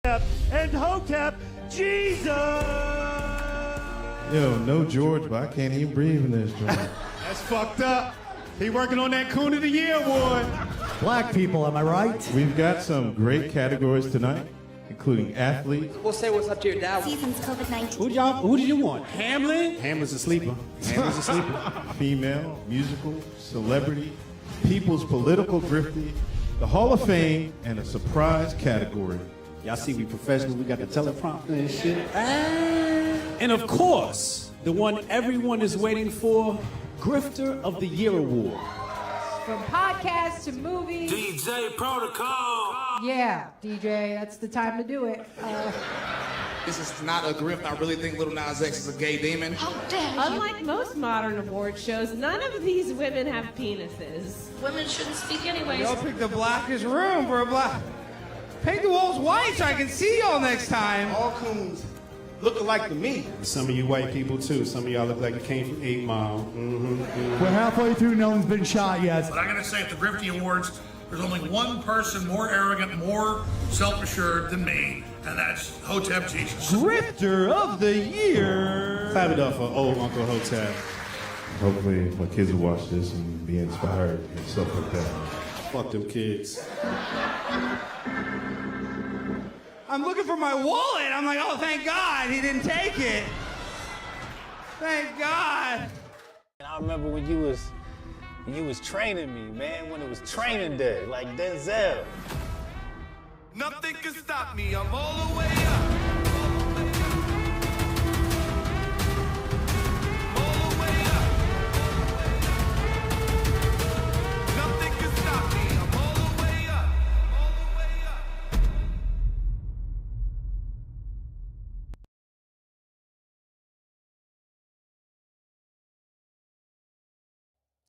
and Hotep Jesus. Yo, no George, but I can't even breathe in this joint. That's fucked up. He working on that Coon of the Year award. Black people, am I right? We've got some great categories tonight, including athletes. We'll say what's up to your dad. Season's COVID-19. Who did you want? Hamlin? Hamlin's a sleeper. Hamlin's a sleeper. Female, musical, celebrity, people's political grifty, the Hall of Fame, and a surprise category. Y'all see we professional, we got the teleprompter and shit. And of course, the one everyone is waiting for, Grifter of the Year Award. From podcasts to movies. DJ Pro2kall. Yeah, DJ, that's the time to do it. This is not a grift. I really think Lil Nas X is a gay demon. How dare you? Unlike most modern award shows, none of these women have penises. Women shouldn't speak anyways. Y'all picked the blackest room for a black. Paint the walls white so I can see y'all next time. All coons look alike to me. Some of you white people too. Some of y'all look like you came from 8 Mile. We're halfway through, no one's been shot yet. But I gotta say, at the Grifty Awards, there's only one person more arrogant, more self-assured than me, and that's Hotep Jesus. Grifter of the Year. Clap it up for old Uncle Hotep. Hopefully my kids will watch this and be inspired and stuff like that. Fuck them kids. I'm looking for my wallet. I'm like, oh, thank God he didn't take it. Thank God. I remember when you was training me, man, when it was training day, like Denzel. Nothing can stop me, I'm all the way up.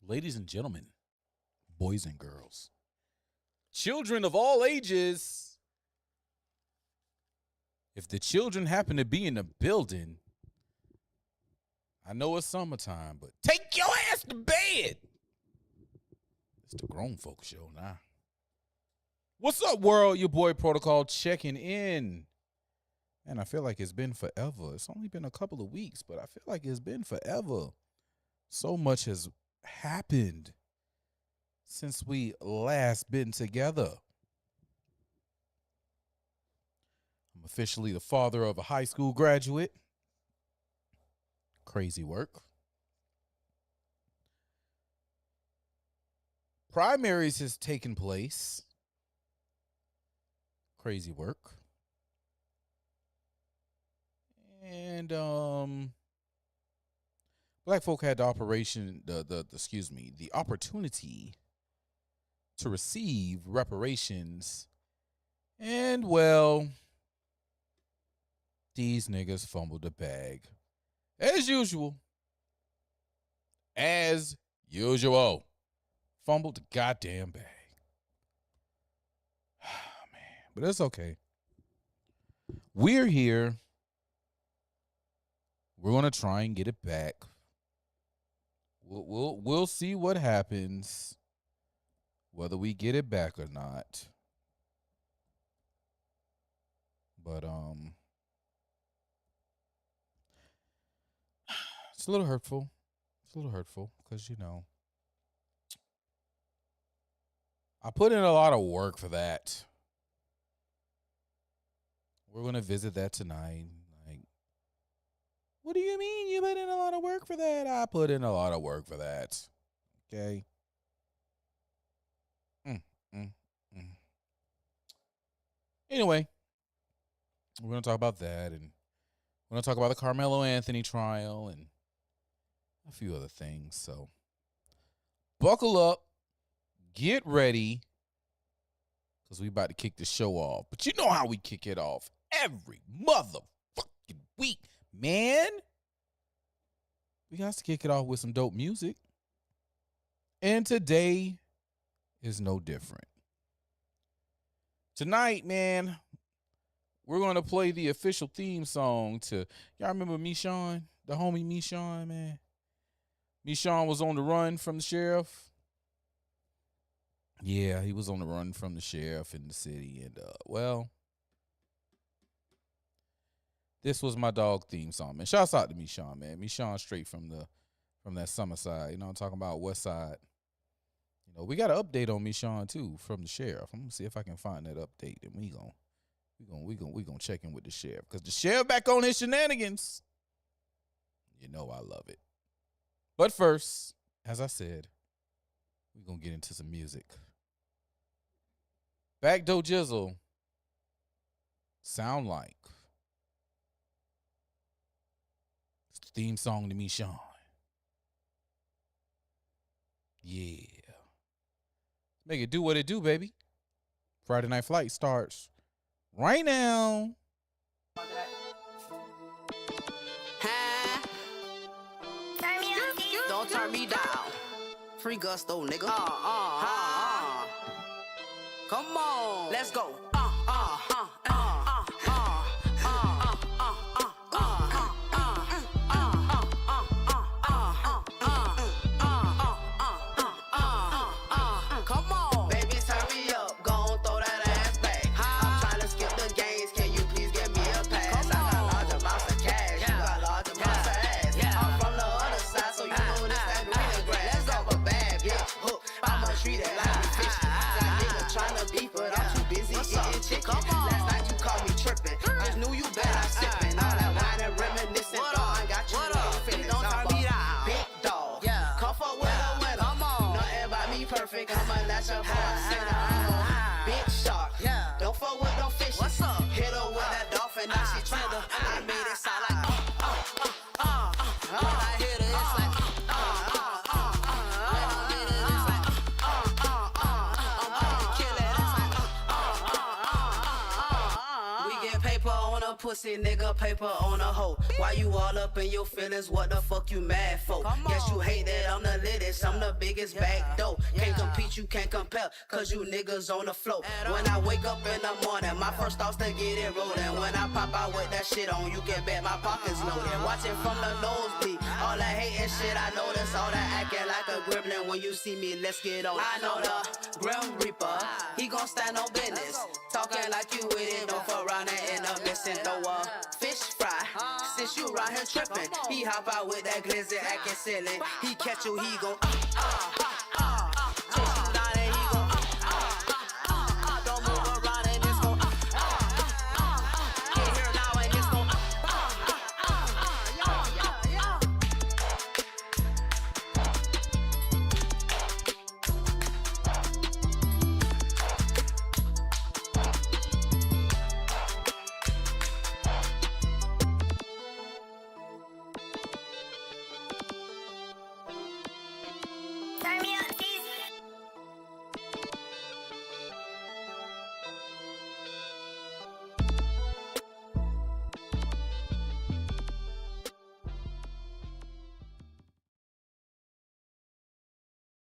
Ladies and gentlemen, boys and girls, children of all ages, if the children happen to be in the building, I know it's summertime, but take your ass to bed. It's the grown folks show now. What's up, world? Your boy Pro2kall checking in. And I feel like it's been forever. It's only been a couple of weeks, but I feel like it's been forever. So much has happened since we last been together. I'm officially the father of a high school graduate. Crazy work. Primaries has taken place. Crazy work. And Black folk had the opportunity to receive reparations, and well, these niggas fumbled the bag as usual. As usual, fumbled the goddamn bag. Man, but it's okay. We're here. We're gonna try and get it back. We'll see what happens, whether we get it back or not. But it's a little hurtful. It's a little hurtful because, you know, I put in a lot of work for that. We're gonna visit that tonight. What do you mean you put in a lot of work for that? I put in a lot of work for that. Okay. Anyway, we're going to talk about that, and we're going to talk about the Carmelo Anthony trial and a few other things. So buckle up, get ready, because we about to kick the show off. But you know how we kick it off every motherfucking week. Man, we got to kick it off with some dope music. And today is no different. Tonight, man, we're going to play the official theme song to, y'all remember Michon? The homie Michon, man? Michon was on the run from the sheriff. Yeah, he was on the run from the sheriff in the city. And, well, this was my dog theme song, man. Shouts out to Michon, man. Michon straight from that summer side. You know, I'm talking about West Side. You know, we got an update on Michon too from the sheriff. I'm gonna see if I can find that update, and we gonna check in with the sheriff because the sheriff back on his shenanigans. You know I love it. But first, as I said, we're gonna get into some music. Backdoor Jizzle. Sound like. It's the theme song to Michon. Yeah. Make it do what it do, baby. Friday Night Flight starts right now. Don't turn me down. Free gusto, nigga. Come on, let's go. Come on, baby, turn me up. Go on, throw that ass back. I'm trying to skip the games. Can you please give me a pass? I got large amounts of cash. You got large amounts of ass. I'm from the other side, so you know this that green grass. Let's go a bad bitch hook. I'ma treat it like we fish. That nigga tryna beef, but I'm too busy eating chicken. Last night you caught me tripping. Just knew you bet I'm sipping. All that wine and reminiscing. Dog, I got you all feelings. I'm a big dog. Come fuck with a winner. Nothing about me perfect. I'm a natural born sinner. I'm a big shark. Don't fuck with no fish. What's up? Hit her with that dolphin. Now she trigger. I made it sound like when I hit her, it's like pussy nigga, paper on a hoe. Why you all up in your feelings? What the fuck you mad for? Yes, you hate that I'm the littest, I'm the biggest back door. Can't compete, you can't compare, cause you niggas on the floor. When I wake up in the morning, my first thoughts to get it rolling. When I pop out with that shit on, you can bet my pockets loaded. Watching from the nosebleed, all that hating shit I notice, all that acting like a gremlin. When you see me, let's get on. I know the Grim Reaper, he gon' stand on business. Talking like you with it, don't fuck around and end up missing. Throw a fish fry, since you right here tripping. He hop out with that glizzy acting silly. He catch you, he gon' chase you down and he gon' don't move around and it's gon' get here now and it's gon'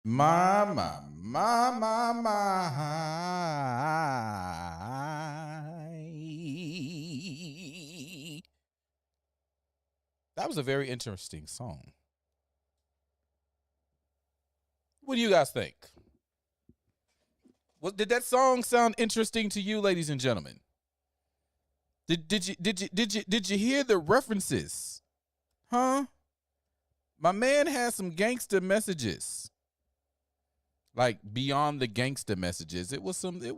My. That was a very interesting song. What do you guys think? Did that song sound interesting to you, ladies and gentlemen? Did you hear the references? Huh? My man has some gangster messages. Like beyond the gangster messages, it was something there.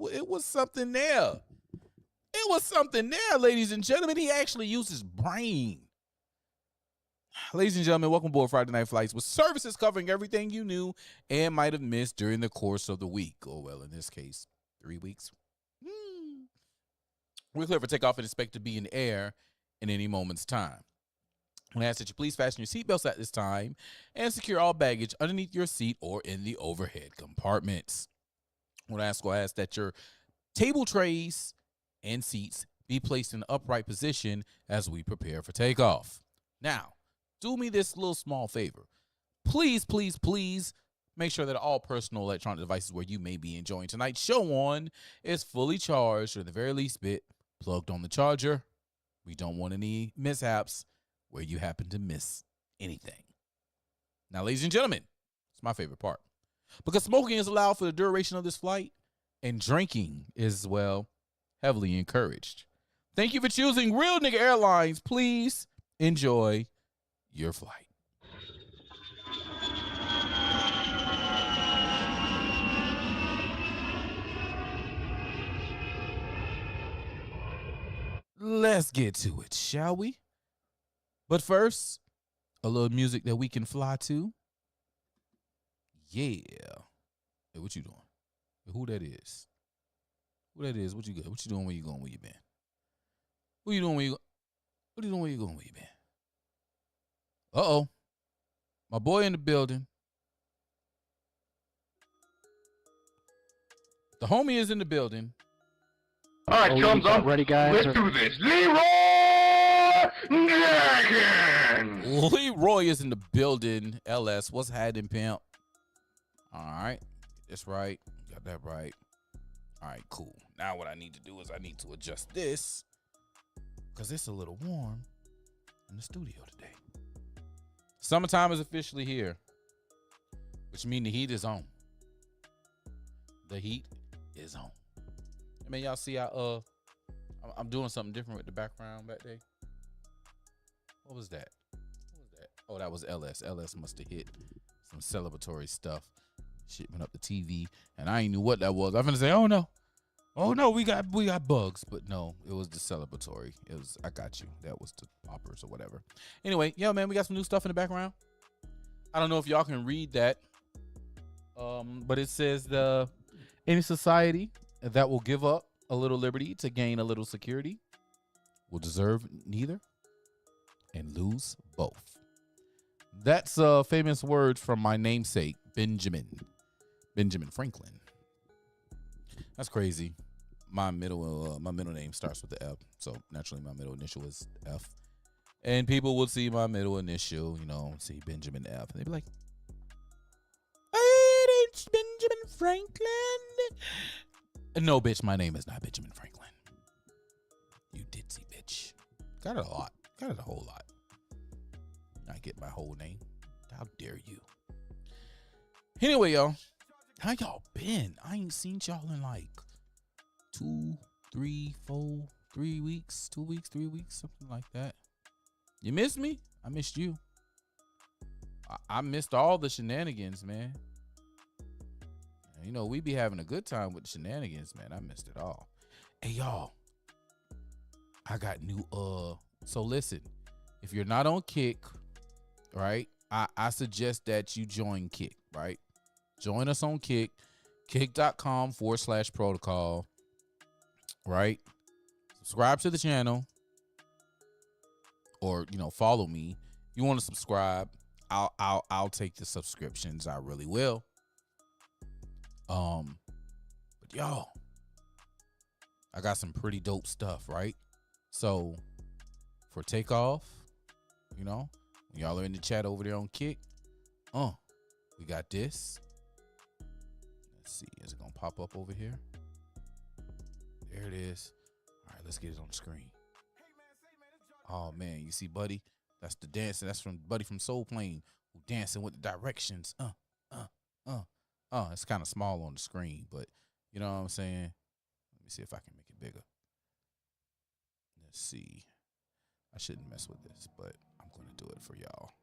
It was something there, ladies and gentlemen. He actually used his brain. Ladies and gentlemen, welcome aboard Friday Night Flights with services covering everything you knew and might have missed during the course of the week. Oh, well, in this case, 3 weeks. We're clear for takeoff and expect to be in air in any moment's time. I ask that you please fasten your seatbelts at this time and secure all baggage underneath your seat or in the overhead compartments. I ask that your table trays and seats be placed in an upright position as we prepare for takeoff. Now, do me this little small favor. Please make sure that all personal electronic devices where you may be enjoying tonight's show on is fully charged or at the very least bit plugged on the charger. We don't want any mishaps where you happen to miss anything. Now, ladies and gentlemen, it's my favorite part. Because smoking is allowed for the duration of this flight, and drinking is, well, heavily encouraged. Thank you for choosing Real Nigga Airlines. Please enjoy your flight. Let's get to it, shall we? But first, a little music that we can fly to. Yeah. Hey, what you doing? Who that is? Who that is? What you got? What you doing? Where you going? Where you been? What you doing? Where you? What are you doing? Where you going? Where you been? Uh-oh. My boy in the building. The homie is in the building. All right, chums, I'm ready, guys. Let's do this. Leroy Jenkins! Leroy is in the building. LS, what's happening, pimp? All right. That's right. Got that right. All right, cool. Now what I need to do is I need to adjust this because it's a little warm in the studio today. Summertime is officially here, which means the heat is on. The heat is on. I mean, y'all see how I'm doing something different with the background back there. What was that? What was that? Oh, that was LS. LS must have hit some celebratory stuff. Shit went up the TV, and I ain't knew what that was. I'm gonna say, oh no, we got bugs, but no, it was the celebratory. It was I got you. That was the poppers or whatever. Anyway, yeah, man, we got some new stuff in the background. I don't know if y'all can read that, but it says any society that will give up a little liberty to gain a little security will deserve neither and lose both. That's famous words from my namesake, Benjamin Franklin. That's crazy. My middle name starts with the F, so naturally my middle initial is F. And people would see my middle initial, see Benjamin F, and they'd be like, "Hey, it's Benjamin Franklin." No, bitch, my name is not Benjamin Franklin. You ditzy bitch. Got it a lot. Got it a whole lot. I get my whole name. How dare you? Anyway, y'all. How y'all been? I ain't seen y'all in like 2, 3, 4, 3 weeks. 2 weeks, 3 weeks, something like that. You missed me? I missed you. I missed all the shenanigans, man. We be having a good time with the shenanigans, man. I missed it all. Hey, y'all. I got new, so listen. If you're not on Kick, right, I suggest that you join Kick, right? Join us on Kick, kick.com/Pro2kall, right? Subscribe to the channel or, follow me. If you want to subscribe, I'll take the subscriptions. I really will. But y'all, I got some pretty dope stuff, right? So for takeoff, when y'all are in the chat over there on Kick, we got this. Let's see, is it gonna pop up over here? There it is. All right, let's get it on the screen. Oh man, you see Buddy? That's the dancing. That's from Buddy from Soul Plane, who dancing with the directions. It's kind of small on the screen, but you know what I'm saying? Let me see if I can make it bigger. Let's see. I shouldn't mess with this, but I'm going to do it for y'all.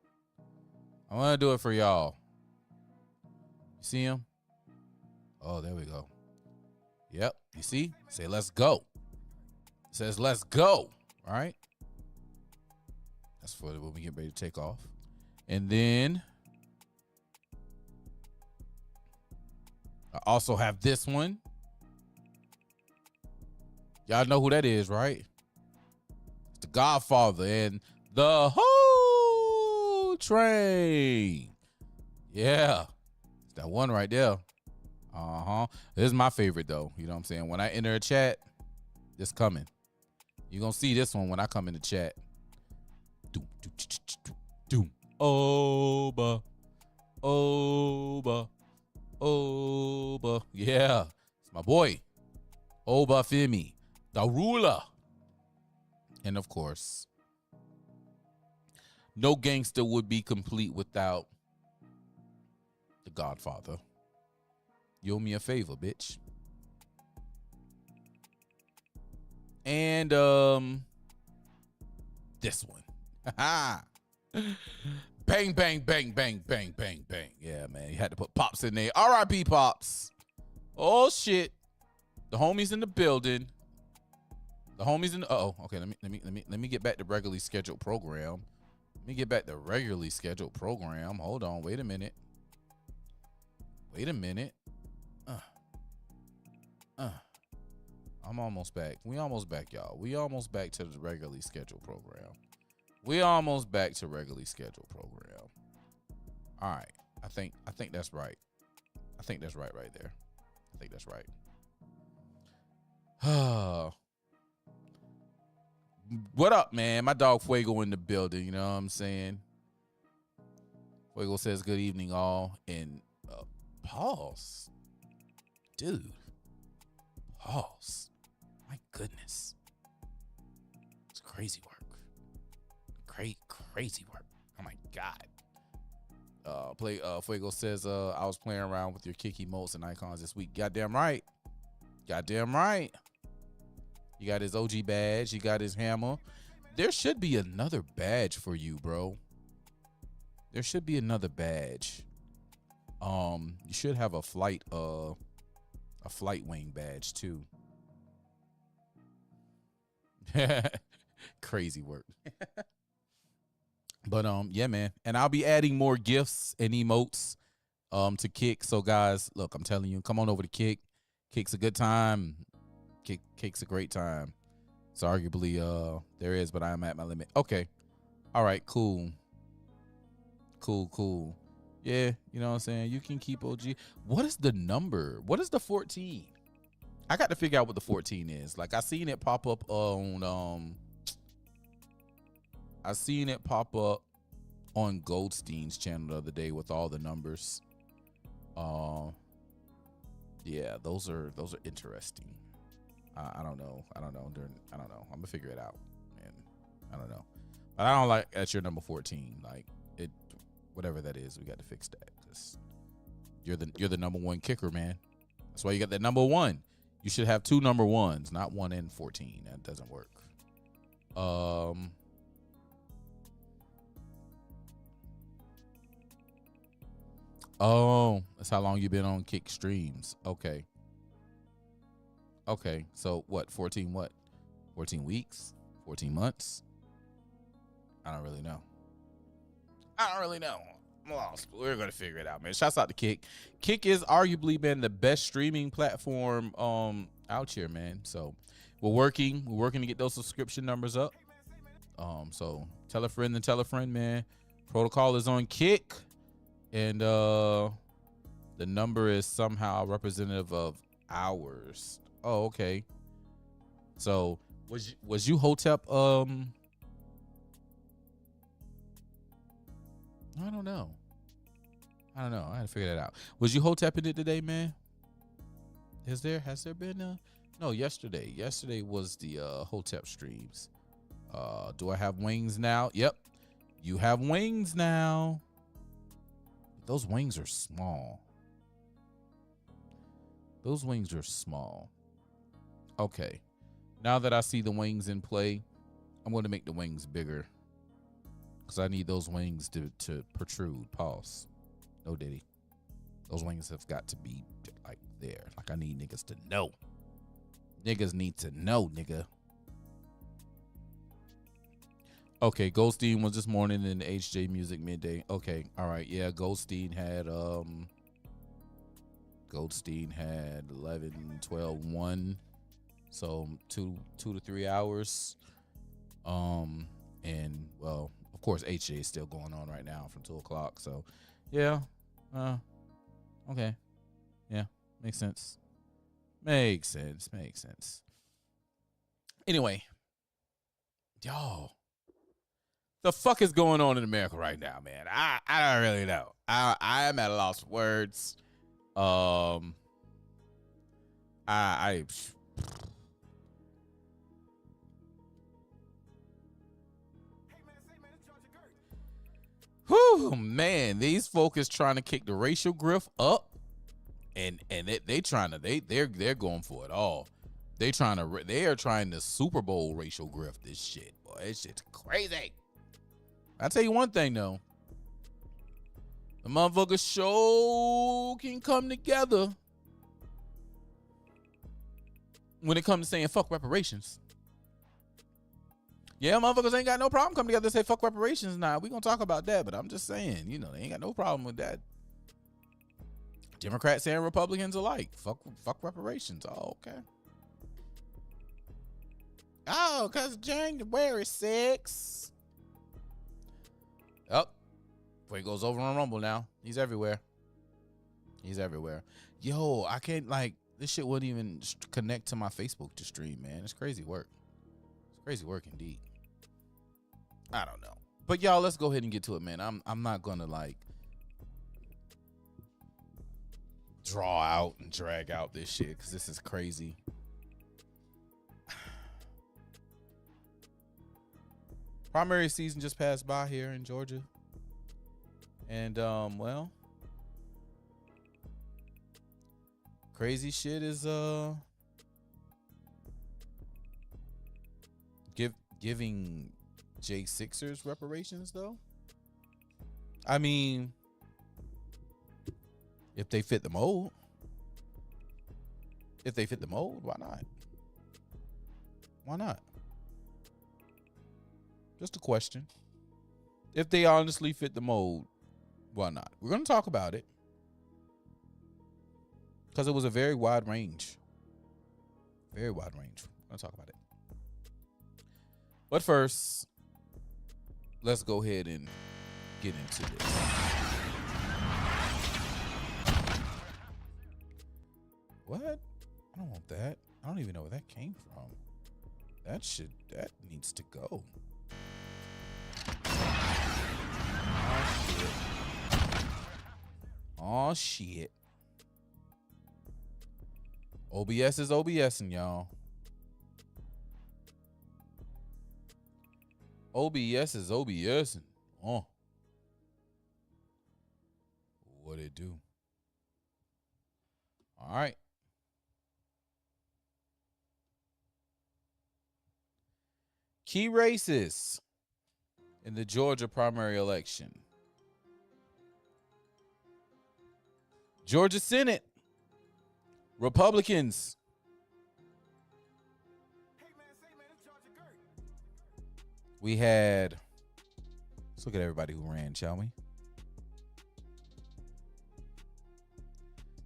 I want to do it for y'all. You see him? Oh, there we go. Yep. You see? Say, let's go. It says, let's go. All right. That's for when we get ready to take off. And then I also have this one. Y'all know who that is, right? It's the Godfather and the whole train. Yeah. It's that one right there. This is my favorite, though. You know what I'm saying? When I enter a chat, this coming. You're going to see this one when I come in the chat. Doom, doom, doom. Oba. Oba. Oba. Yeah. It's my boy. Oba Femi. The ruler. And of course, no gangster would be complete without the Godfather. You owe me a favor, bitch. and this one. Bang, bang, bang, bang, bang, bang, bang. Yeah, man, you had to put Pops in there. R.I.P. Pops. Oh shit, the homies in the building. The homies in the, okay. Let me get back to regularly scheduled program. Let me get back to regularly scheduled program. Hold on, wait a minute. Wait a minute. I'm almost back. We almost back, y'all. We almost back to the regularly scheduled program. We almost back to regularly scheduled program. All right. I think that's right. I think that's right there. I think that's right. What up, man? My dog Fuego in the building. You know what I'm saying? Fuego says good evening, all. And pause. Dude. Pause. My goodness. It's crazy work. Crazy work. Oh my God. Fuego says, I was playing around with your kick emotes and icons this week. Goddamn right. Goddamn right. You got his OG badge. You got his hammer. There should be another badge for you, bro. There should be another badge. You should have a flight wing badge too. Crazy work. But yeah, man. And I'll be adding more gifts and emotes to Kick. So guys, look, I'm telling you, come on over to Kick. Kick's a good time. Kick's a great time. So arguably there is, but I'm at my limit. Okay. All right, cool. Cool. Yeah, you know what I'm saying? You can keep OG. What is the number? What is the 14? I got to figure out what the 14 is. Like I seen it pop up on Goldstein's channel the other day with all the numbers. Yeah, those are interesting. I don't know. I don't know. I'm gonna figure it out, man. I don't know. But I don't like that's your number 14. Like it, whatever that is, we got to fix that. Cause you're the number one kicker, man. That's why you got that number 1. You should have 2 number 1s, not 1 and 14. That doesn't work. Oh, that's how long you been on Kick streams. Okay. So what? 14 what? 14 weeks? 14 months? I don't really know. I'm lost. We're going to figure it out, man. Shouts out to Kick. Kick is arguably been the best streaming platform out here, man. So we're working to get those subscription numbers up. So tell a friend and tell a friend, man. Pro2kall is on Kick. And the number is somehow representative of hours. Oh, okay. So was you Hotep? I don't know. I had to figure that out. Was you Hotep in it today, man? Has there been no, yesterday. Yesterday was the Hotep streams. Do I have wings now? Yep. You have wings now. Those wings are small. Okay. Now that I see the wings in play, I'm going to make the wings bigger. Because I need those wings to protrude. Pause. No diddy. Those wings have got to be like there. Like I need niggas to know. Niggas need to know, nigga. Okay, Goldstein was this morning in the HJ Music midday. Okay, all right, yeah. Goldstein had 11, 12, 1. So 2 to 3 hours. And well, of course, HJ is still going on right now from 2 o'clock. So yeah. Okay. Yeah, makes sense. Makes sense. Anyway, y'all. The fuck is going on in America right now, man? I don't really know. I am at a loss for words. Whew, man, these folk is trying to kick the racial grift up, and they're going for it all. They are trying to Super Bowl racial grift this shit, boy. This shit's crazy. I tell you one thing though, the motherfuckers show can come together when it comes to saying fuck reparations. Yeah, motherfuckers ain't got no problem coming together and say fuck reparations. Now we gonna talk about that, but I'm just saying, you know, they ain't got no problem with that. Democrats and Republicans alike, fuck reparations. Oh, okay. Oh, because January 6th. Oh, before he goes over on Rumble now. He's everywhere. He's everywhere. Yo, I can't, like, this shit wouldn't even connect to my Facebook to stream, man. It's crazy work. It's crazy work indeed. I don't know. But y'all, let's go ahead and get to it, man. I'm not going to, like, draw out and drag out this shit because this is crazy. Primary season just passed by here in Georgia. And, well, crazy shit is, giving J6ers reparations, though. I mean, if they fit the mold. If they fit the mold, why not? Why not? Just a question. If they honestly fit the mold, why not? We're going to talk about it. Because it was a very wide range. Very wide range. We're going to talk about it. But first, let's go ahead and get into this. What? I don't want that. I don't even know where that came from. That needs to go. Oh shit. OBS is OBSing, y'all. OBS is OBSing. Oh. What it do? All right. Key races in the Georgia primary election. Georgia Senate, Republicans. We had, let's look at everybody who ran, shall we?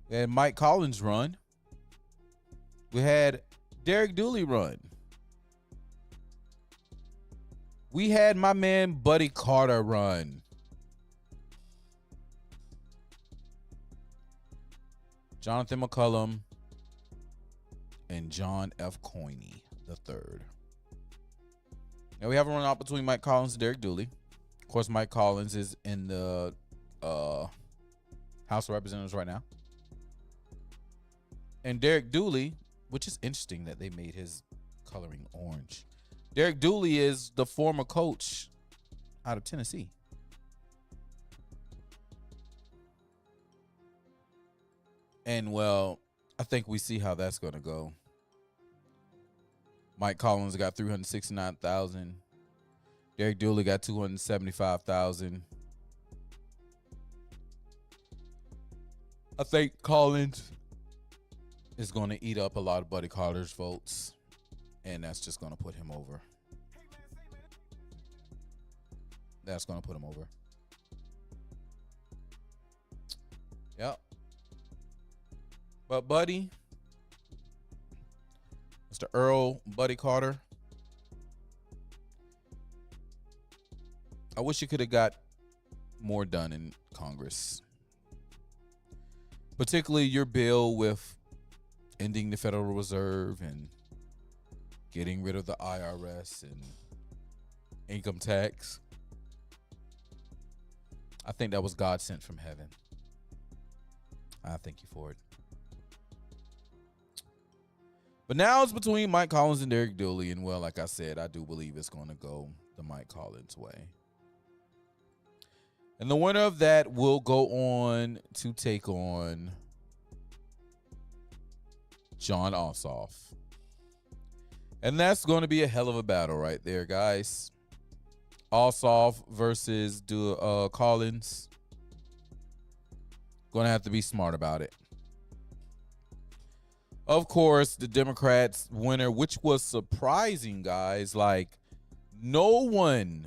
We had Mike Collins run. We had Derek Dooley run. We had my man Buddy Carter run. Jonathan McCullum and John F. Coiney III. Now we have a run out between Mike Collins and Derek Dooley. Of course, Mike Collins is in the House of Representatives right now. And Derek Dooley, which is interesting that they made his coloring orange. Derek Dooley is the former coach out of Tennessee. And, well, I think we see how that's going to go. Mike Collins got 369,000. Derek Dooley got 275,000. I think Collins is going to eat up a lot of Buddy Carter's votes. And that's just going to put him over. That's going to put him over. Yep. But Buddy, Mr. Earl Buddy Carter, I wish you could have got more done in Congress. Particularly your bill with ending the Federal Reserve and getting rid of the IRS and income tax. I think that was God sent from heaven. I thank you for it. But now it's between Mike Collins and Derek Dooley. And, well, like I said, I do believe it's going to go the Mike Collins way. And the winner of that will go on to take on John Ossoff And that's going to be a hell of a battle right there, guys. Ossoff versus Collins. Going to have to be smart about it. Of course, the Democrats winner, which was surprising, guys. Like, no one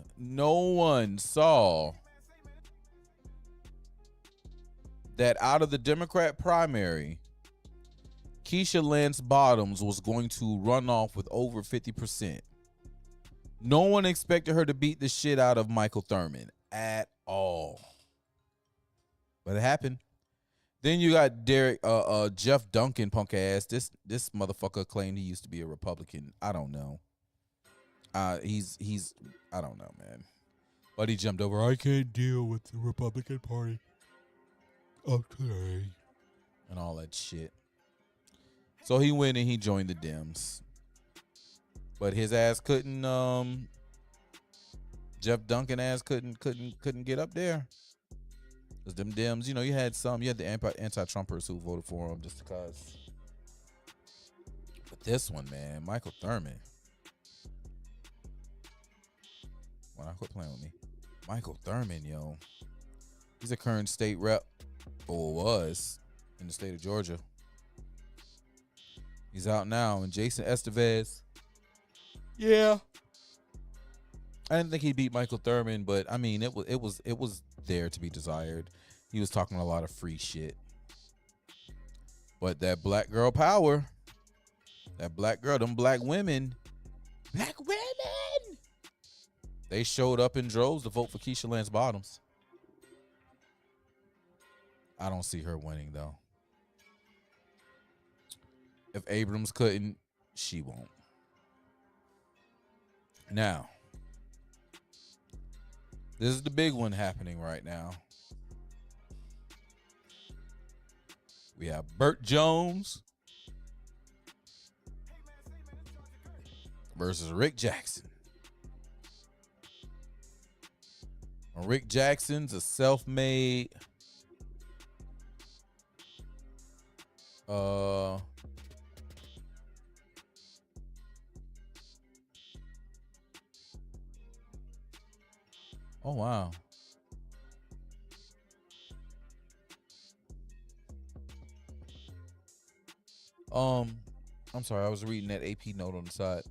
saw that out of the Democrat primary, Keisha Lance Bottoms was going to run off with over 50%. No one expected her to beat the shit out of Michael Thurman at all. But it happened. Then you got Jeff Duncan, punk ass. This motherfucker claimed he used to be a Republican. I don't know. He's I don't know, man. But he jumped over. I can't deal with the Republican Party. Okay. And all that shit. So he went and he joined the Dems. But his ass couldn't Jeff Duncan ass couldn't get up there. Because them Dems, you know, you had the anti-Trumpers who voted for him just because. But this one, man, Michael Thurman. Why not quit playing with me? Michael Thurman, yo. He's a current state rep, or was, in the state of Georgia. He's out now. And Jason Estevez, yeah. I didn't think he beat Michael Thurman, but I mean, it was there to be desired. He was talking a lot of free shit. But that black girl power, that black girl, them black women, they showed up in droves to vote for Keisha Lance Bottoms. I don't see her winning, though. If Abrams couldn't, she won't. Now, this is the big one happening right now. We have Burt Jones versus Rick Jackson. Rick Jackson's a self-made oh, wow. I'm sorry, I was reading that AP note on the side.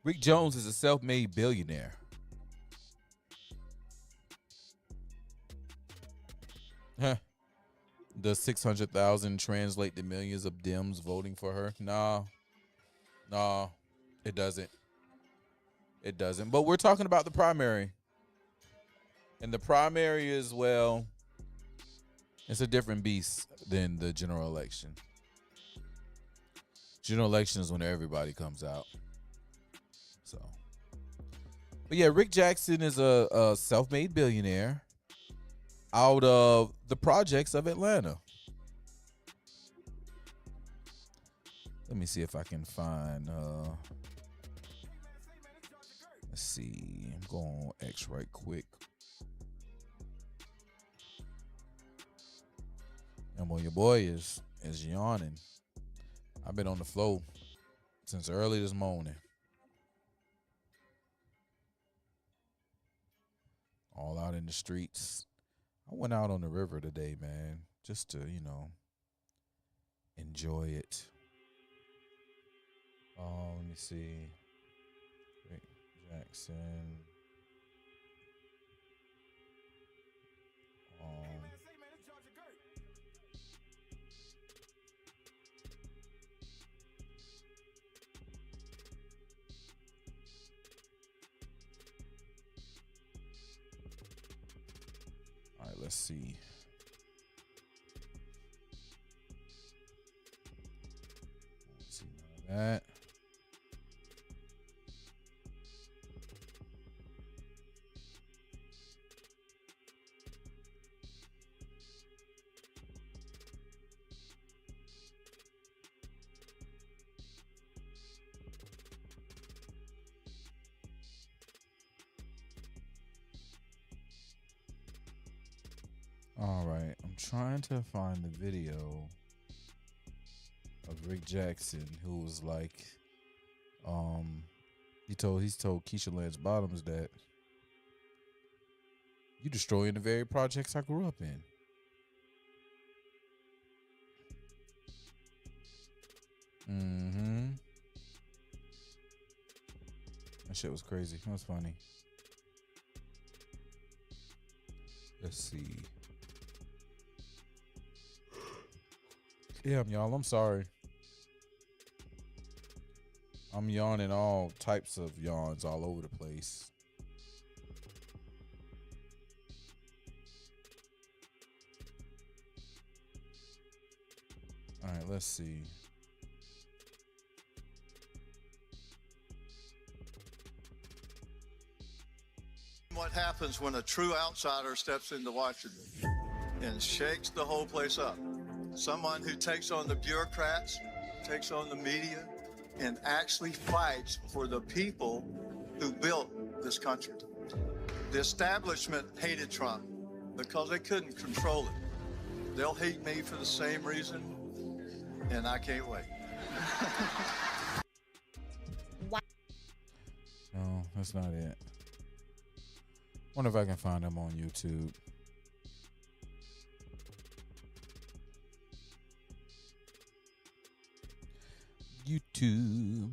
Rick Jones is a self-made billionaire. Huh. Does 600,000 translate to millions of Dems voting for her? Nah, it doesn't. It doesn't. But we're talking about the primary. And the primary is, well, it's a different beast than the general election. General election is when everybody comes out. So, but yeah, Rick Jackson is a self-made billionaire out of the projects of Atlanta. Let me see if I can find let's see. I'm going on X right quick. And well, your boy is yawning. I've been on the floor since early this morning. All out in the streets. I went out on the river today, man, just to, you know, enjoy it. Let me see. Rick Jackson. All right, let's see. Let's see that. All right, I'm trying to find the video of Rick Jackson, who was like He's told Keisha Lance Bottoms that you destroying the very projects I grew up in. That shit was crazy. That was funny. Let's see. Damn, y'all, I'm sorry. I'm yawning all types of yawns all over the place. All right, let's see. What happens when a true outsider steps into Washington and shakes the whole place up? Someone who takes on the bureaucrats, takes on the media, and actually fights for the people who built this country. The establishment hated Trump because they couldn't control it. They'll hate me for the same reason, and I can't wait. No, that's not it. Wonder if I can find them on YouTube. YouTube.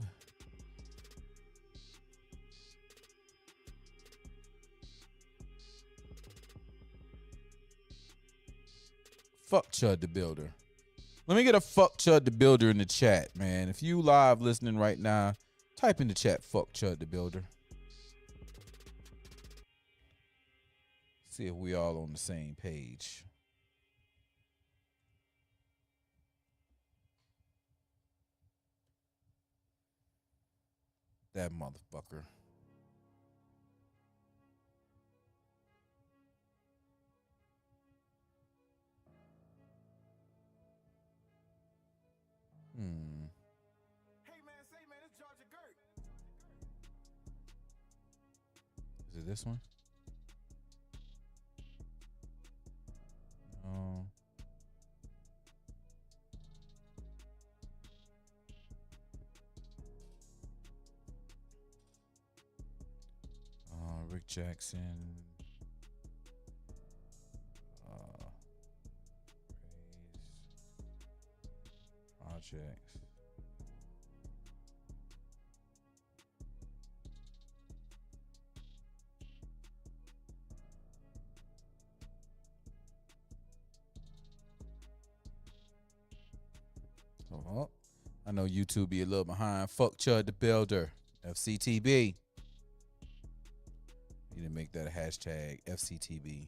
Fuck Chud the Builder. Let me get a fuck Chud the Builder in the chat, man. If you live listening right now, type in the chat fuck Chud the Builder. See if we all on the same page. That motherfucker. Is it this one? No. Rick Jackson. Projects. Oh, I know YouTube be a little behind. Fuck Chud the Builder. FCTB. You didn't make that a hashtag. FCTB.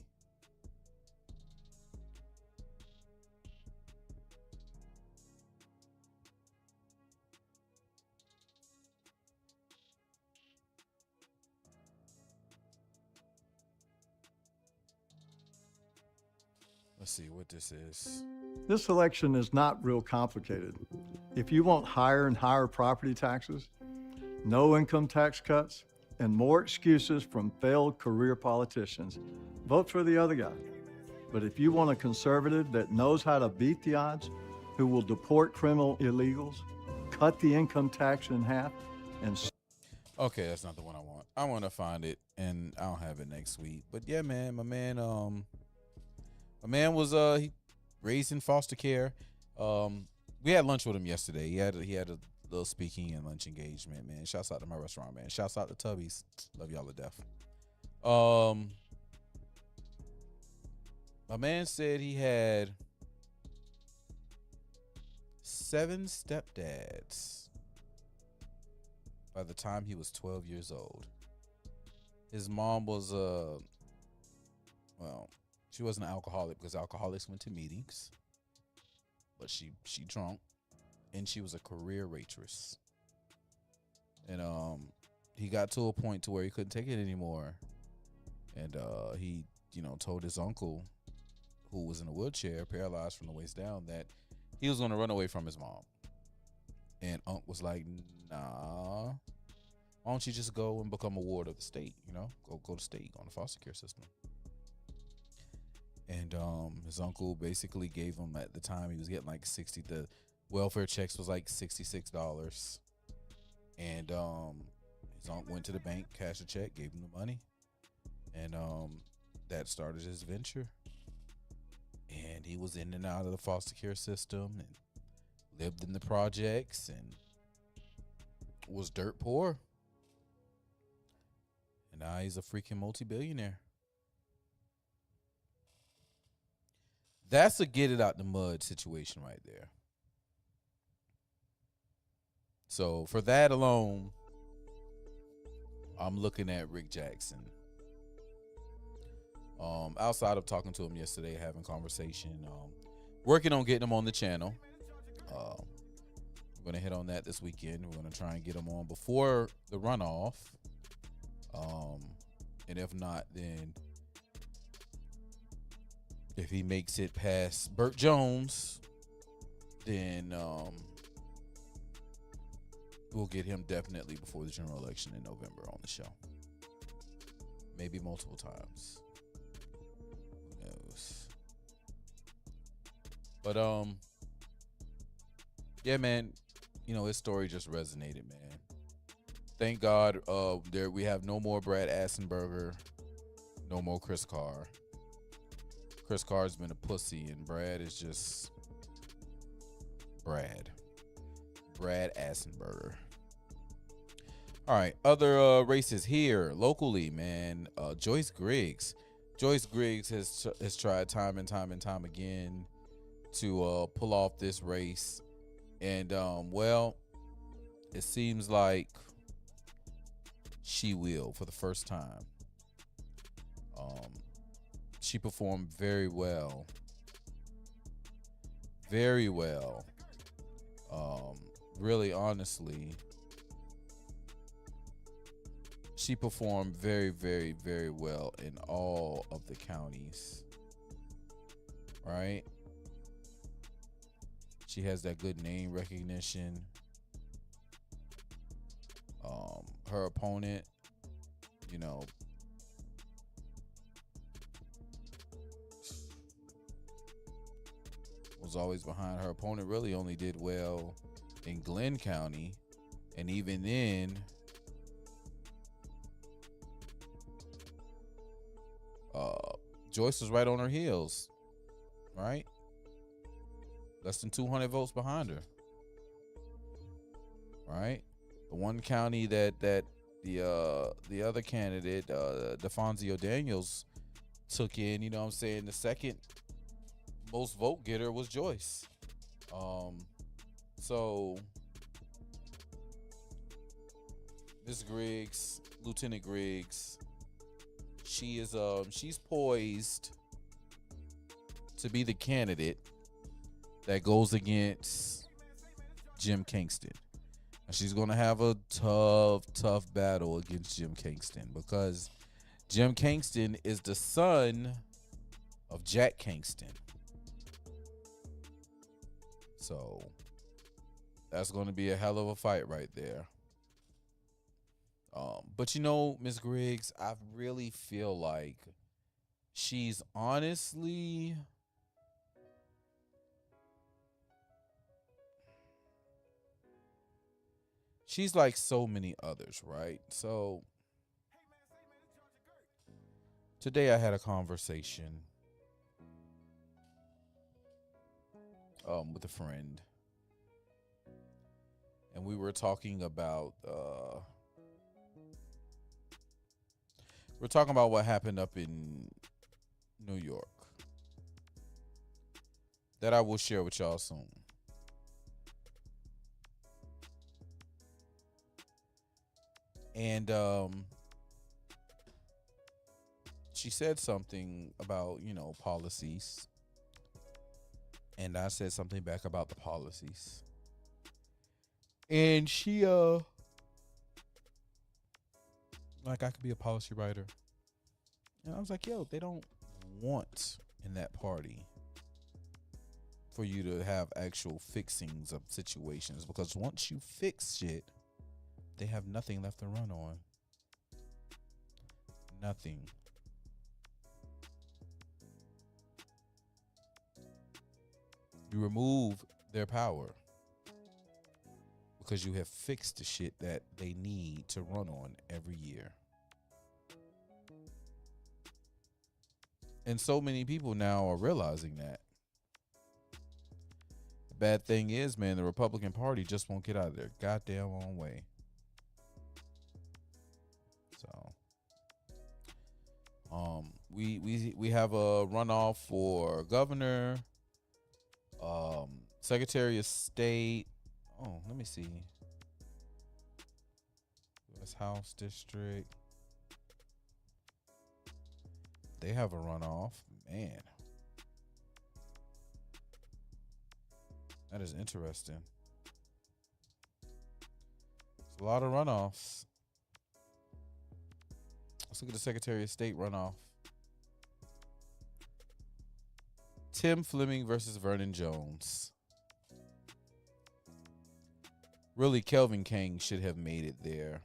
Let's see what this is. This election is not real complicated. If you want higher and higher property taxes, no income tax cuts, and more excuses from failed career politicians, vote for the other guy. But if you want a conservative that knows how to beat the odds, who will deport criminal illegals, cut the income tax in half, and... Okay, that's not the one I want. I want to find it, and I'll have it next week. But yeah, man, my man was he raised in foster care. We had lunch with him yesterday. He had a little speaking and lunch engagement, man. Shouts out to my restaurant, man. Shouts out to Tubby's. Love y'all to death. My man said he had 7 stepdads by the time he was 12 years old. His mom was she wasn't an alcoholic because alcoholics went to meetings, but she drunk, and she was a career waitress. And he got to a point to where he couldn't take it anymore, and he told his uncle, who was in a wheelchair, paralyzed from the waist down, that he was going to run away from his mom. And Unc was like, nah, why don't you just go and become a ward of the state? Go to state, go on the foster care system. And his uncle basically gave him, at the time he was getting like the welfare checks was like $66. And his aunt went to the bank, cashed a check, gave him the money, and that started his venture. And he was in and out of the foster care system and lived in the projects and was dirt poor. And now he's a freaking multi-billionaire. That's a get it out the mud situation right there. So for that alone, I'm looking at Rick Jackson. Outside of talking to him yesterday, having conversation, working on getting him on the channel. We're going to hit on that this weekend. We're going to try and get him on before the runoff. And if not, then if he makes it past Burt Jones, then we'll get him definitely before the general election in November on the show. Maybe multiple times. Who knows? But yeah, man, you know, his story just resonated, man. Thank God there we have no more Brad Assenberger, no more Chris Carr. Chris Carr's been a pussy, and Brad is just Brad Assenberger. All right, other races here locally, man. Joyce Griggs has tried time and time again to pull off this race, and well, it seems like she will for the first time. She performed very well. Really, honestly, she performed very well in all of the counties. Right? She has that good name recognition. Her opponent, you know, was always behind. Her opponent really only did well in Glenn County, and even then, Joyce was right on her heels, right? Less than 200 votes behind her, right? The one county that the other candidate, DeFonzio Daniels, took in, you know what I'm saying, the second most vote getter was Joyce. So Miss Griggs, Lieutenant Griggs, she is she's poised to be the candidate that goes against Jim Kingston. And she's going to have a tough battle against Jim Kingston, because Jim Kingston is the son of Jack Kingston. So that's going to be a hell of a fight right there. But you know, Miss Griggs, I really feel like she's honestly she's like so many others, right? So today I had a conversation with a friend, and we were talking about what happened up in New York that I will share with y'all soon. And she said something about, you know, policies. And I said something back about the policies. And she like, I could be a policy writer. And I was like, yo, they don't want in that party for you to have actual fixings of situations, because once you fix shit, they have nothing left to run on. Nothing. You remove their power. because you have fixed the shit that they need to run on every year. And so many people now are realizing that. The bad thing is, man, the Republican Party just won't get out of their goddamn own way. So, we have a runoff for governor, Secretary of State. Oh, let me see. U.S. House District. They have a runoff. Man. That is interesting. It's a lot of runoffs. Let's look at the Secretary of State runoff. Tim Fleming versus Vernon Jones. Really, Kelvin King should have made it there.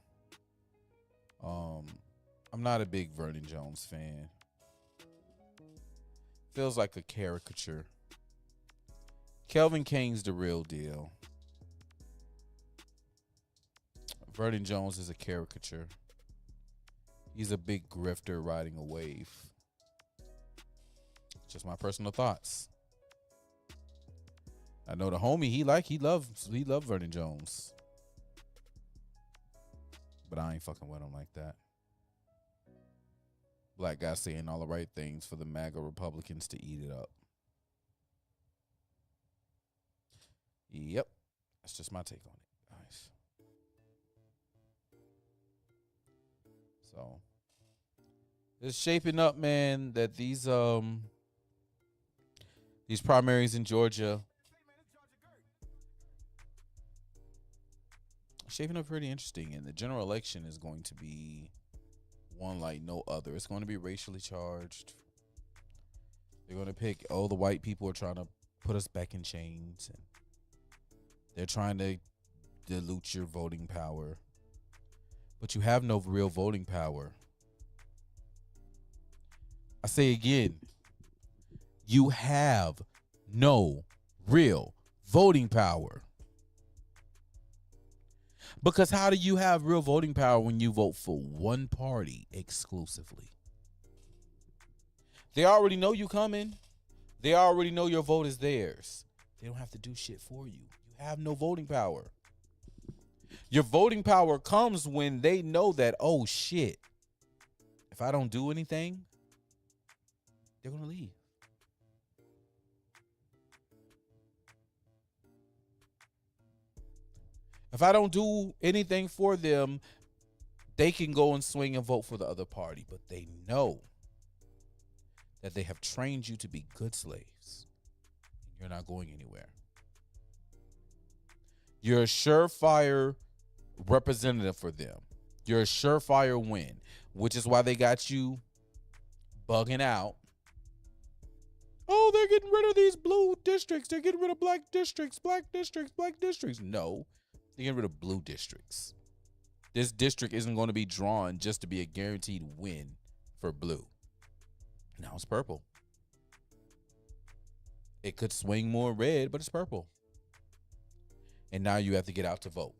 I'm not a big Vernon Jones fan. Feels like a caricature. Kelvin King's the real deal. Vernon Jones is a caricature. He's a big grifter riding a wave. Just my personal thoughts. I know the homie he loved Vernon Jones. But I ain't fucking with him like that. Black guy saying all the right things for the MAGA Republicans to eat it up. Yep. That's just my take on it, guys. So it's shaping up, man, that these primaries in Georgia shaping up pretty interesting, and the general election is going to be one like no other. It's going to be racially charged. They're going to pick, the white people are trying to put us back in chains, and they're trying to dilute your voting power. But you have no real voting power. I say again, you have no real voting power. Because how do you have real voting power when you vote for one party exclusively? They already know you coming. They already know your vote is theirs. They don't have to do shit for you. You have no voting power. Your voting power comes when they know that, oh shit, if I don't do anything, they're going to leave. If I don't do anything for them, they can go and swing and vote for the other party. But they know that they have trained you to be good slaves. You're not going anywhere. You're a surefire representative for them. You're a surefire win, which is why they got you bugging out. Oh, they're getting rid of these blue districts. They're getting rid of black districts, black districts, black districts. No. They're getting rid of blue districts. This district isn't going to be drawn just to be a guaranteed win for blue. Now it's purple. It could swing more red, but it's purple. And now you have to get out to vote.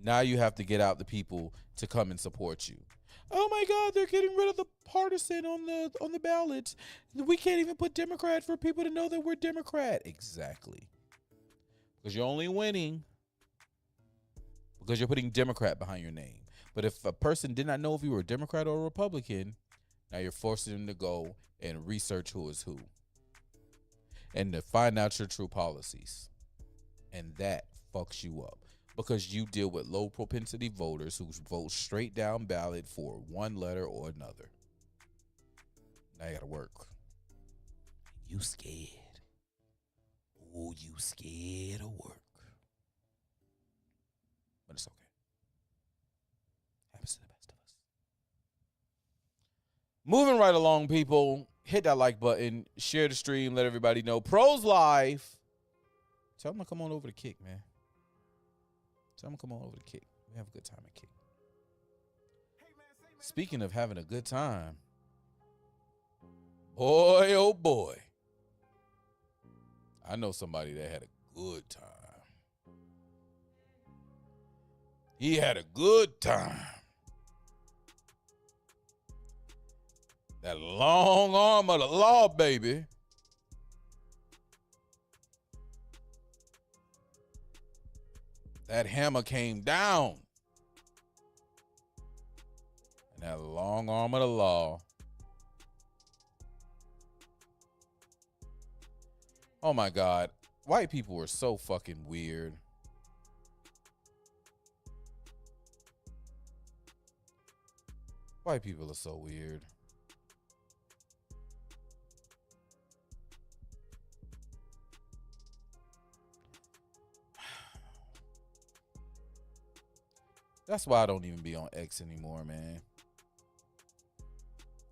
Now you have to get out the people to come and support you. Oh my God, they're getting rid of the partisan on the ballots. We can't even put Democrat for people to know that we're Democrat. Exactly. Because you're only winning because you're putting Democrat behind your name. But if a person did not know if you were a Democrat or a Republican, now you're forcing them to go and research who is who and to find out your true policies. And that fucks you up because you deal with low propensity voters who vote straight down ballot for one letter or another. Now you gotta work. You scared. Oh, you scared of work. But it's okay. Happens to the best of us. Moving right along, people. Hit that like button. Share the stream. Let everybody know. Pros Live. Tell them to come on over to Kick, man. Tell them to come on over to Kick. We have a good time at Kick. Speaking of having a good time. Boy, oh boy. I know somebody that had a good time. He had a good time. That long arm of the law, baby. That hammer came down. And that long arm of the law. Oh my God. White people were so fucking weird. White people are so weird. That's why I don't even be on X anymore, man.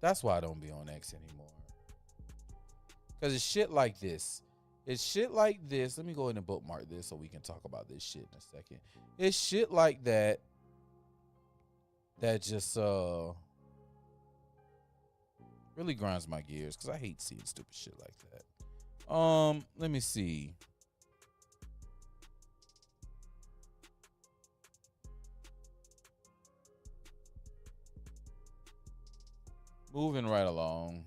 That's why I don't be on X anymore. Because it's shit like this. It's shit like this. Let me go ahead and bookmark this so we can talk about this shit in a second. It's shit like that that just really grinds my gears because I hate seeing stupid shit like that. Let me see. Moving right along.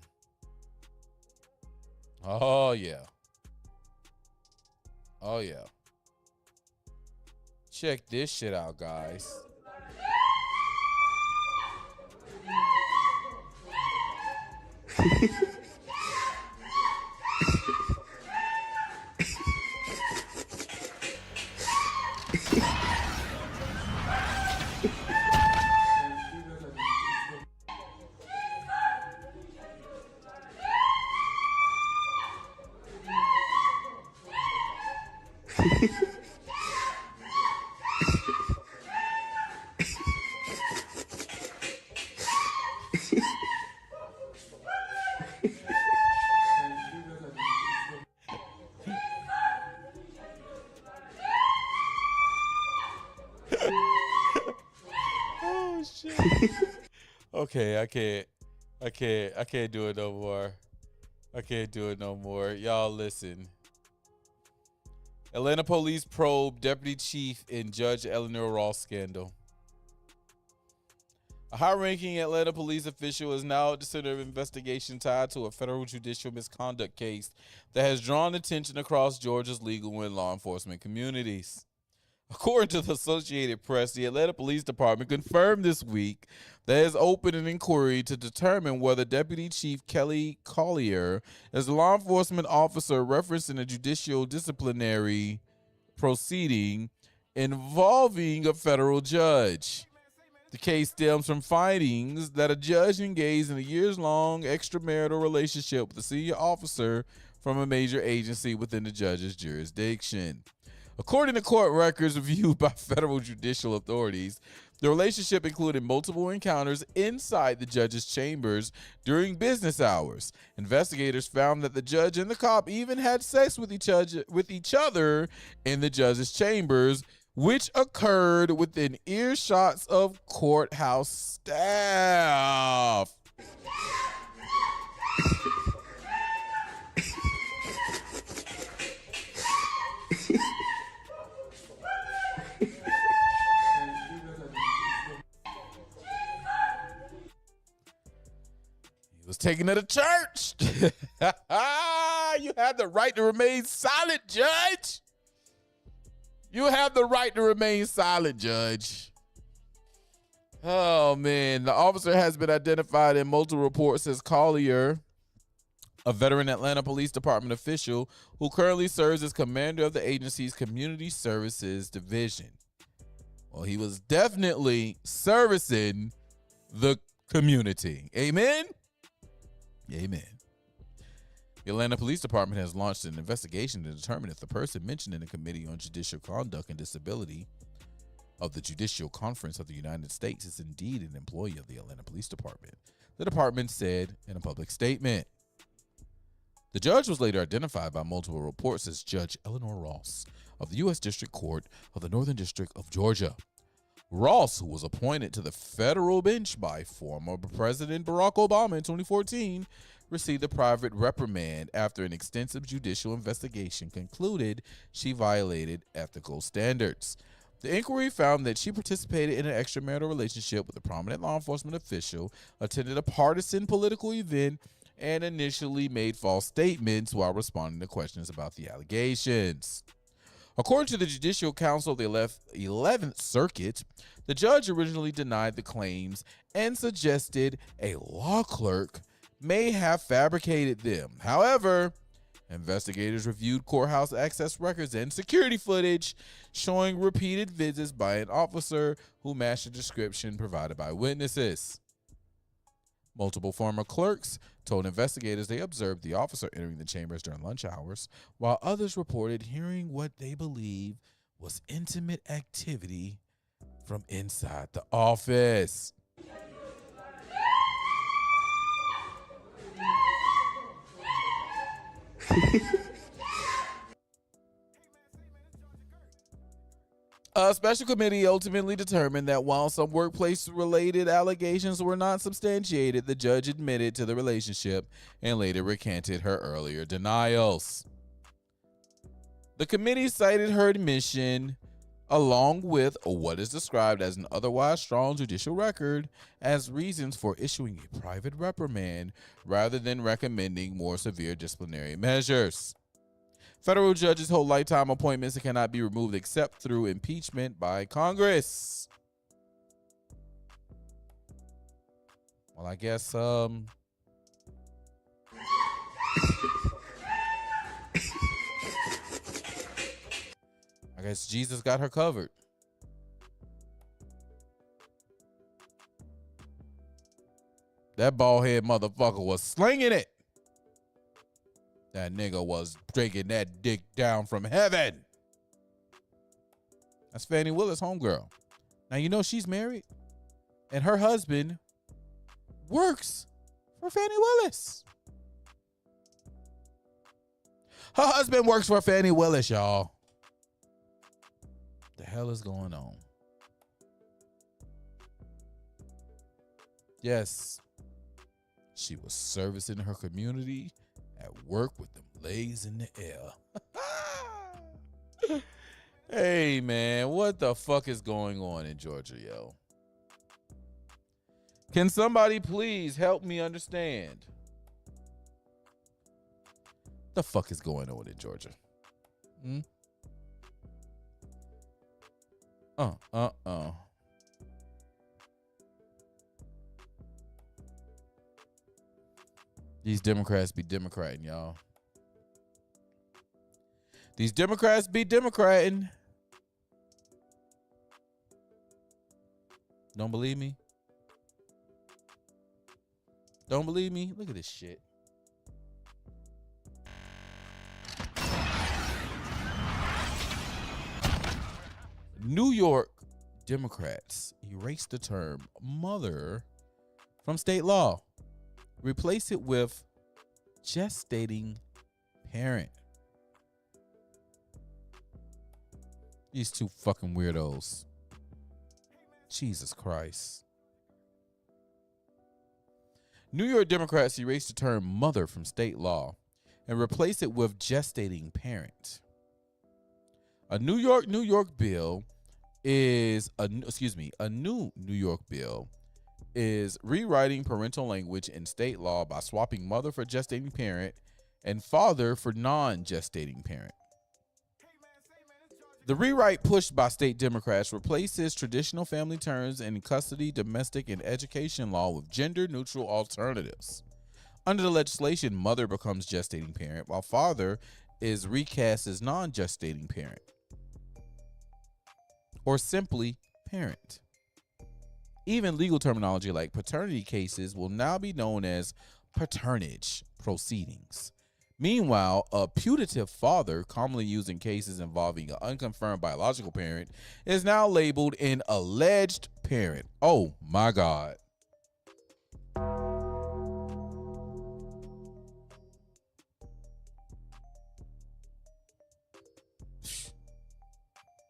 Oh, yeah. Oh, yeah. Check this shit out, guys. Oh shit. Okay, I can't do it no more. I can't do it no more. Y'all listen. Atlanta police probe Deputy Chief and Judge Eleanor Ross scandal. A high-ranking Atlanta police official is now at the center of investigation tied to a federal judicial misconduct case that has drawn attention across Georgia's legal and law enforcement communities. According to the Associated Press, the Atlanta Police Department confirmed this week that it has opened an inquiry to determine whether Deputy Chief Kelly Collier is a law enforcement officer referenced in a judicial disciplinary proceeding involving a federal judge. The case stems from findings that a judge engaged in a years-long extramarital relationship with a senior officer from a major agency within the judge's jurisdiction. According to court records reviewed by federal judicial authorities, the relationship included multiple encounters inside the judge's chambers during business hours. Investigators found that the judge and the cop even had sex with each other in the judge's chambers, which occurred within earshots of courthouse staff. He was taken to the church. You have the right to remain silent, Judge. You have the right to remain silent, Judge. Oh, man. The officer has been identified in multiple reports as Collier, a veteran Atlanta Police Department official who currently serves as commander of the agency's Community Services Division. Well, he was definitely servicing the community. Amen? Amen. The Atlanta Police Department has launched an investigation to determine if the person mentioned in the Committee on Judicial Conduct and Disability of the Judicial Conference of the United States is indeed an employee of the Atlanta Police Department, the department said in a public statement. The judge was later identified by multiple reports as Judge Eleanor Ross of the U.S. District Court of the Northern District of Georgia. Ross, who was appointed to the federal bench by former President Barack Obama in 2014, received a private reprimand after an extensive judicial investigation concluded she violated ethical standards. The inquiry found that she participated in an extramarital relationship with a prominent law enforcement official, attended a partisan political event, and initially made false statements while responding to questions about the allegations. According to the Judicial Council of the 11th Circuit, the judge originally denied the claims and suggested a law clerk may have fabricated them. However, investigators reviewed courthouse access records and security footage showing repeated visits by an officer who matched the description provided by witnesses. Multiple former clerks told investigators they observed the officer entering the chambers during lunch hours, while others reported hearing what they believe was intimate activity from inside the office. A special committee ultimately determined that while some workplace-related allegations were not substantiated, the judge admitted to the relationship and later recanted her earlier denials. The committee cited her admission, along with what is described as an otherwise strong judicial record, as reasons for issuing a private reprimand rather than recommending more severe disciplinary measures. Federal judges hold lifetime appointments and cannot be removed except through impeachment by Congress. Well, I guess I guess Jesus got her covered. That bald-head motherfucker was slinging it. That nigga was drinking that dick down from heaven. That's Fannie Willis' homegirl. Now, you know she's married, and her husband works for Fannie Willis. Her husband works for Fannie Willis, y'all. The hell is going on? Yes, she was servicing her community at work with them legs in the air. Hey, man, what the fuck is going on in Georgia, yo? Can somebody please help me understand? The fuck is going on in Georgia? These Democrats be Democrating, y'all. These Democrats be Democrating. Don't believe me? Don't believe me? Look at this shit. New York Democrats erased the term mother from state law. Replace it with gestating parent. These two fucking weirdos. Jesus Christ. New York Democrats erased the term mother from state law and replace it with gestating parent. A new New York bill is a new New York bill is rewriting parental language in state law by swapping mother for gestating parent and father for non-gestating parent. The rewrite pushed by state Democrats replaces traditional family terms in custody, domestic, and education law with gender-neutral alternatives. Under the legislation, mother becomes gestating parent, while father is recast as non-gestating parent, or simply parent. Even legal terminology like paternity cases will now be known as paternage proceedings. Meanwhile, a putative father, commonly used in cases involving an unconfirmed biological parent, is now labeled an alleged parent. Oh my God.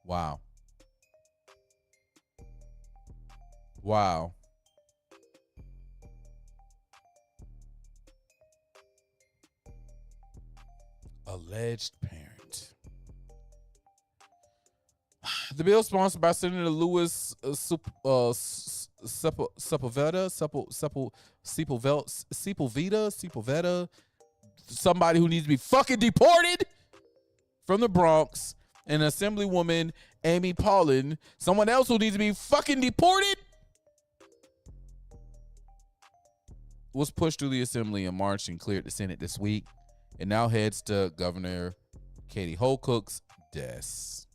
Wow. Wow. Alleged parent. The bill sponsored by Senator Louis Sepulveda, somebody who needs to be fucking deported from the Bronx, and Assemblywoman Amy Paulin, someone else who needs to be fucking deported, was pushed through the Assembly in March and cleared the Senate this week. It now heads to Governor Katie Holcook's desk.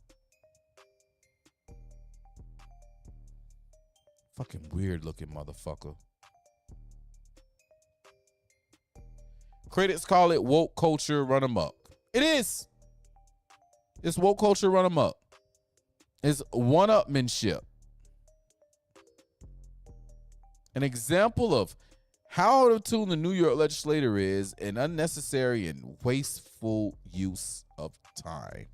Fucking weird looking motherfucker. Critics call it woke culture run amok. It is. It's woke culture run amok. It's one-upmanship. An example of how out of tune the New York legislature is, an unnecessary and wasteful use of time.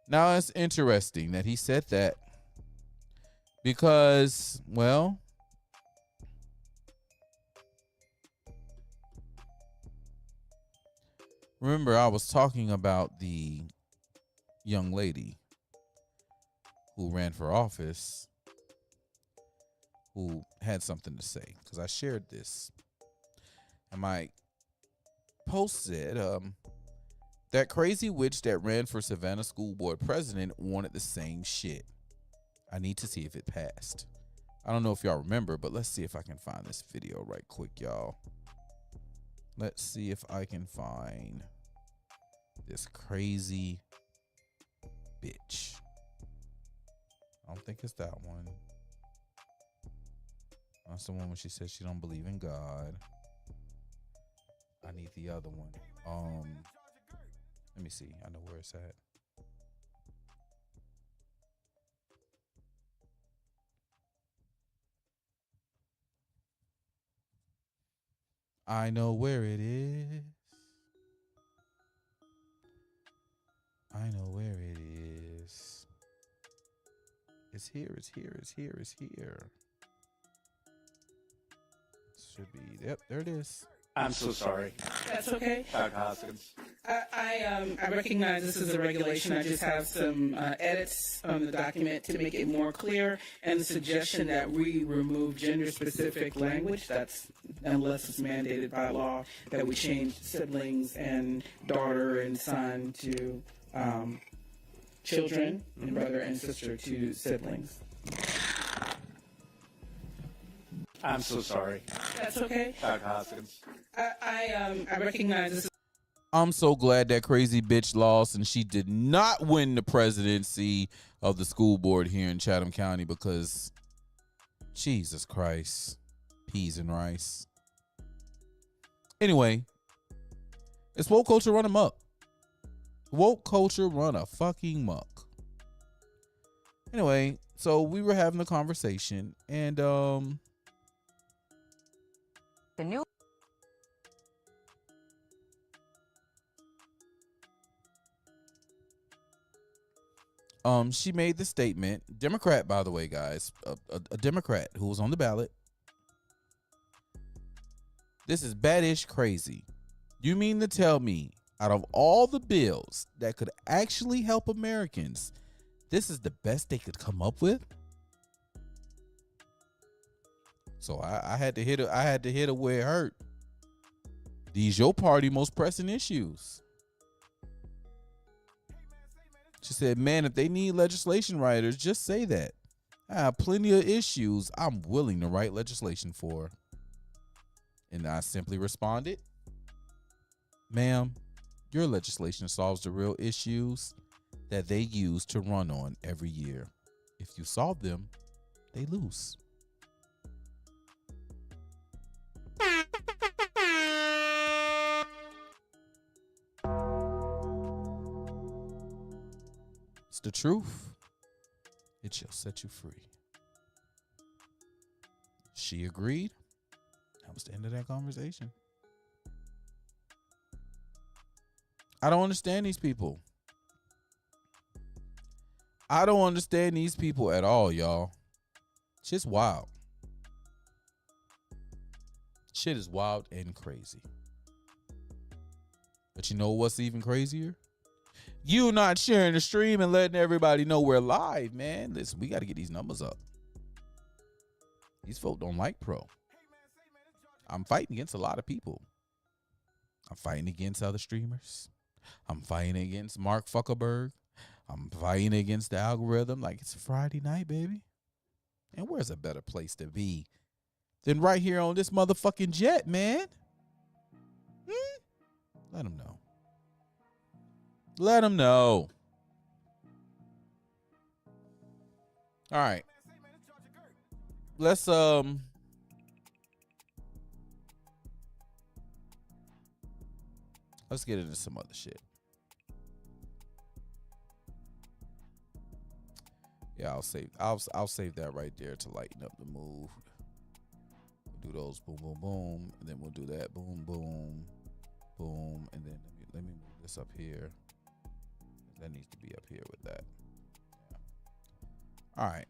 Now, it's interesting that he said that because, well, remember I was talking about the young lady who ran for office who had something to say, because I shared this. And my post said, that crazy witch that ran for Savannah School Board president wanted the same shit. I need to see if it passed. I don't know if y'all remember, but let's see if I can find this video right quick, y'all. Let's see if I can find this crazy bitch. I don't think it's that one. That's the one when she says she don't believe in God. I need the other one. Let me see. I know where it's at. I know where it is. I know where it is. It's here, it's here, it's here, it's here. Should be, yep, there it is. I'm so sorry. That's okay. Dr. Hoskins. I recognize this is a regulation. I just have some edits on the document to make it more clear, and the suggestion that we remove gender-specific language. That's unless it's mandated by law, that we change siblings and daughter and son to children, and brother and sister to siblings. I'm so sorry. That's okay. Dr. Hoskins. I recognize this. I'm so glad that crazy bitch lost and she did not win the presidency of the school board here in Chatham County, because Jesus Christ, peas and rice. Anyway, it's woke culture run amok. Woke culture run a fucking muck. Anyway, so we were having a conversation, and the new she made the statement, Democrat, by the way, guys, a Democrat who was on the ballot. This is badish crazy. You mean to tell me, out of all the bills that could actually help Americans, this is the best they could come up with? So I had to hit her. I had to hit her where it hurt. These your party most pressing issues. She said, man, if they need legislation writers, just say that. I have plenty of issues I'm willing to write legislation for. And I simply responded, ma'am, your legislation solves the real issues that they use to run on every year. If you solve them, they lose. It's the truth. It shall set you free. She agreed. That was the end of that conversation. I don't understand these people. I don't understand these people at all, y'all. Shit's wild. Shit is wild and crazy. But you know what's even crazier? You not sharing the stream and letting everybody know we're live, man. Listen, we got to get these numbers up. These folk don't like Pro. I'm fighting against a lot of people. I'm fighting against other streamers. I'm fighting against Mark Zuckerberg. I'm fighting against the algorithm. Like, it's a Friday night, baby. And where's a better place to be than right here on this motherfucking jet, man? Let them know. Let them know. All right. Let's get into some other shit. Yeah, I'll save that right there to lighten up the move. We'll do those boom boom boom, and then we'll do that boom boom boom, and then let me move this up here. That needs to be up here with that. Yeah. All right.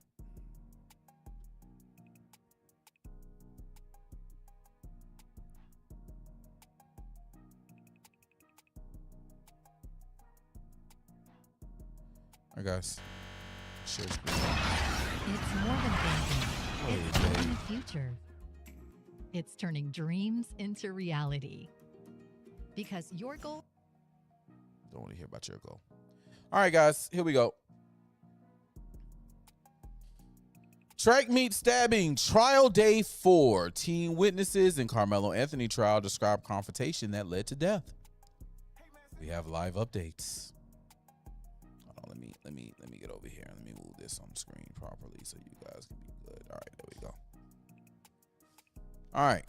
All right, guys. Sure. It's more than thinking. It's building the future. It's turning dreams into reality. Because your goal. Don't want to hear about your goal. All right, guys. Here we go. Track meet stabbing trial day 4. Teen witnesses in Carmelo Anthony trial describe confrontation that led to death. We have live updates. Hold on, let me get over here and let me move this on the screen properly so you guys can be good. All right, there we go. All right.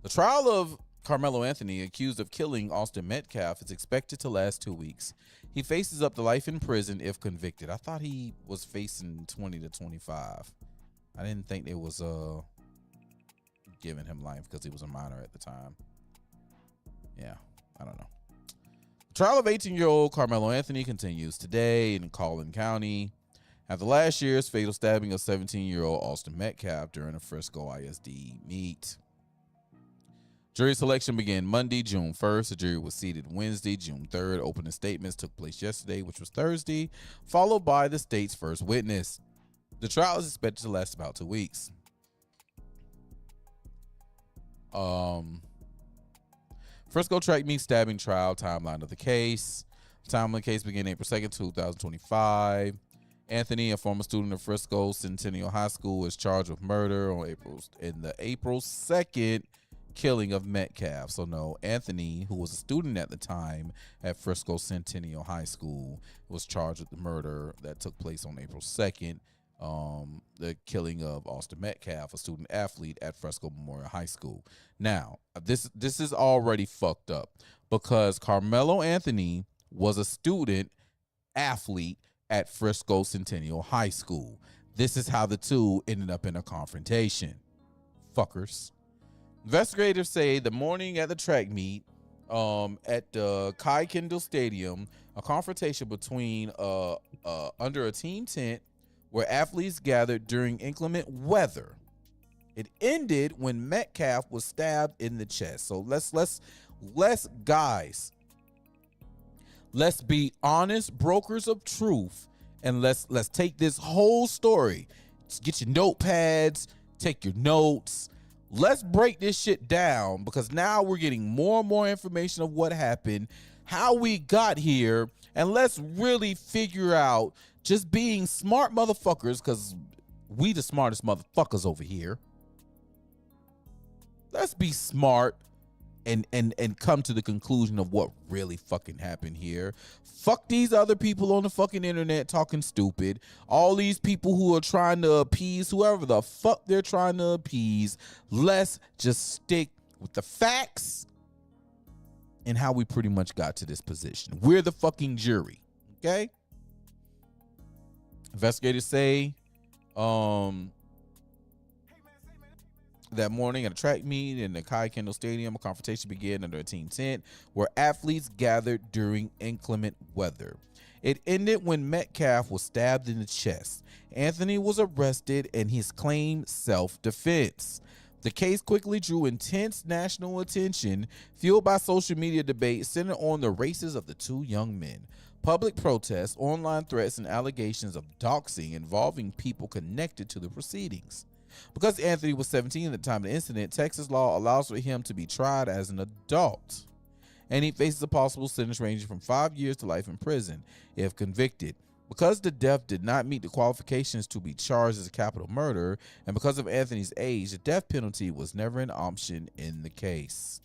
The trial of Carmelo Anthony, accused of killing Austin Metcalf, is expected to last 2 weeks. He faces up to life in prison if convicted. I thought he was facing 20 to 25. I didn't think they was giving him life because he was a minor at the time. Yeah, I don't know. The trial of 18-year-old Carmelo Anthony continues today in Collin County after last year's fatal stabbing of 17-year-old Austin Metcalf during a Frisco ISD meet. Jury selection began Monday, June 1st. The jury was seated Wednesday, June 3rd. Opening statements took place yesterday, which was Thursday, followed by the state's first witness. The trial is expected to last about 2 weeks. Frisco track meet stabbing trial timeline of the case. The timeline of the case began April 2nd, 2025. Anthony, a former student of Frisco Centennial High School, is charged with murder in the April 2nd killing of Metcalf. So no, Anthony, who was a student at the time at Frisco Centennial High School, was charged with the murder that took place on April 2nd. The killing of Austin Metcalf, a student athlete at Frisco Memorial High School. Now, this is already fucked up because Carmelo Anthony was a student athlete at Frisco Centennial High School. This is how the two ended up in a confrontation. Fuckers. Investigators say the morning at the track meet at the Kai Kendall Stadium, a confrontation between under a team tent where athletes gathered during inclement weather. It ended when Metcalf was stabbed in the chest. So let's guys, let's be honest brokers of truth, and let's take this whole story. Just get your notepads, take your notes. Let's break this shit down because now we're getting more and more information of what happened, how we got here, and let's really figure out, just being smart motherfuckers, because we the smartest motherfuckers over here. Let's be smart and come to the conclusion of what really fucking happened here. Fuck these other people on the fucking internet talking stupid. All these people who are trying to appease whoever the fuck they're trying to appease. Let's just stick with the facts and how we pretty much got to this position. We're the fucking jury, okay? Investigators say that morning at a track meet in the Kai Kendall Stadium, a confrontation began under a team tent where athletes gathered during inclement weather. It ended when Metcalf was stabbed in the chest. Anthony was arrested and his claimed self-defense. The case quickly drew intense national attention, fueled by social media debate centered on the races of the two young men. Public protests, online threats, and allegations of doxing involving people connected to the proceedings. Because Anthony was 17 at the time of the incident, Texas law allows for him to be tried as an adult, and he faces a possible sentence ranging from 5 years to life in prison if convicted. Because the death did not meet the qualifications to be charged as a capital murder, and because of Anthony's age, the death penalty was never an option in the case.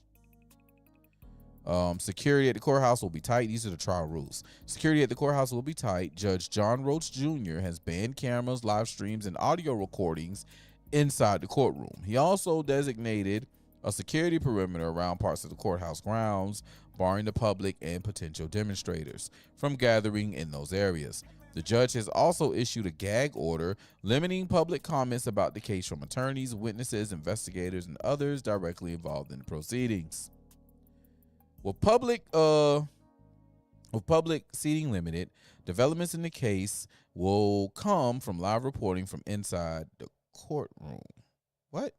Security at the courthouse will be tight. These are the trial rules. Security at the courthouse will be tight. Judge John Roach Jr. has banned cameras, live streams, and audio recordings inside the courtroom. He also designated a security perimeter around parts of the courthouse grounds, barring the public and potential demonstrators from gathering in those areas. The judge has also issued a gag order limiting public comments about the case from attorneys, witnesses, investigators, and others directly involved in the proceedings. With public seating limited, developments in the case will come from live reporting from inside the courtroom. What?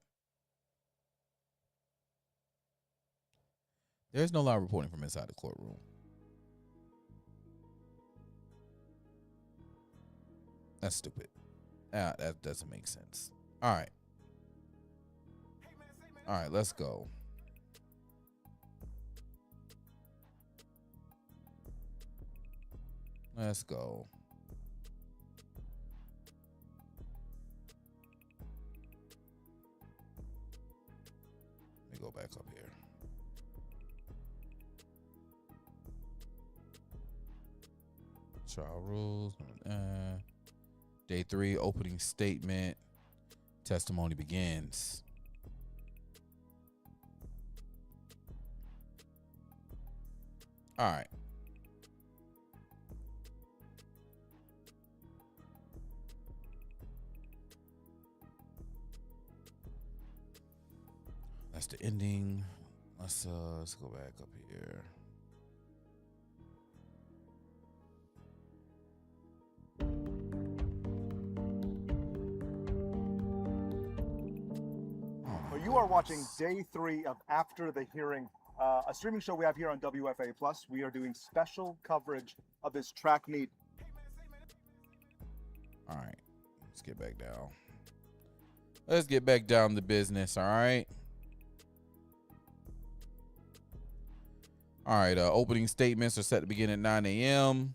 There's no live reporting from inside the courtroom. That's stupid. That doesn't make sense. All right. All right, let's go. Let's go. Let me go back up here. Trial rules. Day 3, opening statement. Testimony begins. All right. That's the ending. Let's go back up here. Well, you are watching day 3 of After the Hearing, a streaming show we have here on WFA Plus. We are doing special coverage of this track meet. All right, let's get back down. Let's get back down to business. All right. All right, opening statements are set to begin at 9 a.m.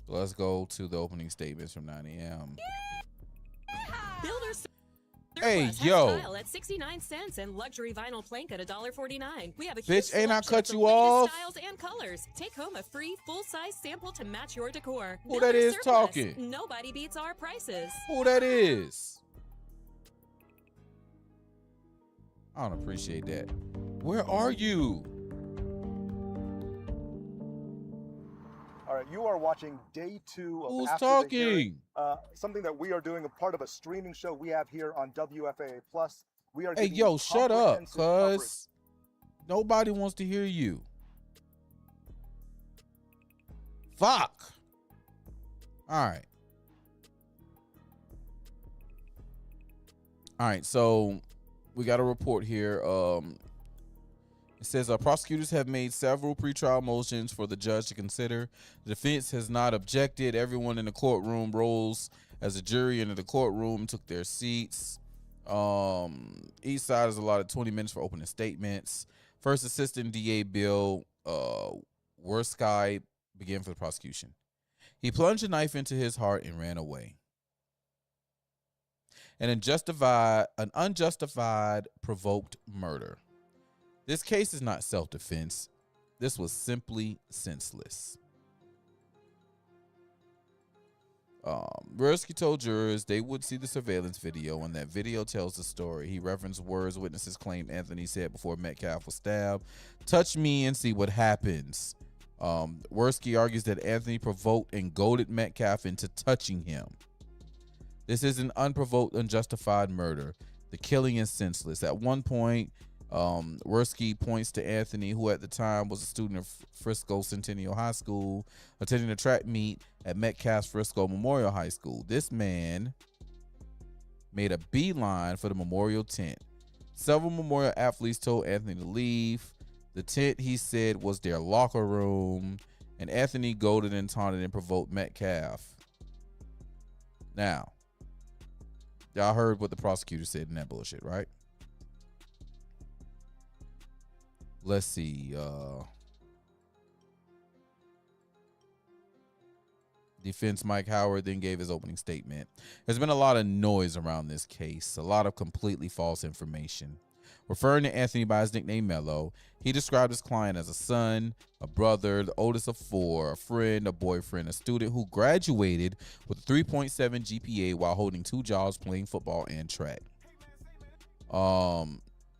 So let's go to the opening statements from 9 a.m. Hey, yo. Style at 69 cents and luxury vinyl plank at $1.49. We have a Bitch, huge ain't I selection cut of the you latest off? styles and colors. Take home a free full-size sample to match your decor. Who that is talking? Nobody beats our prices. Who that is? I don't appreciate that. Where are you? All right, you are watching day 2 of Who's After the Hearing, talking? something that we are doing, a part of a streaming show we have here on WFA Plus. We are Hey, giving yo, you shut up, comprehensive coverage. cuz nobody wants to hear you. Fuck. All right. All right, so we got a report here. It says prosecutors have made several pretrial motions for the judge to consider. The defense has not objected. Everyone in the courtroom rose as a jury into the courtroom, took their seats. Each side has allotted 20 minutes for opening statements. First Assistant DA Bill Worskey began for the prosecution. He plunged a knife into his heart and ran away. An unjustified provoked murder. This case is not self-defense. This was simply senseless. Worskey told jurors they would see the surveillance video, and that video tells the story. He referenced words witnesses claim Anthony said before Metcalf was stabbed. Touch me and see what happens. Worskey argues that Anthony provoked and goaded Metcalf into touching him. This is an unprovoked, unjustified murder. The killing is senseless. At one point, Worskey points to Anthony, who at the time was a student of Frisco Centennial High School, attending a track meet at Metcalf's Frisco Memorial High School. This man made a beeline for the memorial tent, Several Memorial athletes told Anthony to leave. The tent, he said, was their locker room. And Anthony goaded and taunted and provoked Metcalf. Now, y'all heard what the prosecutor said in that bullshit, right? Let's see. Defense Mike Howard then gave his opening statement. There's been a lot of noise around this case, a lot of completely false information. Referring to Anthony by his nickname Mello, he described his client as a son, a brother, the oldest of 4, a friend, a boyfriend, a student who graduated with a 3.7 GPA while holding 2 jobs playing football and track.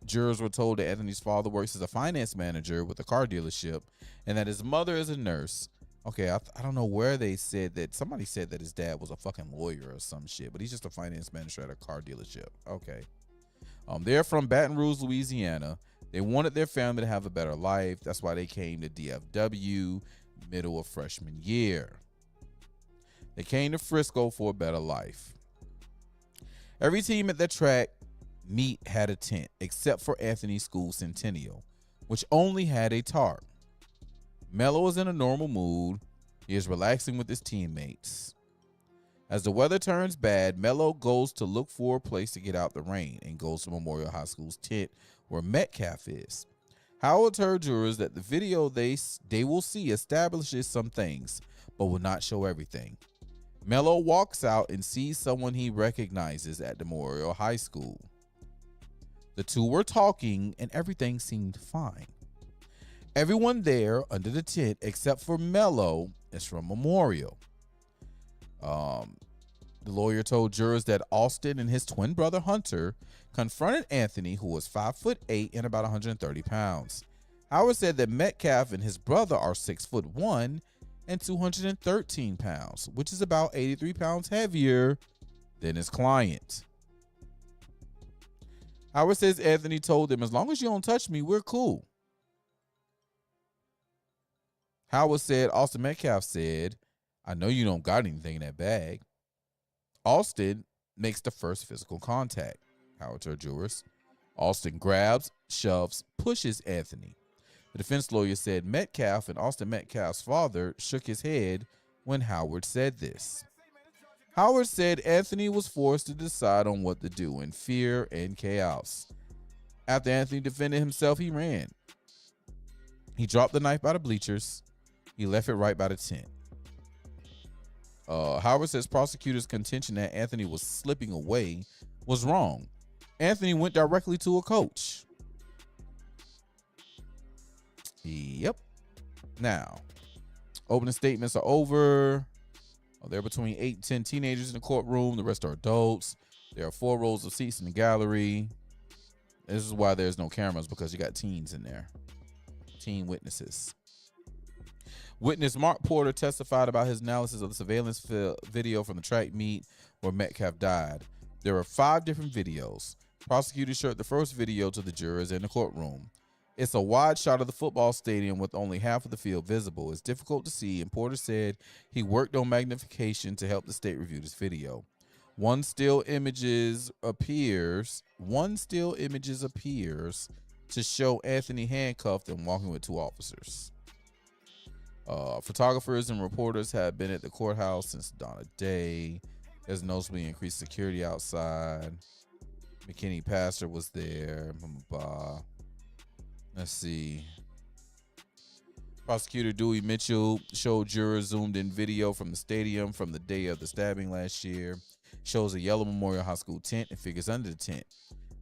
Jurors were told that Anthony's father works as a finance manager with a car dealership and that his mother is a nurse. Okay, I don't know where they said that. Somebody said that his dad was a fucking lawyer or some shit, but he's just a finance manager at a car dealership. Okay. They're from Baton Rouge, Louisiana. They wanted their family to have a better life. That's why they came to DFW middle of freshman year. They came to Frisco for a better life. Every team at the track meet had a tent, except for Anthony's school Centennial, which only had a tarp. Mello is in a normal mood. He is relaxing with his teammates. As the weather turns bad, Mello goes to look for a place to get out the rain and goes to Memorial High School's tent where Metcalf is. Howard told jurors that the video they will see establishes some things, but will not show everything. Mello walks out and sees someone he recognizes at Memorial High School. The two were talking and everything seemed fine. Everyone there under the tent except for Mello is from Memorial. The lawyer told jurors that Austin and his twin brother Hunter confronted Anthony, who was 5'8" and about 130 pounds. Howard said that Metcalf and his brother are 6'1" and 213 pounds, which is about 83 pounds heavier than his client. Howard says Anthony told them, "As long as you don't touch me, we're cool." Howard said Austin Metcalf said, "I know you don't got anything in that bag." Austin makes the first physical contact. Howard told jurors. Austin grabs, shoves, pushes Anthony. The defense lawyer said Metcalf and Austin Metcalf's father shook his head when Howard said this. Howard said Anthony was forced to decide on what to do in fear and chaos. After Anthony defended himself, he ran. He dropped the knife by the bleachers. He left it right by the tent. Howard says prosecutors' contention that Anthony was slipping away was wrong. Anthony went directly to a coach. Yep. Now, opening statements are over. There are between 8 and 10 teenagers in the courtroom. The rest are adults. There are 4 rows of seats in the gallery. This is why there's no cameras, because you got teens in there. Teen witnesses. Witness Mark Porter testified about his analysis of the surveillance video from the track meet where Metcalf died. There are 5 different videos. Prosecutors showed the first video to the jurors in the courtroom. It's a wide shot of the football stadium with only half of the field visible. It's difficult to see, and Porter said he worked on magnification to help the state review this video. One still images appears to show Anthony handcuffed and walking with 2 officers. Photographers and reporters have been at the courthouse since dawn of day. There's noticeably increased security outside. McKinney Pastor was there. Let's see. Prosecutor Dewey Mitchell showed jurors zoomed in video from the stadium from the day of the stabbing last year. Shows a yellow Memorial High School tent and figures under the tent.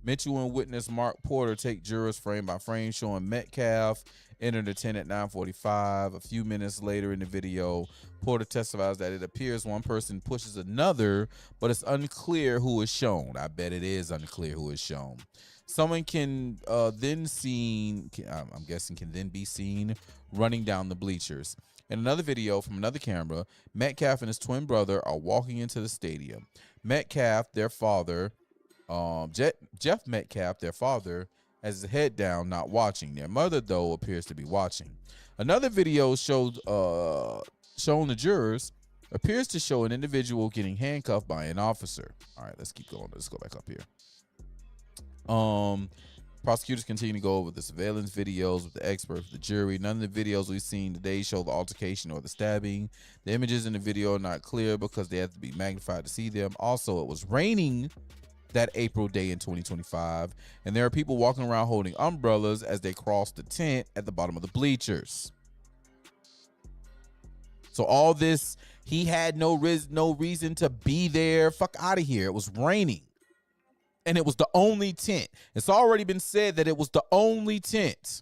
Mitchell and witness Mark Porter take jurors frame by frame, showing Metcalf enter the tent at 9:45. A few minutes later in the video, Porter testifies that it appears one person pushes another, but it's unclear who is shown. I bet it is unclear who is shown. Someone can then be seen running down the bleachers. In another video from another camera, Metcalf and his twin brother are walking into the stadium. Metcalf, their father, Jeff Metcalf, their father, has his head down, not watching. Their mother, though, appears to be watching. Another video shown the jurors appears to show an individual getting handcuffed by an officer. All right, let's keep going. Let's go back up here. Prosecutors continue to go over the surveillance videos with the experts, the jury. None of the videos we've seen today show the altercation or the stabbing. The images in the video are not clear because they have to be magnified to see them. Also, it was raining that April day in 2025, and there are people walking around holding umbrellas as they cross the tent at the bottom of the bleachers. So all this, he had no reason to be there. Fuck out of here. It was raining. And it was the only tent. It's already been said that it was the only tent.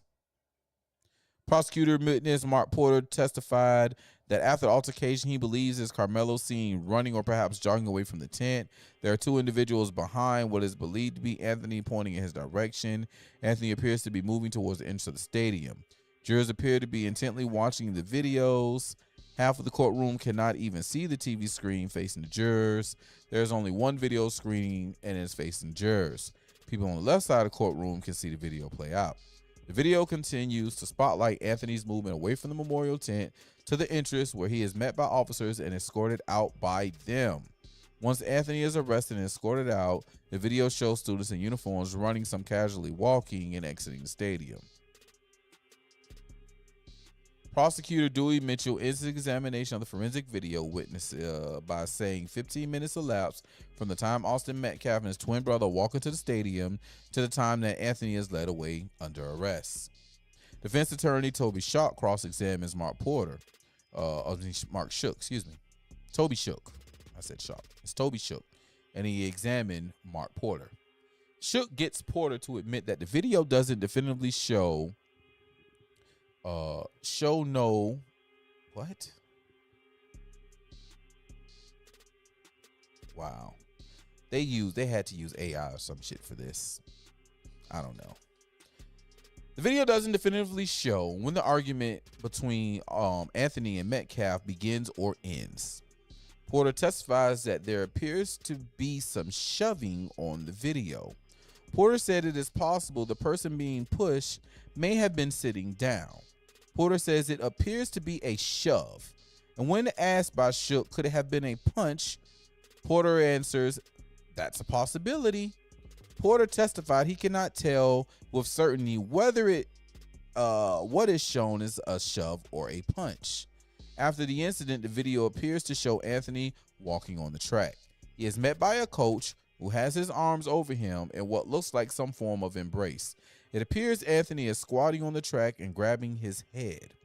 Prosecutor witness Mark Porter testified that after the altercation, he believes is KARMELO seen running or perhaps jogging away from the tent. There are two individuals behind what is believed to be Anthony pointing in his direction. Anthony appears to be moving towards the entrance of the stadium. Jurors appear to be intently watching the videos. Half of the courtroom cannot even see the TV screen facing the jurors. There's only one video screen and it's facing jurors. People on the left side of the courtroom can see the video play out. The video continues to spotlight Anthony's movement away from the memorial tent to the entrance where he is met by officers and escorted out by them. Once Anthony is arrested and escorted out, the video shows students in uniforms running, some casually walking and exiting the stadium. Prosecutor Dewey Mitchell ends his examination of the forensic video witness by saying 15 minutes elapsed from the time Austin Metcalf and his twin brother walk into the stadium to the time that Anthony is led away under arrest. Defense attorney Toby Shook cross-examines Mark Porter. Mark Shook, excuse me. Toby Shook. I said Shook. It's Toby Shook. And he examined Mark Porter. Shook gets Porter to admit that the video doesn't definitively show no what? Wow. They had to use AI or some shit for this. I don't know. The video doesn't definitively show when the argument between Anthony and Metcalf begins or ends. Porter testifies that there appears to be some shoving on the video. Porter said it is possible the person being pushed may have been sitting down. Porter says it appears to be a shove. And when asked by Shook, could it have been a punch? Porter answers, that's a possibility. Porter testified he cannot tell with certainty whether what is shown is a shove or a punch. After the incident, the video appears to show Anthony walking on the track. He is met by a coach who has his arms over him in what looks like some form of embrace. It appears Anthony is squatting on the track and grabbing his head.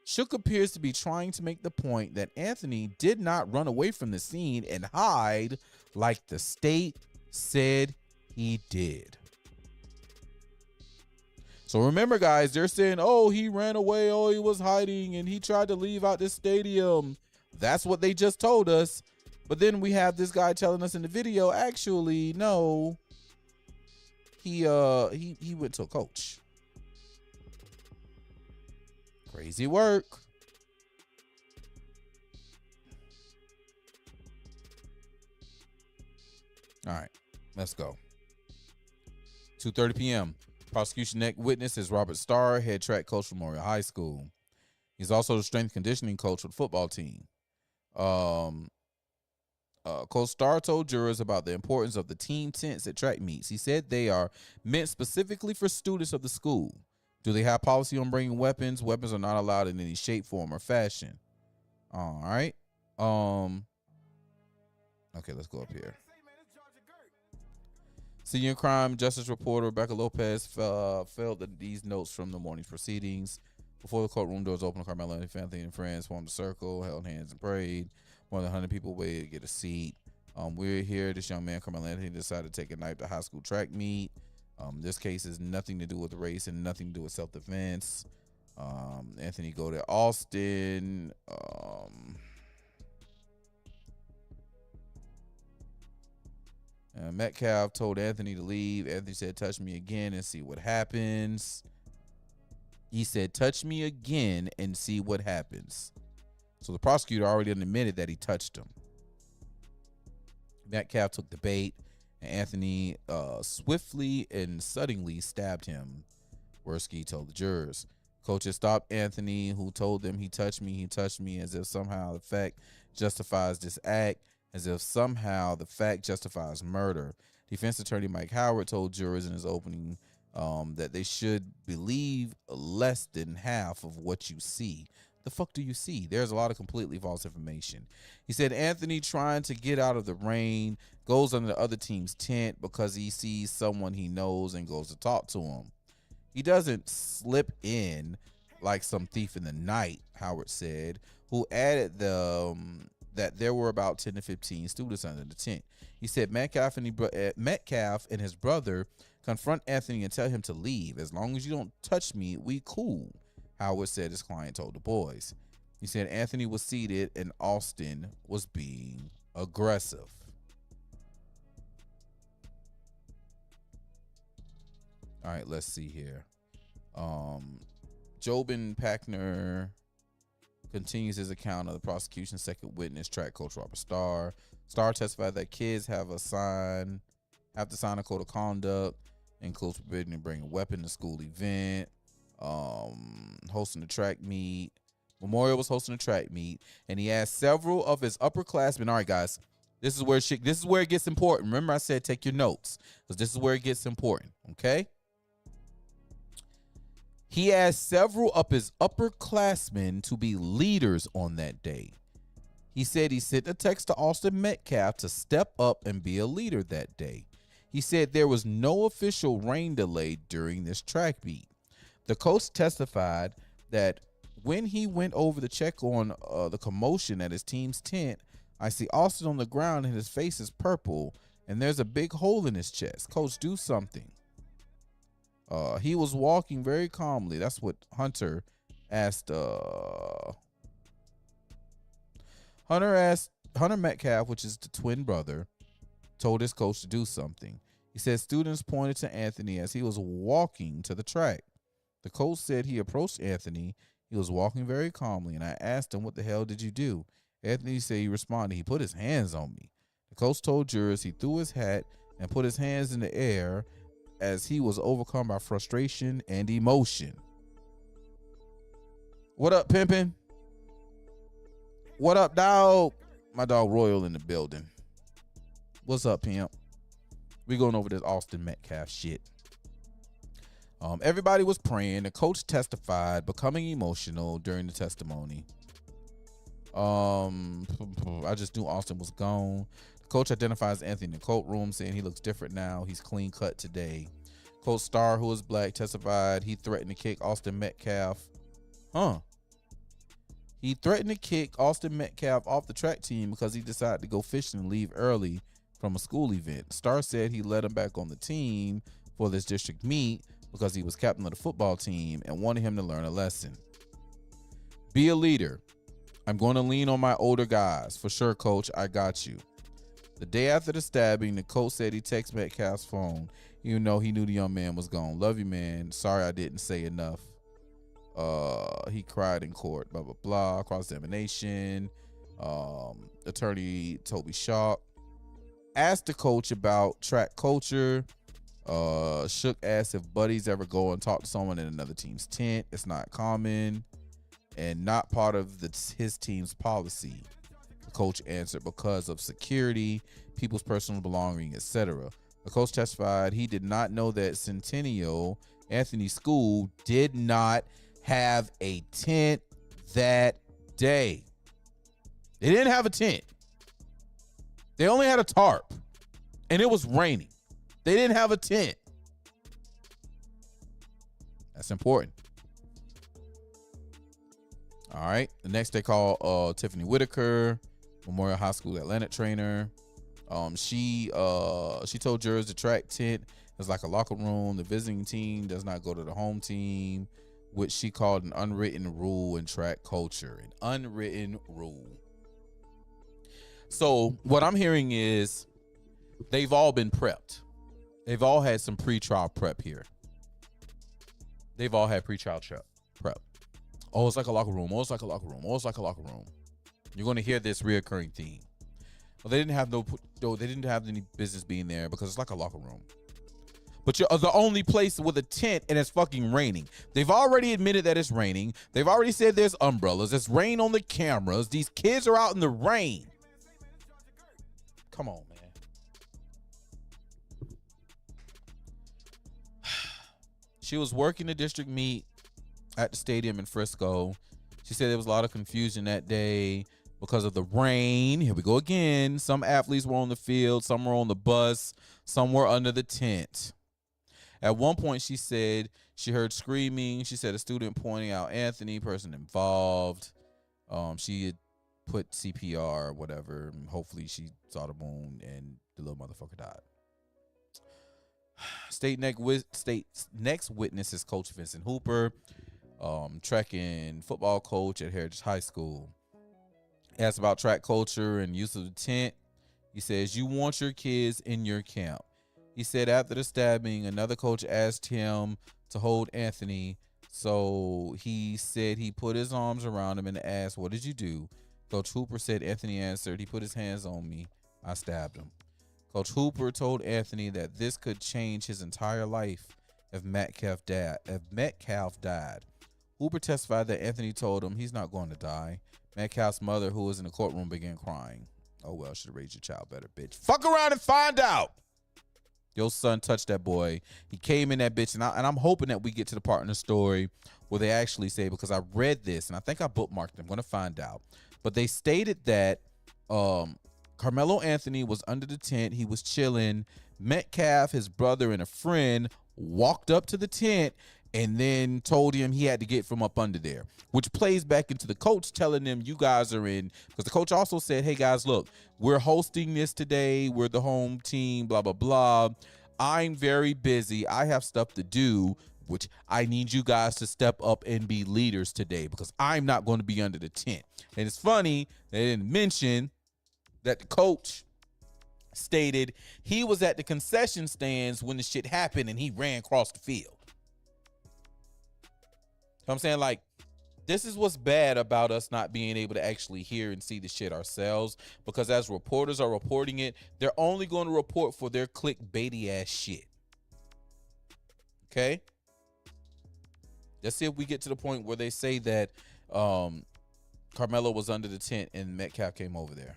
Shook appears to be trying to make the point that Anthony did not run away from the scene and hide like the state said he did. So remember, guys, they're saying, oh, he ran away, oh, he was hiding, and he tried to leave out this stadium. That's what they just told us. But then we have this guy telling us in the video, actually, no, he went to a coach. Crazy work. All right, let's go. 2:30 p.m. Prosecution next witness is Robert Starr, head track coach from Memorial High School. He's also the strength conditioning coach for the football team. Coach Starr told jurors about the importance of the team tents at track meets. He said they are meant specifically for students of the school. Do they have policy on bringing weapons? Weapons are not allowed in any shape, form, or fashion. All right. Okay, let's go up here. Senior crime justice reporter Rebecca Lopez felt these notes from the morning's proceedings. Before the courtroom doors opened, KARMELO and family and friends formed a circle, held hands, and prayed. More than 100 people waited to get a seat. We're here. This young man, KARMELO Anthony, decided to take a knife to high school track meet. This case has nothing to do with race and nothing to do with self-defense. Anthony go to Austin. Metcalf told Anthony to leave. Anthony said, touch me again and see what happens. He said, touch me again and see what happens. So the prosecutor already admitted that he touched him. Metcalf took the bait, and Anthony swiftly and suddenly stabbed him, Worski told the jurors. Coaches stopped Anthony, who told them he touched me, as if somehow the fact justifies this act, as if somehow the fact justifies murder. Defense attorney Mike Howard told jurors in his opening that they should believe less than half of what you see. The fuck do you see? There's a lot of completely false information. He said Anthony, trying to get out of the rain, goes under the other team's tent because he sees someone he knows and goes to talk to him. He doesn't slip in like some thief in the night, Howard said, who added that there were about 10 to 15 students under the tent. He said Metcalf and his brother confront Anthony and tell him to leave. As long as you don't touch me, we cool, Howard said his client told the boys. He said Anthony was seated and Austin was being aggressive. All right, let's see here. Jobin Packner continues his account of the prosecution's second witness, track coach Robert Starr. Starr testified that kids have to sign a code of conduct, includes forbidding to bring a weapon to school event, hosting a track meet. Memorial was hosting a track meet, and he asked several of his upperclassmen. All right, guys, this is where it gets important. Remember, I said take your notes because this is where it gets important. Okay. He asked several of his upperclassmen to be leaders on that day. He said he sent a text to Austin Metcalf to step up and be a leader that day. He said there was no official rain delay during this track meet. The coach testified that when he went over to check on the commotion at his team's tent, I see Austin on the ground and his face is purple and there's a big hole in his chest. Coach, do something. He was walking very calmly. That's what Hunter asked. Hunter Metcalf, which is the twin brother, told his coach to do something. He said students pointed to Anthony as he was walking to the track. The coach said he approached Anthony. He was walking very calmly, and I asked him, "What the hell did you do?" Anthony said he responded, "He put his hands on me." The coach told jurors he threw his hat and put his hands in the air as he was overcome by frustration and emotion. What up, pimpin'? What up, dog? My dog Royal in the building. What's up, pimp? We going over this Austin Metcalf shit. Everybody was praying. The coach testified, becoming emotional during the testimony. I just knew Austin was gone. The coach identifies Anthony in the coat room, saying he looks different now. He's clean cut today. Coach Starr, who is black, testified he threatened to kick Austin Metcalf. He threatened to kick Austin Metcalf off the track team because he decided to go fishing and leave early from a school event. Starr said he let him back on the team for this district meet because he was captain of the football team and wanted him to learn a lesson. Be a leader. I'm going to lean on my older guys. For sure, coach, I got you. The day after the stabbing, the coach said he texted Metcalf's phone, even though he knew the young man was gone. Love you, man. Sorry I didn't say enough. He cried in court, blah, blah, blah. Cross-examination. Attorney Toby Shaw asked the coach about track culture. Shook asked if buddies ever go and talk to someone in another team's tent. It's not common and not part of his team's policy. The coach answered because of security, people's personal belonging, etc. The coach testified he did not know that Centennial Anthony School did not have a tent that day. They didn't have a tent. They only had a tarp, and it was raining. They didn't have a tent. That's important. All right. The next they call Tiffany Whitaker, Memorial High School Atlanta trainer. She told jurors the track tent is like a locker room. The visiting team does not go to the home team, which she called an unwritten rule in track culture. An unwritten rule. So what I'm hearing is they've all been prepped. They've all had some pre-trial prep here. They've all had pre-trial prep. Oh, it's like a locker room. Oh, it's like a locker room. Oh, it's like a locker room. You're going to hear this reoccurring theme. Well, they didn't have any business being there because it's like a locker room. But you're the only place with a tent and it's fucking raining. They've already admitted that it's raining. They've already said there's umbrellas. There's rain on the cameras. These kids are out in the rain. Come on, man. She was working the district meet at the stadium in Frisco. She said there was a lot of confusion that day because of the rain. Here we go again. Some athletes were on the field, some were on the bus, some were under the tent. At one point, she said she heard screaming. She said a student pointing out Anthony, person involved. She had put CPR or whatever. And hopefully, she saw the moon and the little motherfucker died. State's next witness is Coach Vincent Hooper, track and football coach at Heritage High School. Asked about track culture and use of the tent. He says, "You want your kids in your camp." He said after the stabbing, another coach asked him to hold Anthony. So he said he put his arms around him and asked, "What did you do?" Coach Hooper said Anthony answered, "He put his hands on me. I stabbed him." Coach Hooper told Anthony that this could change his entire life if Metcalf died. Hooper testified that Anthony told him he's not going to die. Metcalf's mother, who was in the courtroom, began crying. "Oh, well, should have raised your child better, bitch. Fuck around and find out." Your son touched that boy. He came in that bitch, and I'm hoping that we get to the part in the story where they actually say, because I read this, and I think I bookmarked it. I'm going to find out. But they stated that Carmelo Anthony was under the tent. He was chilling. Metcalf, his brother, and a friend walked up to the tent and then told him he had to get from up under there, which plays back into the coach telling them, you guys are in, because the coach also said, hey guys, look, we're hosting this today. We're the home team, blah, blah, blah. I'm very busy. I have stuff to do, which I need you guys to step up and be leaders today because I'm not going to be under the tent. And it's funny, they didn't mention that the coach stated he was at the concession stands when the shit happened and he ran across the field. I'm saying, like, this is what's bad about us not being able to actually hear and see the shit ourselves, because as reporters are reporting it, they're only going to report for their clickbaity ass shit. Okay? Let's see if we get to the point where they say that Carmelo was under the tent and Metcalf came over there.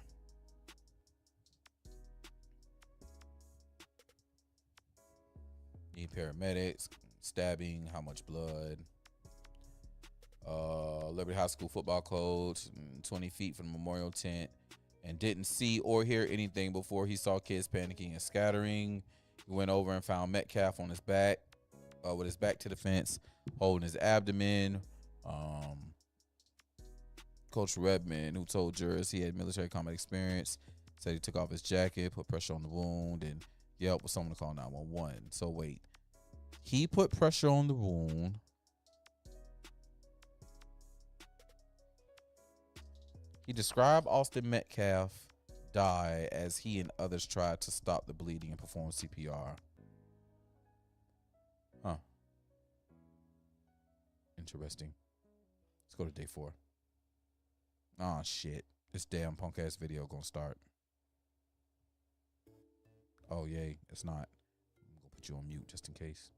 Need paramedics, stabbing, how much blood? Liberty High School football coach, 20 feet from the memorial tent, and didn't see or hear anything before he saw kids panicking and scattering. He went over and found Metcalf on his back, with his back to the fence, holding his abdomen. Coach Redman, who told jurors he had military combat experience, said he took off his jacket, put pressure on the wound, and yelled for someone to call 911. So wait, he put pressure on the wound. He described Austin Metcalf die as he and others tried to stop the bleeding and perform CPR. Huh. Interesting. Let's go to day 4. Oh, shit. This damn punk-ass video gonna start. Oh, yay. It's not. I'm gonna put you on mute just in case.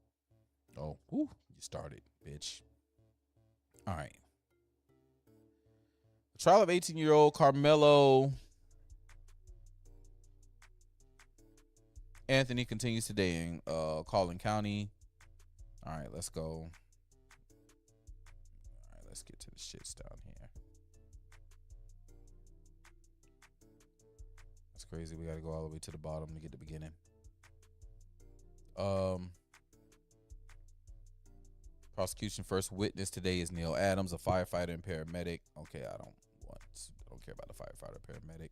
Oh, whew, you started, bitch. All right. The trial of 18-year-old Carmelo Anthony continues today in Collin County. All right, let's go. All right, let's get to the shits down here. That's crazy. We got to go all the way to the bottom to get the beginning. Prosecution first witness today is Neil Adams, a firefighter and paramedic. Okay, I don't care about the firefighter paramedic.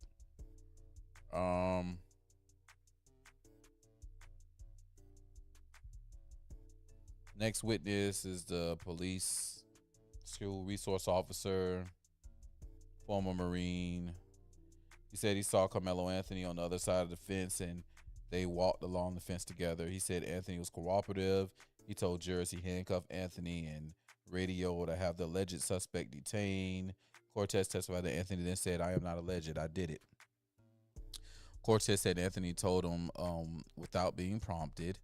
Next witness is the police school resource officer, former Marine. He said he saw Carmelo Anthony on the other side of the fence and they walked along the fence together. He said Anthony was cooperative. He told jurors he handcuffed Anthony and radioed to have the alleged suspect detained. Cortez testified that Anthony then said, I am not alleged, I did it. Cortez said Anthony told him without being prompted.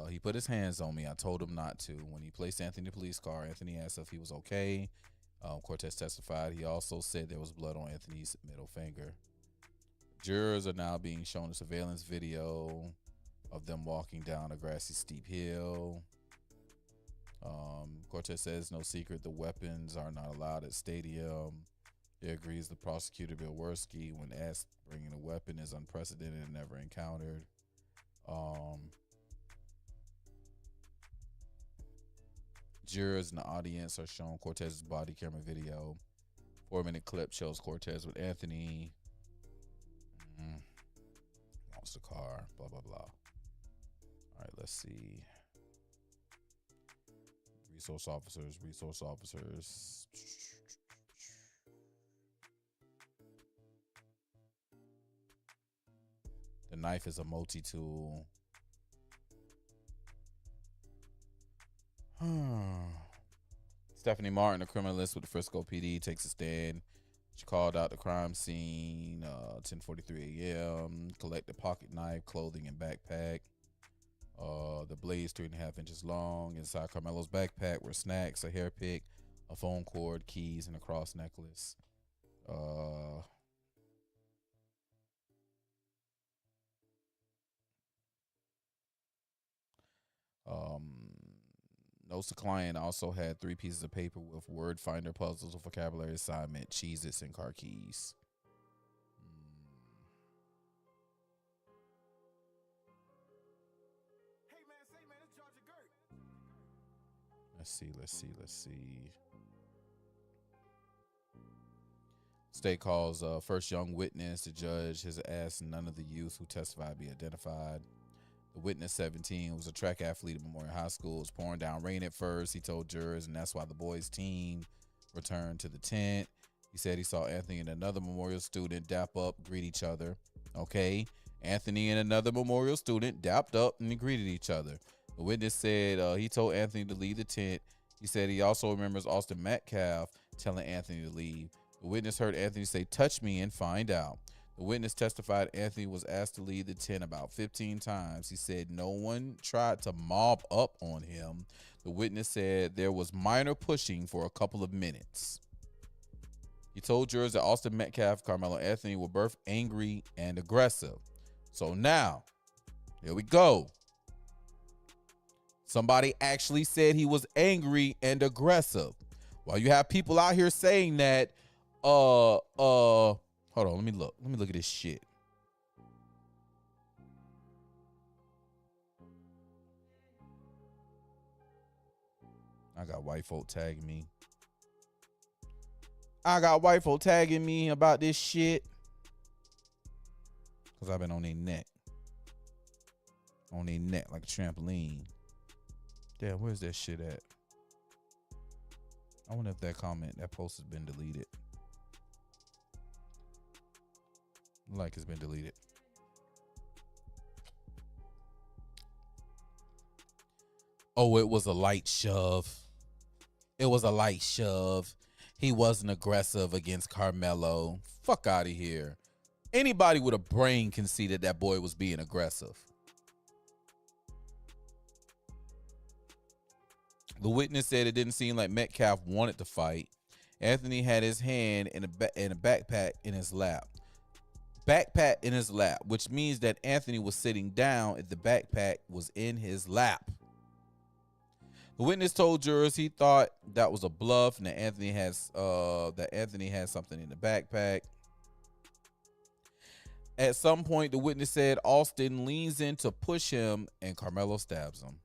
He put his hands on me. I told him not to. When he placed Anthony in the police car, Anthony asked if he was okay. Cortez testified. He also said there was blood on Anthony's middle finger. Jurors are now being shown a surveillance video of them walking down a grassy steep hill. Cortez says no secret the weapons are not allowed at stadium. He agrees the prosecutor Bill Worski, when asked bringing a weapon, is unprecedented and never encountered. Jurors in the audience are shown Cortez's body camera video. 4-minute clip shows Cortez with Anthony. Wants the car, blah, blah, blah. All right, let's see. Resource officers. The knife is a multi-tool. Stephanie Martin, a criminalist with the Frisco PD, takes a stand. She called out the crime scene, 10:43 a.m., collected pocket knife, clothing, and backpack. The blades 3.5 inches long. Inside Carmelo's backpack were snacks, a hair pick, a phone cord, keys, and a cross necklace. Notes the client also had 3 pieces of paper with word finder puzzles, a vocabulary assignment, Cheez-Its, and car keys. Let's see. State calls first young witness. The judge has asked none of the youth who testified be identified. The witness, 17, was a track athlete at Memorial High School. It was pouring down rain at first, he told jurors, and that's why the boys' team returned to the tent. He said he saw Anthony and another Memorial student dap up, greet each other. Okay, Anthony and another Memorial student dapped up and greeted each other. The witness said he told Anthony to leave the tent. He said he also remembers Austin Metcalf telling Anthony to leave. The witness heard Anthony say, "Touch me and find out." The witness testified Anthony was asked to leave the tent about 15 times. He said no one tried to mob up on him. The witness said there was minor pushing for a couple of minutes. He told jurors that Austin Metcalf, KARMELO Anthony were both angry and aggressive. So now, here we go. Somebody actually said he was angry and aggressive. While you have people out here saying that, hold on, let me look. Let me look at this shit. I got white folk tagging me. About this shit. Because I've been on their neck. On their neck like a trampoline. Damn, where's that shit at? I wonder if that post has been deleted. Like it's been deleted. Oh, it was a light shove. He wasn't aggressive against KARMELO. Fuck out of here. Anybody with a brain can see that that boy was being aggressive. The witness said it didn't seem like Metcalf wanted to fight. Anthony had his hand in a backpack in his lap. Which means that Anthony was sitting down if the backpack was in his lap. The witness told jurors he thought that was a bluff and that Anthony has something in the backpack. At some point, the witness said Austin leans in to push him and KARMELO stabs him.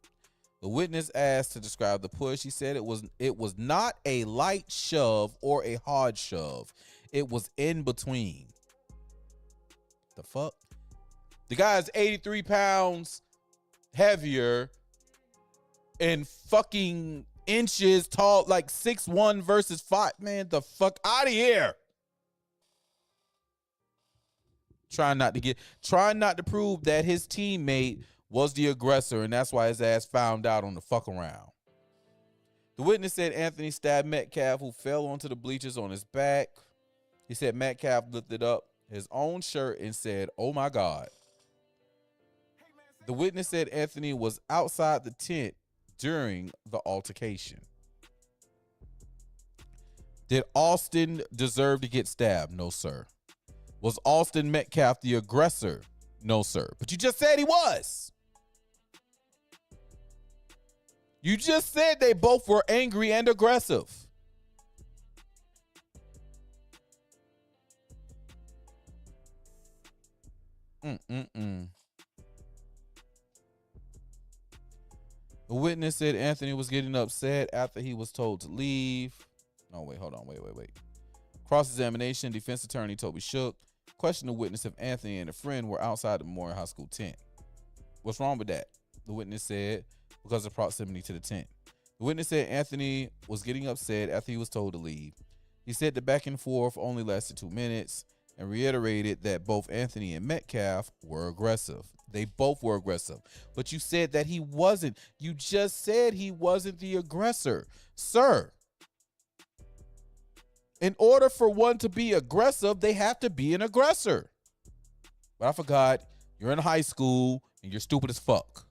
The witness asked to describe the push. He said it was not a light shove or a hard shove. It was in between. The fuck? The guy's 83 pounds heavier and fucking inches tall, like 6'1" versus 5. Man, the fuck out of here. Trying not to prove that his teammate was the aggressor, and that's why his ass found out on the fuck around. The witness said Anthony stabbed Metcalf, who fell onto the bleachers on his back. He said Metcalf lifted up his own shirt and said, "Oh my God." The witness said Anthony was outside the tent during the altercation. Did Austin deserve to get stabbed? No, sir. Was Austin Metcalf the aggressor? No, sir. But you just said he was. You just said they both were angry and aggressive. The witness said Anthony was getting upset after he was told to leave. No, wait, hold on. Wait. Cross-examination, defense attorney Toby Shook questioned the witness if Anthony and a friend were outside the Memorial High School tent. What's wrong with that? The witness said because of proximity to the tent. The witness said Anthony was getting upset after he was told to leave. He said the back and forth only lasted 2 minutes and reiterated that both Anthony and Metcalf were aggressive. They both were aggressive. But you said that he wasn't. You just said he wasn't the aggressor. Sir, in order for one to be aggressive, they have to be an aggressor. But I forgot, you're in high school and you're stupid as fuck.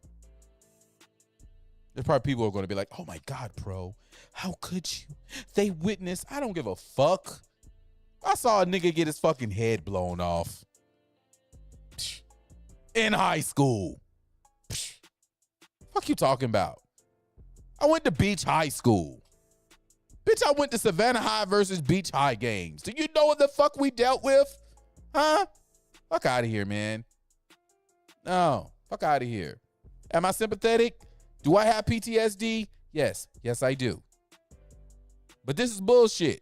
There's probably people who are going to be like, oh my God, bro, how could you? They witnessed. I don't give a fuck. I saw a nigga get his fucking head blown off in high school. Fuck you talking about? I went to Beach High School. Bitch, I went to Savannah High versus Beach High games. Do you know what the fuck we dealt with? Huh? Fuck out of here, man. No, fuck out of here. Am I sympathetic? Do I have PTSD? Yes. Yes, I do. But this is bullshit.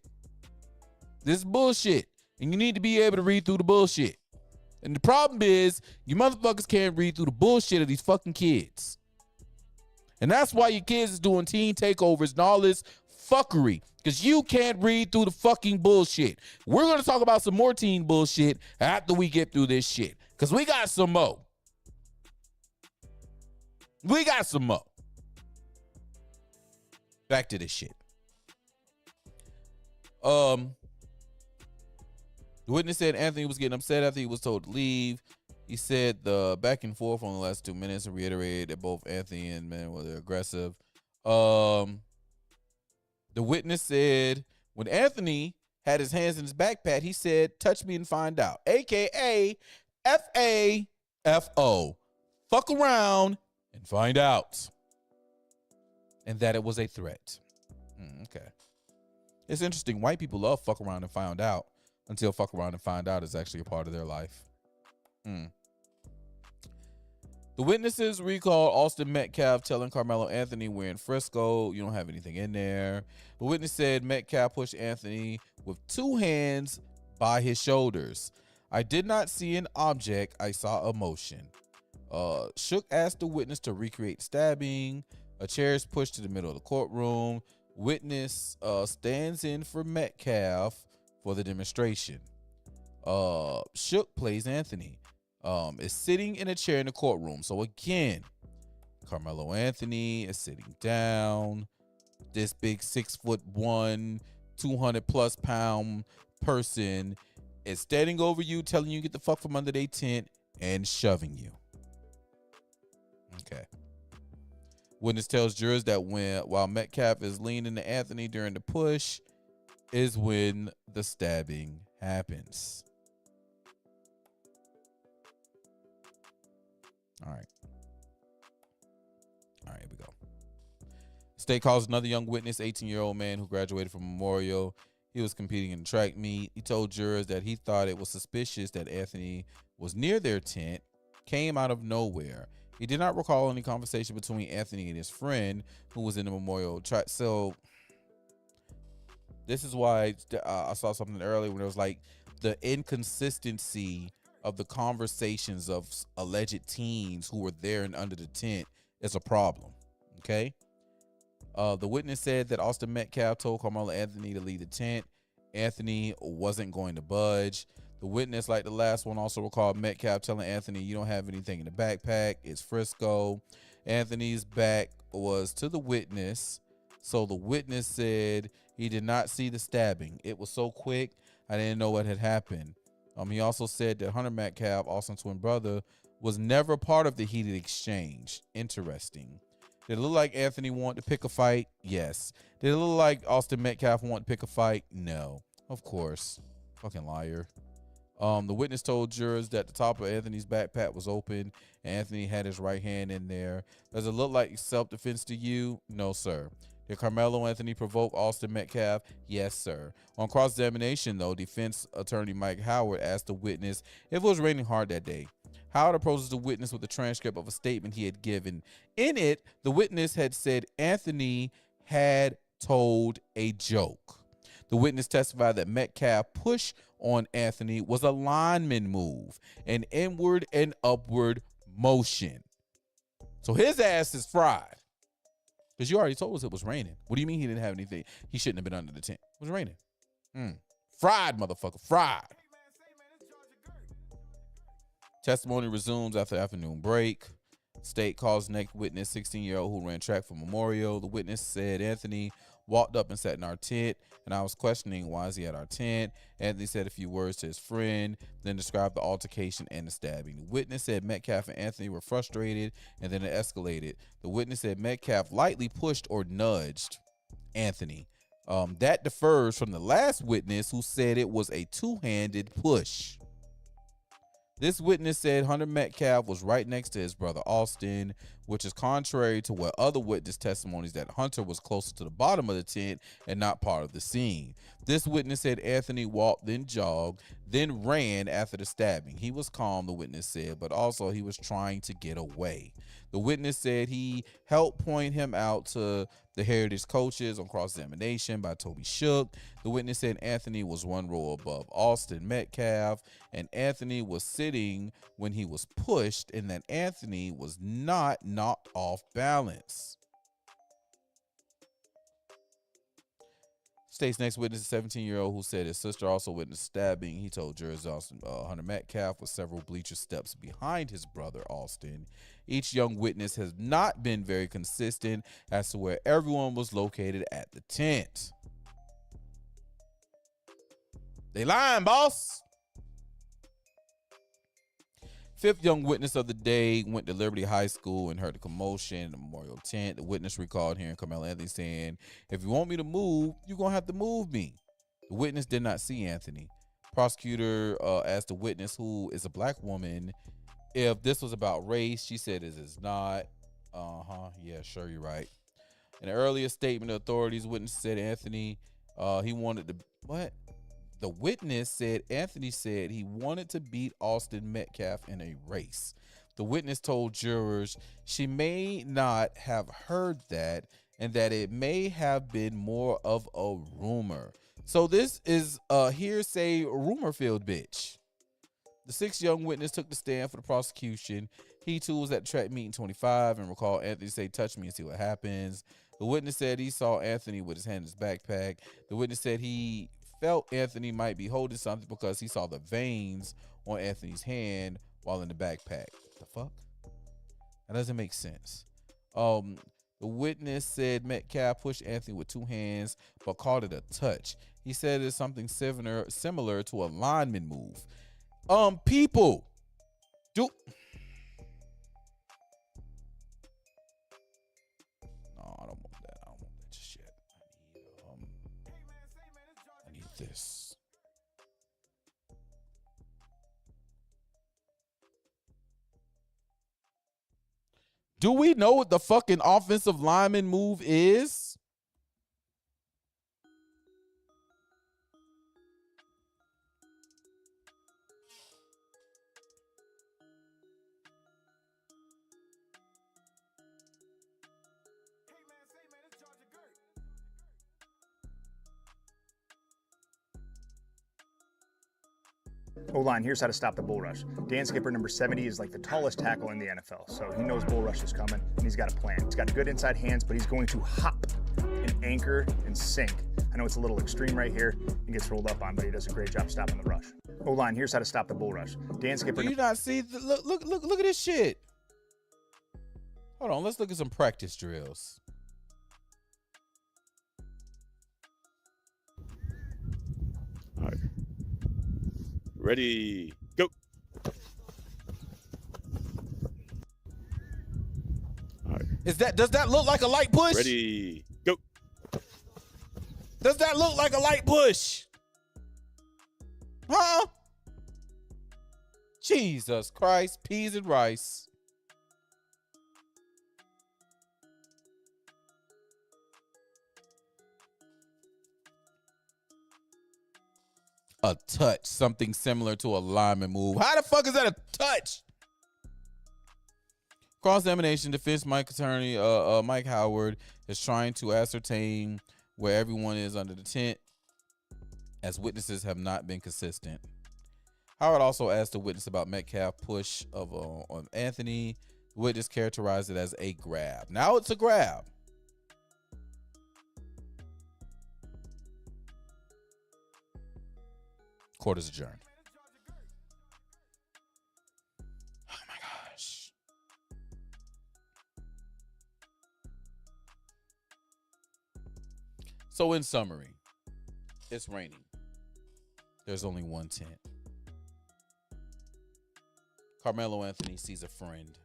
This is bullshit. And you need to be able to read through the bullshit. And the problem is, you motherfuckers can't read through the bullshit of these fucking kids. And that's why your kids is doing teen takeovers and all this fuckery. Because you can't read through the fucking bullshit. We're going to talk about some more teen bullshit after we get through this shit. Because we got some more. We got some more. Back to this shit. The witness said Anthony was getting upset after he was told to leave. He said the back and forth on the last 2 minutes and reiterated that both Anthony and men were aggressive. The witness said when Anthony had his hands in his backpack, he said, touch me and find out. AKA FAFO. Fuck around and find out. And that it was a threat. Okay. It's interesting. White people love fuck around and find out until fuck around and find out is actually a part of their life. The witnesses recalled Austin Metcalf telling Carmelo Anthony, we're in Frisco. You don't have anything in there. The witness said Metcalf pushed Anthony with 2 hands by his shoulders. I did not see an object. I saw a motion. Shook asked the witness to recreate stabbing. A chair is pushed to the middle of the courtroom. Witness stands in for Metcalf for the demonstration. Shook plays Anthony. Is sitting in a chair in the courtroom. So again, Carmelo Anthony is sitting down. This big 6'1", 200+ pound person is standing over you, telling you to get the fuck from under their tent and shoving you. Okay. Witness tells jurors that while Metcalf is leaning to Anthony during the push is when the stabbing happens. All right, here we go. State calls another young witness, 18-year-old man who graduated from Memorial. He was competing in a track meet. He told jurors that he thought it was suspicious that Anthony was near their tent, came out of nowhere. He did not recall any conversation between Anthony and his friend who was in the Memorial track. So this is why I saw something earlier when it was like the inconsistency of the conversations of alleged teens who were there and under the tent is a problem. Okay. The witness said that Austin Metcalf told Carmelo Anthony to leave the tent. Anthony wasn't going to budge. The witness, like the last one, also recalled Metcalf telling Anthony, you don't have anything in the backpack. It's Frisco. Anthony's back was to the witness. So the witness said he did not see the stabbing. It was so quick, I didn't know what had happened. He also said that Hunter Metcalf, Austin's twin brother, was never part of the heated exchange. Interesting. Did it look like Anthony wanted to pick a fight? Yes. Did it look like Austin Metcalf wanted to pick a fight? No. Of course. Fucking liar. The witness told jurors that the top of Anthony's backpack was open and Anthony had his right hand in there. Does it look like self-defense to you? No, sir. Did Carmelo Anthony provoke Austin Metcalf? Yes, sir. On cross-examination, though, defense attorney Mike Howard asked the witness if it was raining hard that day. Howard approaches the witness with a transcript of a statement he had given. In it, the witness had said Anthony had told a joke. The witness testified that Metcalf push on Anthony was a lineman move, an inward and upward motion. So his ass is fried. Because you already told us it was raining. What do you mean he didn't have anything? He shouldn't have been under the tent. It was raining. Fried, motherfucker. Fried. Testimony resumes after afternoon break. State calls next witness, 16-year-old who ran track for Memorial. The witness said Anthony walked up and sat in our tent, and I was questioning why is he at our tent. Anthony said a few words to his friend, then described the altercation and the stabbing. The witness said Metcalf and Anthony were frustrated, and then it escalated. The witness said Metcalf lightly pushed or nudged Anthony. That differs from the last witness who said it was a two-handed push. This witness said Hunter Metcalf was right next to his brother Austin, which is contrary to what other witness testimonies that Hunter was closer to the bottom of the tent and not part of the scene. This witness said Anthony walked, then jogged, then ran after the stabbing. He was calm, the witness said, but also he was trying to get away. The witness said he helped point him out to the Heritage coaches on cross-examination by Toby Shook. The witness said Anthony was one row above Austin Metcalf, and Anthony was sitting when he was pushed, and that Anthony was not knocked off balance. State's next witness, a 17-year-old who said his sister also witnessed stabbing. He told jurors Hunter Metcalf was several bleacher steps behind his brother Austin. Each young witness has not been very consistent as to where everyone was located at the tent. They lying, boss. Fifth young witness of the day went to Liberty High School and heard the commotion in the memorial tent. The witness recalled hearing Carmelo Anthony saying, "If you want me to move, you're going to have to move me." The witness did not see Anthony. Prosecutor asked the witness, who is a black woman, if this was about race. She said it is not. Yeah, sure, you're right. In an earlier statement of authorities, witness said Anthony, he wanted to, what? The witness said Anthony said he wanted to beat Austin Metcalf in a race. The witness told jurors she may not have heard that and that it may have been more of a rumor. So this is a hearsay rumor-filled bitch. The sixth young witness took the stand for the prosecution. He too was at track meeting 25 and recalled Anthony say, "Touch me and see what happens." The witness said he saw Anthony with his hand in his backpack. The witness said he felt Anthony might be holding something because he saw the veins on Anthony's hand while in the backpack. The fuck? That doesn't make sense. The witness said Metcalf pushed Anthony with two hands but called it a touch. He said it's something similar to a lineman move. People do. No, I don't want that. I don't want that just yet. I need this. Do we know what the fucking offensive lineman move is? O-line, here's how to stop the bull rush. Dan Skipper, number 70, is like the tallest tackle in the NFL, so he knows bull rush is coming, and he's got a plan. He's got good inside hands, but he's going to hop and anchor and sink. I know it's a little extreme right here. He gets rolled up on, but he does a great job stopping the rush. O-line, here's how to stop the bull rush. Dan Skipper. Do you not see? Look at this shit. Hold on, let's look at some practice drills. All right. Ready, go. All right. Does that look like a light push? Ready, go. Does that look like a light push? Huh? Jesus Christ, peas and rice. A touch, something similar to a lineman move. How the fuck is that a touch? Cross-examination, defense Mike attorney Mike Howard is trying to ascertain where everyone is under the tent, as witnesses have not been consistent. Howard also asked the witness about Metcalf push of on Anthony. The witness characterized it as a grab. Now it's a grab. Court is adjourned. Oh my gosh. So in summary, it's raining. There's only one tent. Carmelo Anthony sees a friend,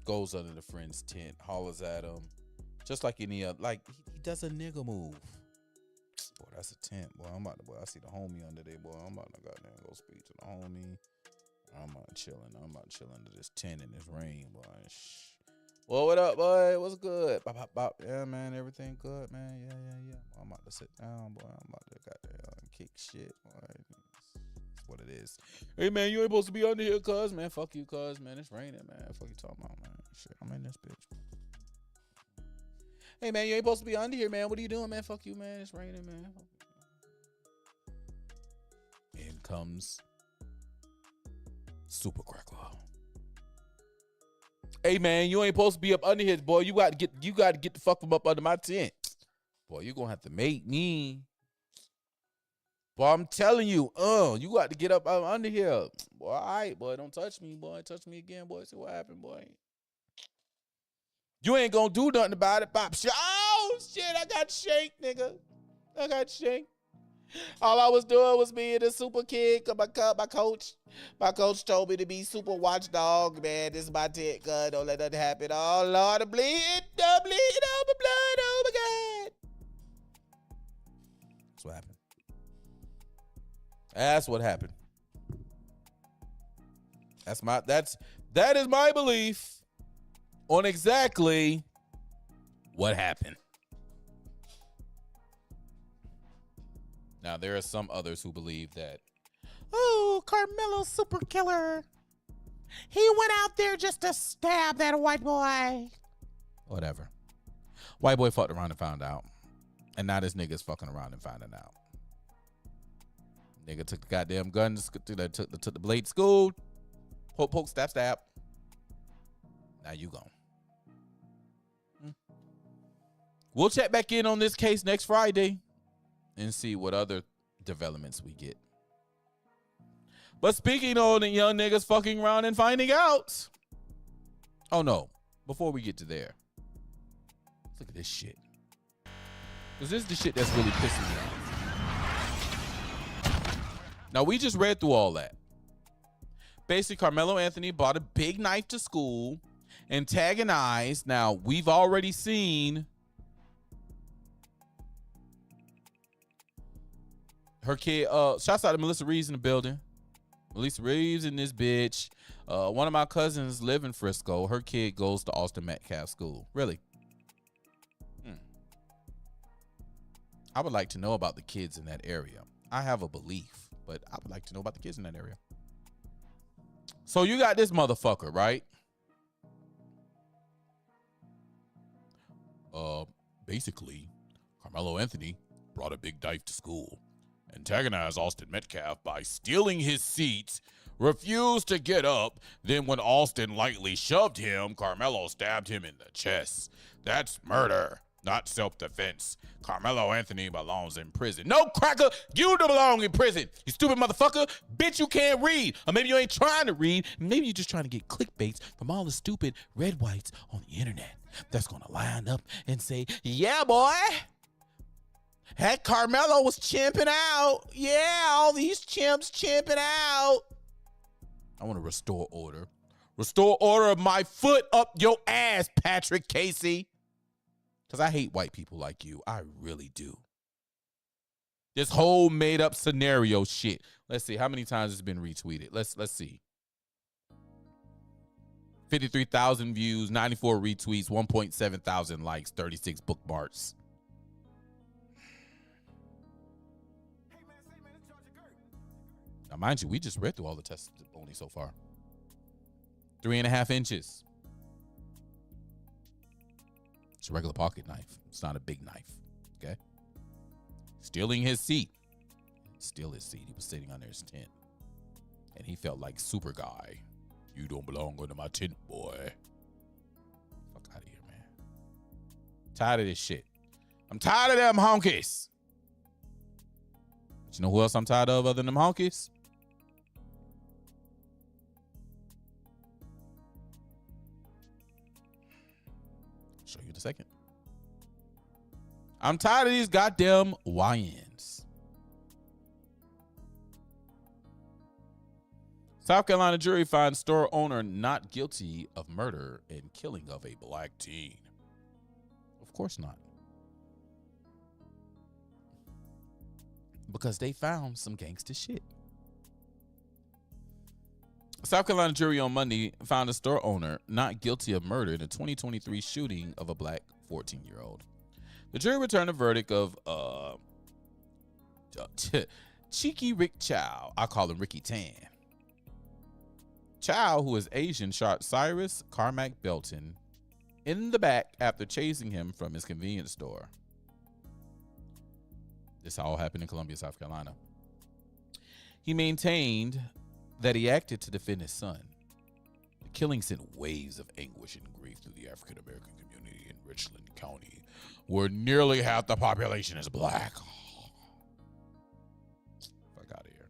goes under the friend's tent, hollers at him, just like any other. Like he does a nigga move. Boy, that's a tent. Boy, I see the homie under there. Boy, I'm about to goddamn go speak to the homie. I'm about chilling. Under this tent in this rain, boy. Well, what up, boy? What's good? Bop, bop, bop. Yeah, man, everything good, man. Yeah. I'm about to sit down, boy. I'm about to goddamn kick shit, boy. That's what it is. Hey, man, you ain't supposed to be under here, cuz, man. Fuck you, cuz, man. It's raining, man. Fuck you talking about, man. Shit, I'm in this bitch. Hey, man, you ain't supposed to be under here, man. What are you doing, man? Fuck you, man. It's raining, man. In comes Super Crackler. Hey, man, you ain't supposed to be up under here, boy. You got to get the fuck from up under my tent. Boy, you going to have to make me. Boy, I'm telling you, you got to get up under here. Boy, all right, boy, don't touch me, boy. Touch me again, boy. See what happened, boy. You ain't gonna do nothing about it, Pop. Oh, shit, I got shanked, nigga. I got shanked. All I was doing was being a super kid. My coach told me to be super watchdog, man. This is my tent gun. Don't let nothing happen. Oh, Lord, I'm bleeding. Oh, my blood. Oh, my God. That's what happened. That's what happened. That is my belief on exactly what happened. Now, there are some others who believe that, oh, Carmelo's super killer. He went out there just to stab that white boy. Whatever. White boy fucked around and found out. And now this nigga's fucking around and finding out. Nigga took the goddamn gun, took the blade to school. Poke, stab. Now you gone. We'll check back in on this case next Friday and see what other developments we get. But speaking of the young niggas fucking around and finding out. Oh no, before we get to there, look at this shit. Because this is the shit that's really pissing me off. Now, we just read through all that. Basically, Carmelo Anthony brought a big knife to school, antagonized. Now, we've already seen her kid. Shouts out to Melissa Reeves in the building. Melissa Reeves in this bitch. One of my cousins live in Frisco. Her kid goes to Austin Metcalf School. Really? I would like to know about the kids in that area. I have a belief, but I would like to know about the kids in that area. So you got this motherfucker, right? Basically, Carmelo Anthony brought a big knife to school, antagonized Austin Metcalf by stealing his seats, refused to get up. Then when Austin lightly shoved him, Carmelo stabbed him in the chest. That's murder, not self-defense. Carmelo Anthony belongs in prison. No, cracker, you don't belong in prison. You stupid motherfucker. Bitch, you can't read. Or maybe you ain't trying to read. Maybe you're just trying to get clickbaits from all the stupid red whites on the internet that's going to line up and say, yeah, boy, that Carmelo was chimping out. Yeah, all these chimps chimping out. I want to restore order. Restore order of my foot up your ass, Patrick Casey. Because I hate white people like you. I really do. This whole made up scenario shit. Let's see how many times it's been retweeted. Let's see. 53,000 views, 94 retweets, 1.7 thousand likes, 36 bookmarks. Now, mind you, we just read through all the testimony so far. 3.5 inches. It's a regular pocket knife. It's not a big knife. Okay. Stealing his seat. Steal his seat. He was sitting under his tent. And he felt like super guy. You don't belong under my tent, boy. Fuck out of here, man. Tired of this shit. I'm tired of them honkies. But you know who else I'm tired of other than them honkies? I'll show you in a second. I'm tired of these goddamn YNs. South Carolina jury finds store owner not guilty of murder and killing of a black teen. Of course not. Because they found some gangster shit. South Carolina jury on Monday found a store owner not guilty of murder in a 2023 shooting of a black 14-year-old. The jury returned a verdict of Cheeky Rick Chow. I call him Ricky Tan. Chow, who is Asian, shot Cyrus Carmack Belton in the back after chasing him from his convenience store. This all happened in Columbia, South Carolina. He maintained that he acted to defend his son. The killing sent waves of anguish and grief through the African American community in Richland County, where nearly half the population is black. Fuck out of here.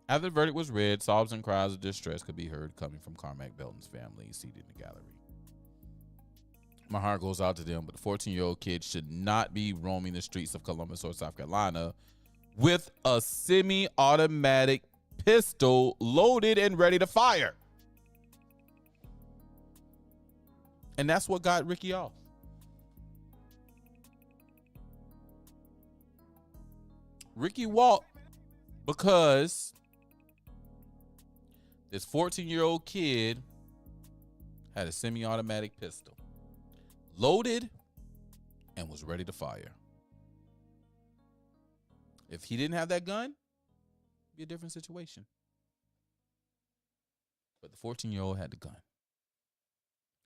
After the verdict was read, sobs and cries of distress could be heard coming from Carmack Belton's family seated in the gallery. My heart goes out to them, but the 14-year-old kid should not be roaming the streets of Columbus or South Carolina with a semi-automatic pistol loaded and ready to fire. And that's what got Ricky off. Ricky walked because this 14-year-old kid had a semi-automatic pistol, loaded, and was ready to fire. If he didn't have that gun, it'd be a different situation. But the 14-year-old had the gun.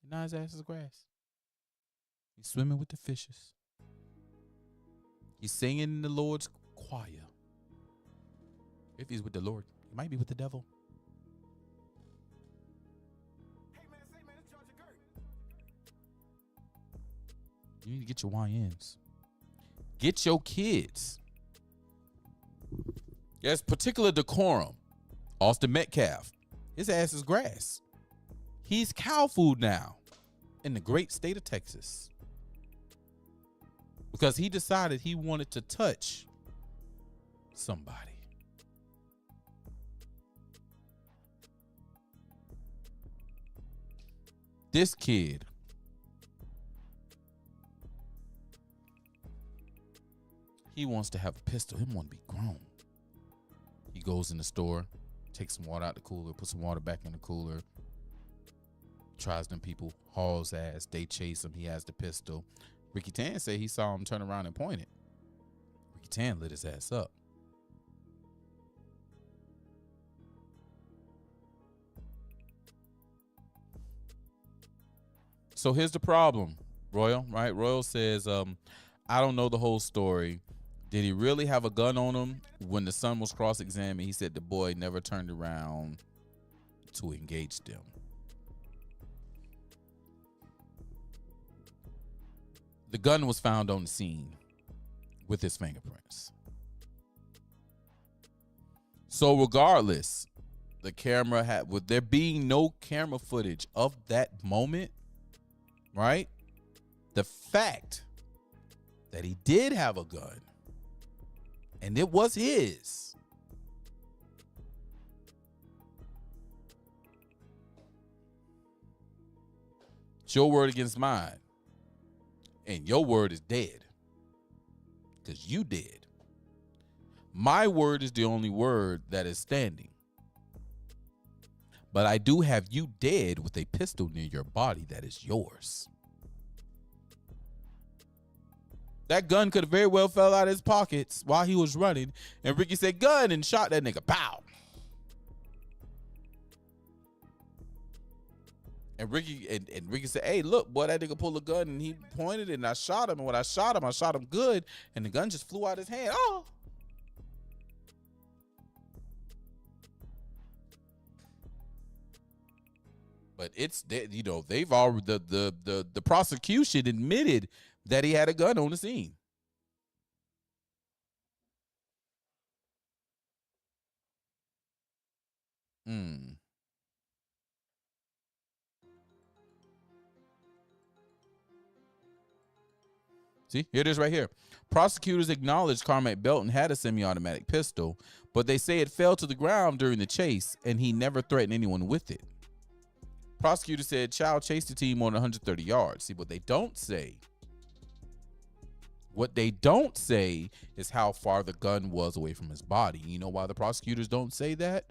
And now his ass is grass. He's swimming with the fishes. He's singing in the Lord's choir. If he's with the Lord, he might be with the devil. You need to get your YNs. Get your kids. There's particular decorum. Austin Metcalf. His ass is grass. He's cow food now in the great state of Texas. Because he decided he wanted to touch somebody. This kid he wants to have a pistol. He want to be grown. He goes in the store, takes some water out the cooler, puts some water back in the cooler, tries them people, hauls ass. They chase him. He has the pistol. Ricky Tan said he saw him turn around and point it. Ricky Tan lit his ass up. So here's the problem, Royal, right? Royal says, I don't know the whole story. Did he really have a gun on him? When the son was cross-examined, he said the boy never turned around to engage them. The gun was found on the scene with his fingerprints. So regardless, the camera had, with there being no camera footage of that moment, right? The fact that he did have a gun and it was his, it's your word against mine. And your word is dead. Because you dead. My word is the only word that is standing. But I do have you dead with a pistol near your body that is yours. That gun could have very well fell out of his pockets while he was running. And Ricky said, gun, and shot that nigga. Pow. And Ricky said, hey, look, boy, that nigga pulled a gun and he pointed it and I shot him. And when I shot him good. And the gun just flew out his hand. Oh. But it's, you know, they've already, the prosecution admitted that he had a gun on the scene. See, here it is right here. Prosecutors acknowledged Carmack Belton had a semi-automatic pistol, but they say it fell to the ground during the chase and he never threatened anyone with it. Prosecutors said Child chased the team more than 130 yards. See, what they don't say is how far the gun was away from his body. You know why the prosecutors don't say that?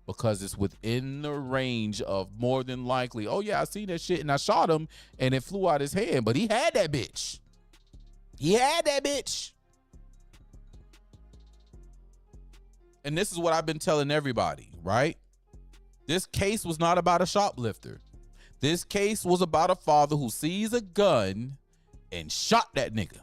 Because it's within the range of more than likely, oh yeah, I seen that shit and I shot him and it flew out his hand, but he had that bitch. He had that bitch. And this is what I've been telling everybody, right? This case was not about a shoplifter. This case was about a father who sees a gun and shot that nigga.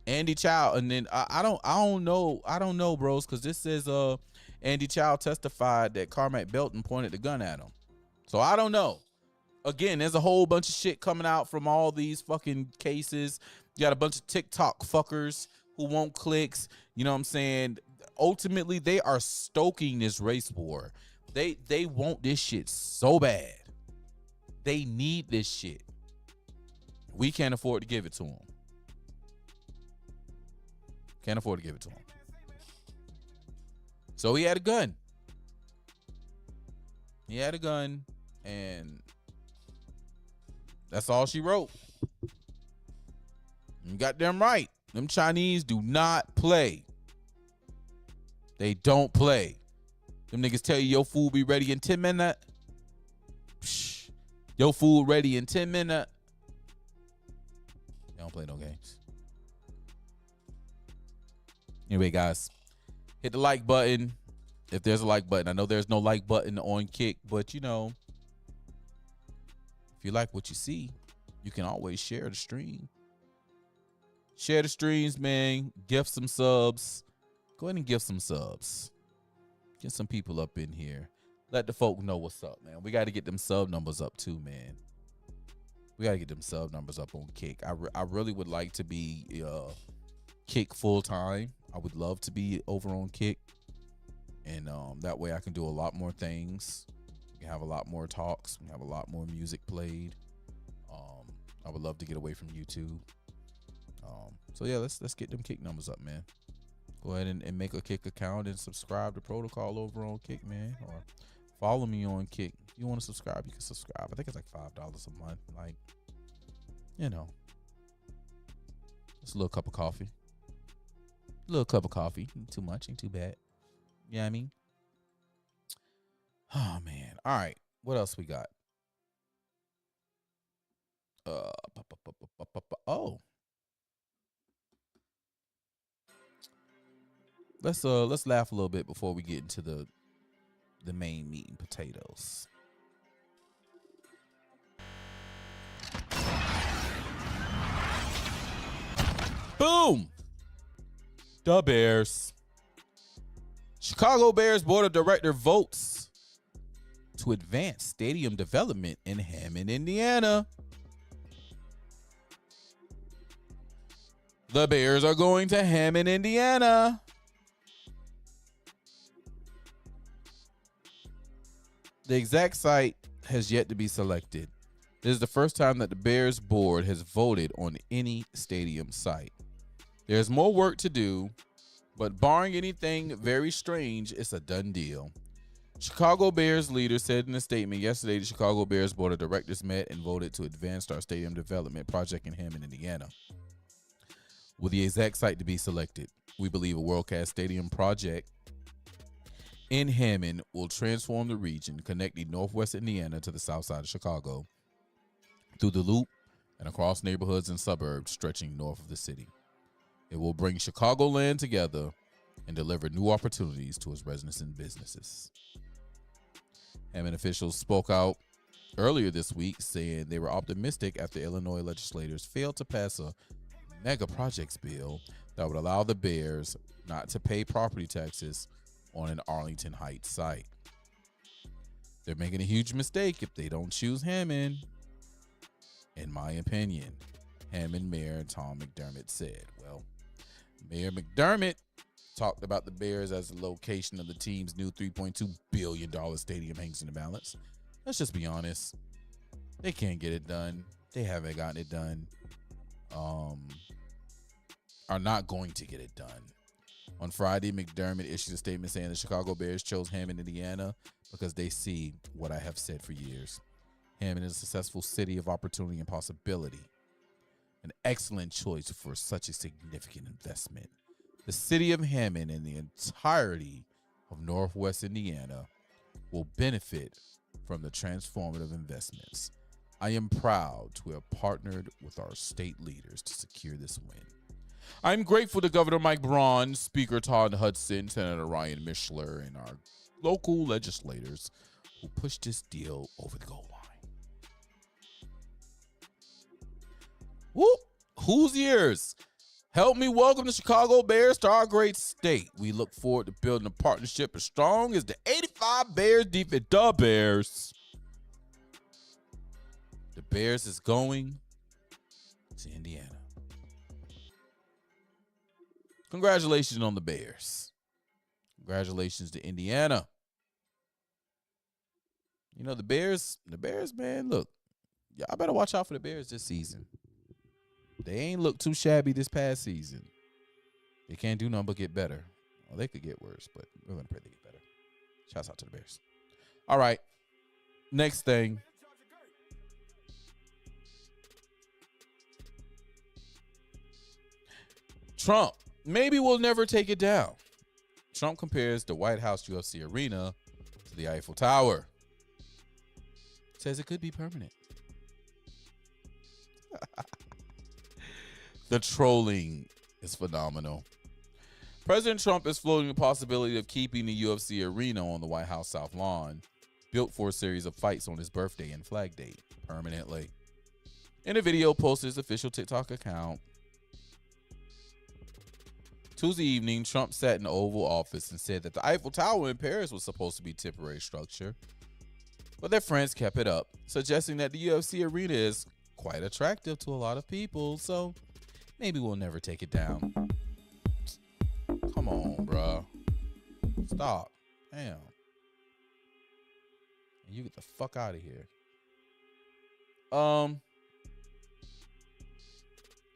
Andy Child, and then I don't know, bros, because this says Andy Child testified that Carmack Belton pointed the gun at him. So I don't know. Again, there's a whole bunch of shit coming out from all these fucking cases. You got a bunch of TikTok fuckers who want clicks. You know what I'm saying? Ultimately, they are stoking this race war. They want this shit so bad. They need this shit. We can't afford to give it to them. Can't afford to give it to him. So he had a gun. He had a gun, and that's all she wrote. You goddamn right. Them Chinese do not play. They don't play. Them niggas tell you your food be ready in 10 minutes. Psh, your food ready in 10 minutes. They don't play no games. Anyway, guys, hit the like button if there's a like button. I know there's no like button on Kick, but you know, if you like what you see, you can always share the stream. Share the streams, man. Gift some subs. Go ahead and gift some subs. Get some people up in here. Let the folk know what's up, man. We got to get them sub numbers up too, man. We got to get them sub numbers up on Kick. I really would like to be Kick full time. I would love to be over on Kick, and that way I can do a lot more things. We can have a lot more talks. We can have a lot more music played. I would love to get away from YouTube. So yeah, let's get them Kick numbers up, man. Go ahead and make a Kick account and subscribe to Pro2kall over on Kick, man, or follow me on Kick. If you want to subscribe, you can subscribe. I think it's like $5 a month. Like, you know, just a little cup of coffee. A little cup of coffee. Ain't too much. Ain't too bad. You know what I mean? Oh, man. All right. What else we got? Oh. Let's laugh a little bit before we get into the main meat and potatoes. Boom! The Bears. Chicago Bears Board of Directors votes to advance stadium development in Hammond, Indiana. The Bears are going to Hammond, Indiana. The exact site has yet to be selected. This is the first time that the Bears board has voted on any stadium site. There's more work to do, but barring anything very strange, it's a done deal. Chicago Bears leader said in a statement yesterday the Chicago Bears board of directors met and voted to advance our stadium development project in Hammond, Indiana. With the exact site to be selected, we believe a world-class stadium project in Hammond will transform the region, connecting northwest Indiana to the south side of Chicago through the loop and across neighborhoods and suburbs stretching north of the city. It will bring Chicagoland together and deliver new opportunities to its residents and businesses. Hammond officials spoke out earlier this week saying they were optimistic after Illinois legislators failed to pass a mega projects bill that would allow the Bears not to pay property taxes on an Arlington Heights site. They're making a huge mistake if they don't choose Hammond, in my opinion, Hammond Mayor Tom McDermott said. Well, Mayor McDermott talked about the Bears as the location of the team's new $3.2 billion stadium hangs in the balance. Let's just be honest. They can't get it done. They haven't gotten it done. Are not going to get it done. On Friday, McDermott issued a statement saying the Chicago Bears chose Hammond, Indiana, because they see what I have said for years. Hammond is a successful city of opportunity and possibility. An excellent choice for such a significant investment. The city of Hammond and the entirety of Northwest Indiana will benefit from the transformative investments. I am proud to have partnered with our state leaders to secure this win. I'm grateful to Governor Mike Braun, Speaker Todd Hudson, Senator Ryan Mishler, and our local legislators who pushed this deal over the goal line. Whoop! Who's yours? Help me welcome the Chicago Bears to our great state. We look forward to building a partnership as strong as the 85 Bears defense. The Bears. The Bears is going to Indiana. Congratulations on the Bears. Congratulations to Indiana. You know, the Bears, man, look, y'all better watch out for the Bears this season. They ain't look too shabby this past season. They can't do nothing but get better. Well, they could get worse, but we're going to pray they get better. Shouts out to the Bears. All right. Next thing. Trump. Maybe we'll never take it down. Trump compares the White House UFC arena to the Eiffel Tower. Says it could be permanent. The trolling is phenomenal. President Trump is floating the possibility of keeping the UFC arena on the White House South Lawn, built for a series of fights on his birthday and Flag Day, permanently. In a video posted his official TikTok account, Tuesday evening, Trump sat in the Oval Office and said that the Eiffel Tower in Paris was supposed to be a temporary structure, but their friends kept it up, suggesting that the UFC arena is quite attractive to a lot of people, so maybe we'll never take it down. Come on, bruh. Stop. Damn. You get the fuck out of here.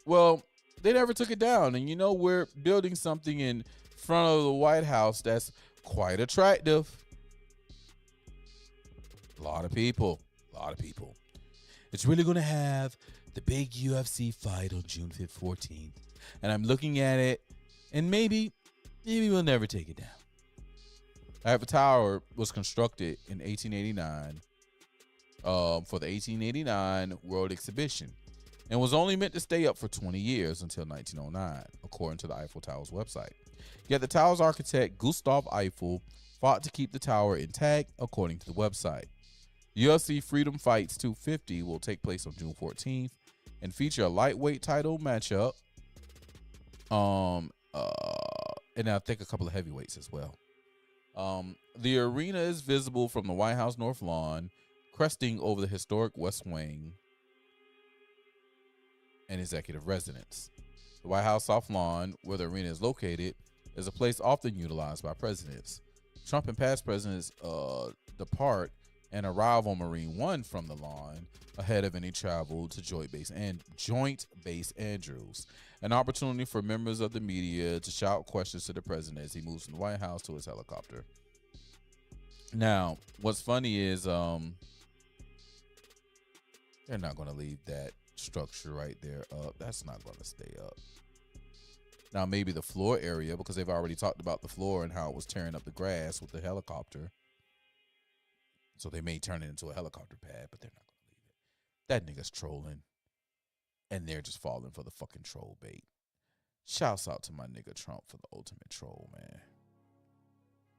Well, they never took it down. And you know, we're building something in front of the White House that's quite attractive. A lot of people. It's really going to have the big UFC fight on June 5th, 14th. And I'm looking at it, and maybe we'll never take it down. The Eiffel Tower was constructed in 1889 for the 1889 World Exhibition and was only meant to stay up for 20 years until 1909, according to the Eiffel Tower's website. Yet the tower's architect, Gustav Eiffel, fought to keep the tower intact, according to the website. UFC Freedom Fights 250 will take place on June 14th and feature a lightweight title matchup. And I think a couple of heavyweights as well. The arena is visible from the White House North Lawn, cresting over the historic West Wing and executive residence. The White House South Lawn, where the arena is located, is a place often utilized by presidents. Trump and past presidents depart and arrive on Marine One from the lawn ahead of any travel to Joint Base Andrews, an opportunity for members of the media to shout questions to the president as he moves from the White House to his helicopter. Now, what's funny is they're not going to leave that structure right there up. That's not going to stay up. Now, maybe the floor area, because they've already talked about the floor and how it was tearing up the grass with the helicopter. So they may turn it into a helicopter pad, but they're not going to leave it. That nigga's trolling. And they're just falling for the fucking troll bait. Shouts out to my nigga Trump for the ultimate troll, man.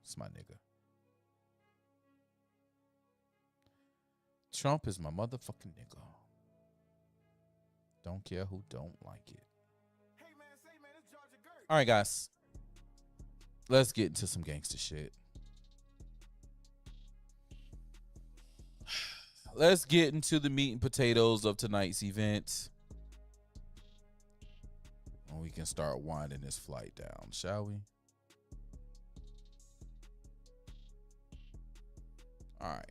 It's my nigga. Trump is my motherfucking nigga. Don't care who don't like it. All right, guys. Let's get into some gangster shit. Let's get into the meat and potatoes of tonight's event. And we can start winding this flight down, shall we? All right.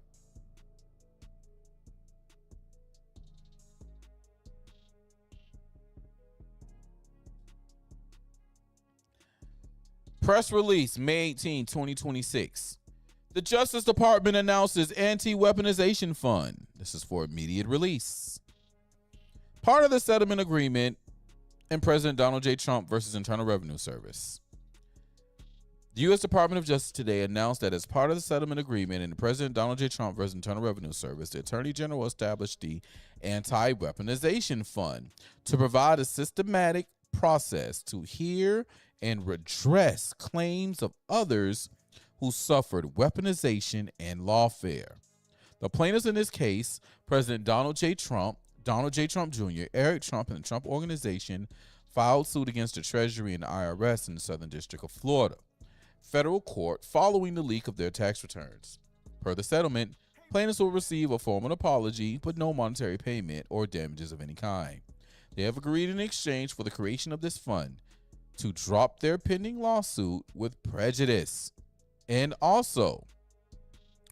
Press release, May 18, 2026. The Justice Department announces anti-weaponization fund. This is for immediate release. Part of the settlement agreement in President Donald J. Trump versus Internal Revenue Service. The U.S. Department of Justice today announced that as part of the settlement agreement in President Donald J. Trump versus Internal Revenue Service, the Attorney General established the Anti-Weaponization Fund to provide a systematic process to hear and redress claims of others who suffered weaponization and lawfare. The plaintiffs in this case, President Donald J. Trump Jr., Eric Trump, and the Trump Organization, filed suit against the Treasury and the IRS in the Southern District of Florida federal court following the leak of their tax returns. Per the settlement, plaintiffs will receive a formal apology but no monetary payment or damages of any kind. They have agreed in exchange for the creation of this fund to drop their pending lawsuit with prejudice and also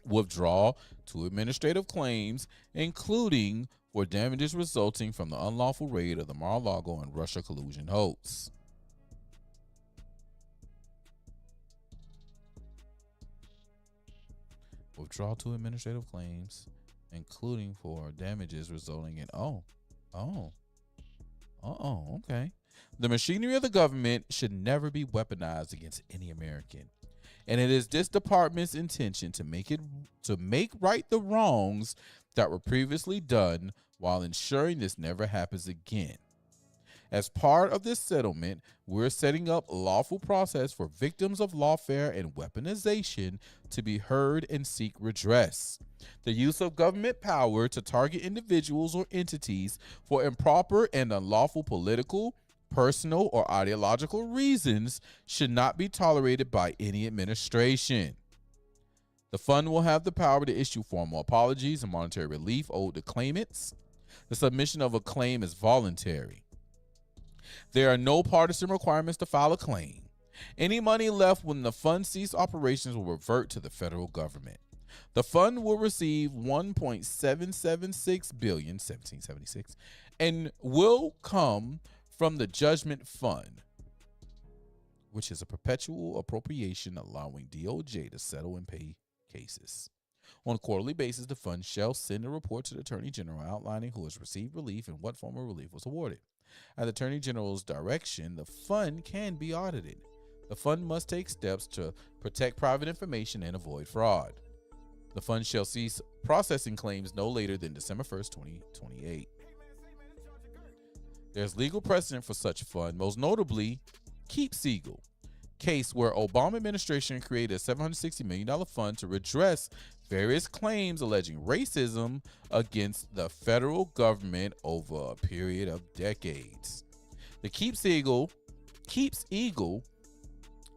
withdraw 2 administrative claims, including for damages resulting from the unlawful raid of the Mar-a-Lago and Russia collusion hoax. Withdraw 2 administrative claims, including for damages resulting in okay. The machinery of the government should never be weaponized against any American. And it is this department's intention to make right the wrongs that were previously done while ensuring this never happens again. As part of this settlement, we're setting up a lawful process for victims of lawfare and weaponization to be heard and seek redress. The use of government power to target individuals or entities for improper and unlawful political, personal, or ideological reasons should not be tolerated by any administration. The fund will have the power to issue formal apologies and monetary relief owed to claimants. The submission of a claim is voluntary. There are no partisan requirements to file a claim. Any money left when the fund ceases operations will revert to the federal government. The fund will receive $1.776 billion, 1776, and will come from the Judgment Fund, which is a perpetual appropriation allowing DOJ to settle and pay cases. On a quarterly basis, the fund shall send a report to the Attorney General outlining who has received relief and what form of relief was awarded. At the Attorney General's direction, the fund can be audited. The fund must take steps to protect private information and avoid fraud. The fund shall cease processing claims no later than December 1st, 2028. There's legal precedent for such a fund, most notably Keep Siegel case, where Obama administration created a $760 million fund to redress various claims alleging racism against the federal government over a period of decades. The Keeps Eagle,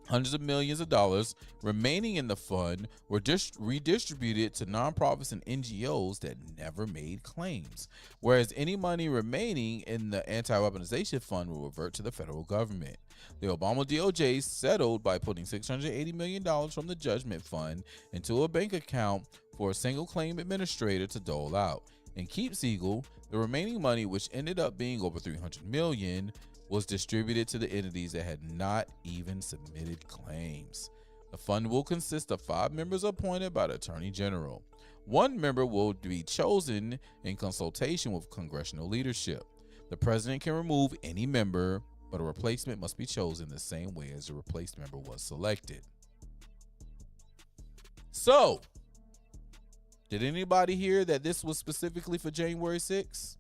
hundreds of millions of dollars remaining in the fund were redistributed to nonprofits and NGOs that never made claims, whereas any money remaining in the anti-weaponization fund will revert to the federal government. The Obama DOJ settled by putting $680 million from the Judgment Fund into a bank account for a single claim administrator to dole out. In Keep Siegel, the remaining money, which ended up being over $300 million, was distributed to the entities that had not even submitted claims. The fund will consist of 5 members appointed by the Attorney General. 1 member will be chosen in consultation with congressional leadership. The president can remove any member, but a replacement must be chosen the same way as the replaced member was selected. So, did anybody hear that this was specifically for January 6th?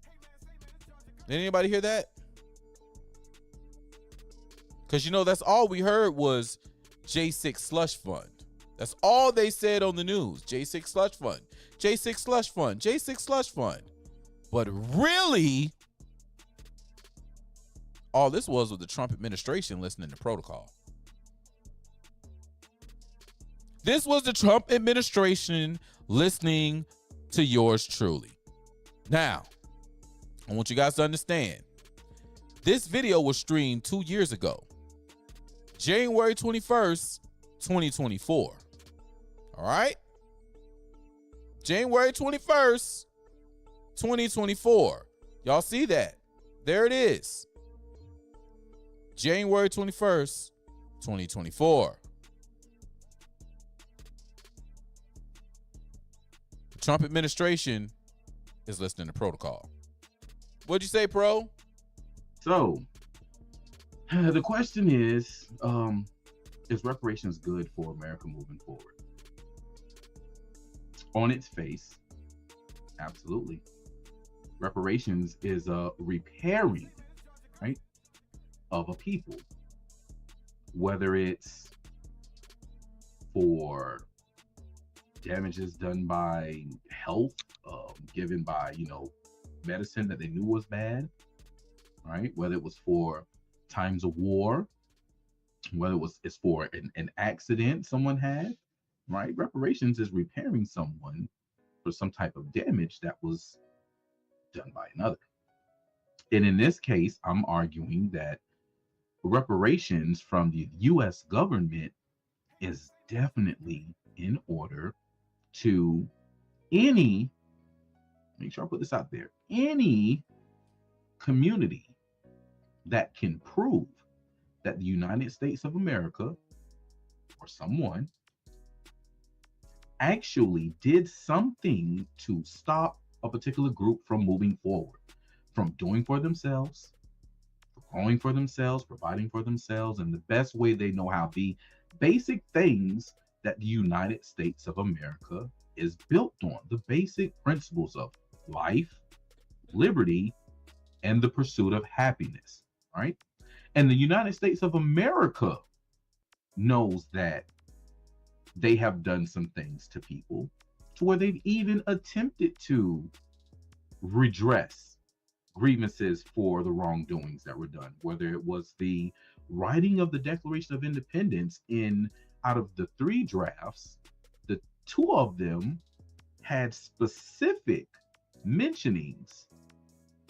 Did anybody hear that? Because, you know, that's all we heard was J6 slush fund. That's all they said on the news. J6 slush fund. J6 slush fund. J6 slush fund. But really, all this was the Trump administration listening to Pro2kall. This was the Trump administration listening to yours truly. Now, I want you guys to understand, this video was streamed 2 years ago, January 21st, 2024. All right? January 21st, 2024. Y'all see that? There it is. January 21st, 2024. The Trump administration is listening to Pro2kall. What'd you say, Pro? So, the question is reparations good for America moving forward? On its face, absolutely. Reparations is a repairing, right, of a people, whether it's for damages done by health, given by, medicine that they knew was bad, right? Whether it was for times of war, whether it's for an accident someone had, right? Reparations is repairing someone for some type of damage that was done by another. And in this case, I'm arguing that reparations from the U.S. government is definitely in order to make sure I put this out there, any community that can prove that the United States of America or someone actually did something to stop a particular group from moving forward, from doing for themselves, growing for themselves, providing for themselves, and the best way they know how, the basic things that the United States of America is built on, the basic principles of life, liberty, and the pursuit of happiness, right? And the United States of America knows that they have done some things to people to where they've even attempted to redress grievances for the wrongdoings that were done, whether it was the writing of the Declaration of Independence. Out of the 3 drafts, the 2 of them had specific mentionings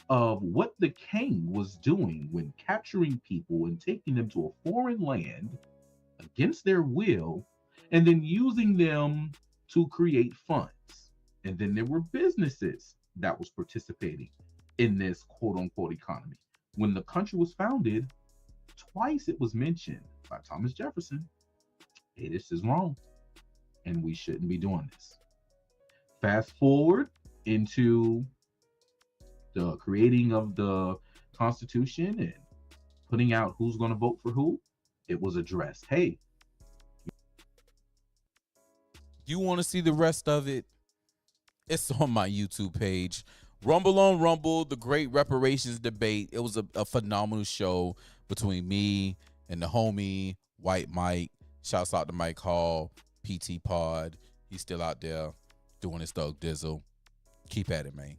of what the king was doing when capturing people and taking them to a foreign land against their will, and then using them to create funds. And then there were businesses that was participating in this quote-unquote economy. When the country was founded, twice it was mentioned by Thomas Jefferson, hey, this is wrong, and we shouldn't be doing this. Fast forward into the creating of the Constitution and putting out who's going to vote for who, it was addressed. Hey, you want to see the rest of it? It's on my YouTube page. Rumble on Rumble, the great reparations debate. It was a phenomenal show between me and the homie, White Mike. Shouts out to Mike Hall, PT Pod. He's still out there doing his thug dizzle. Keep at it, man.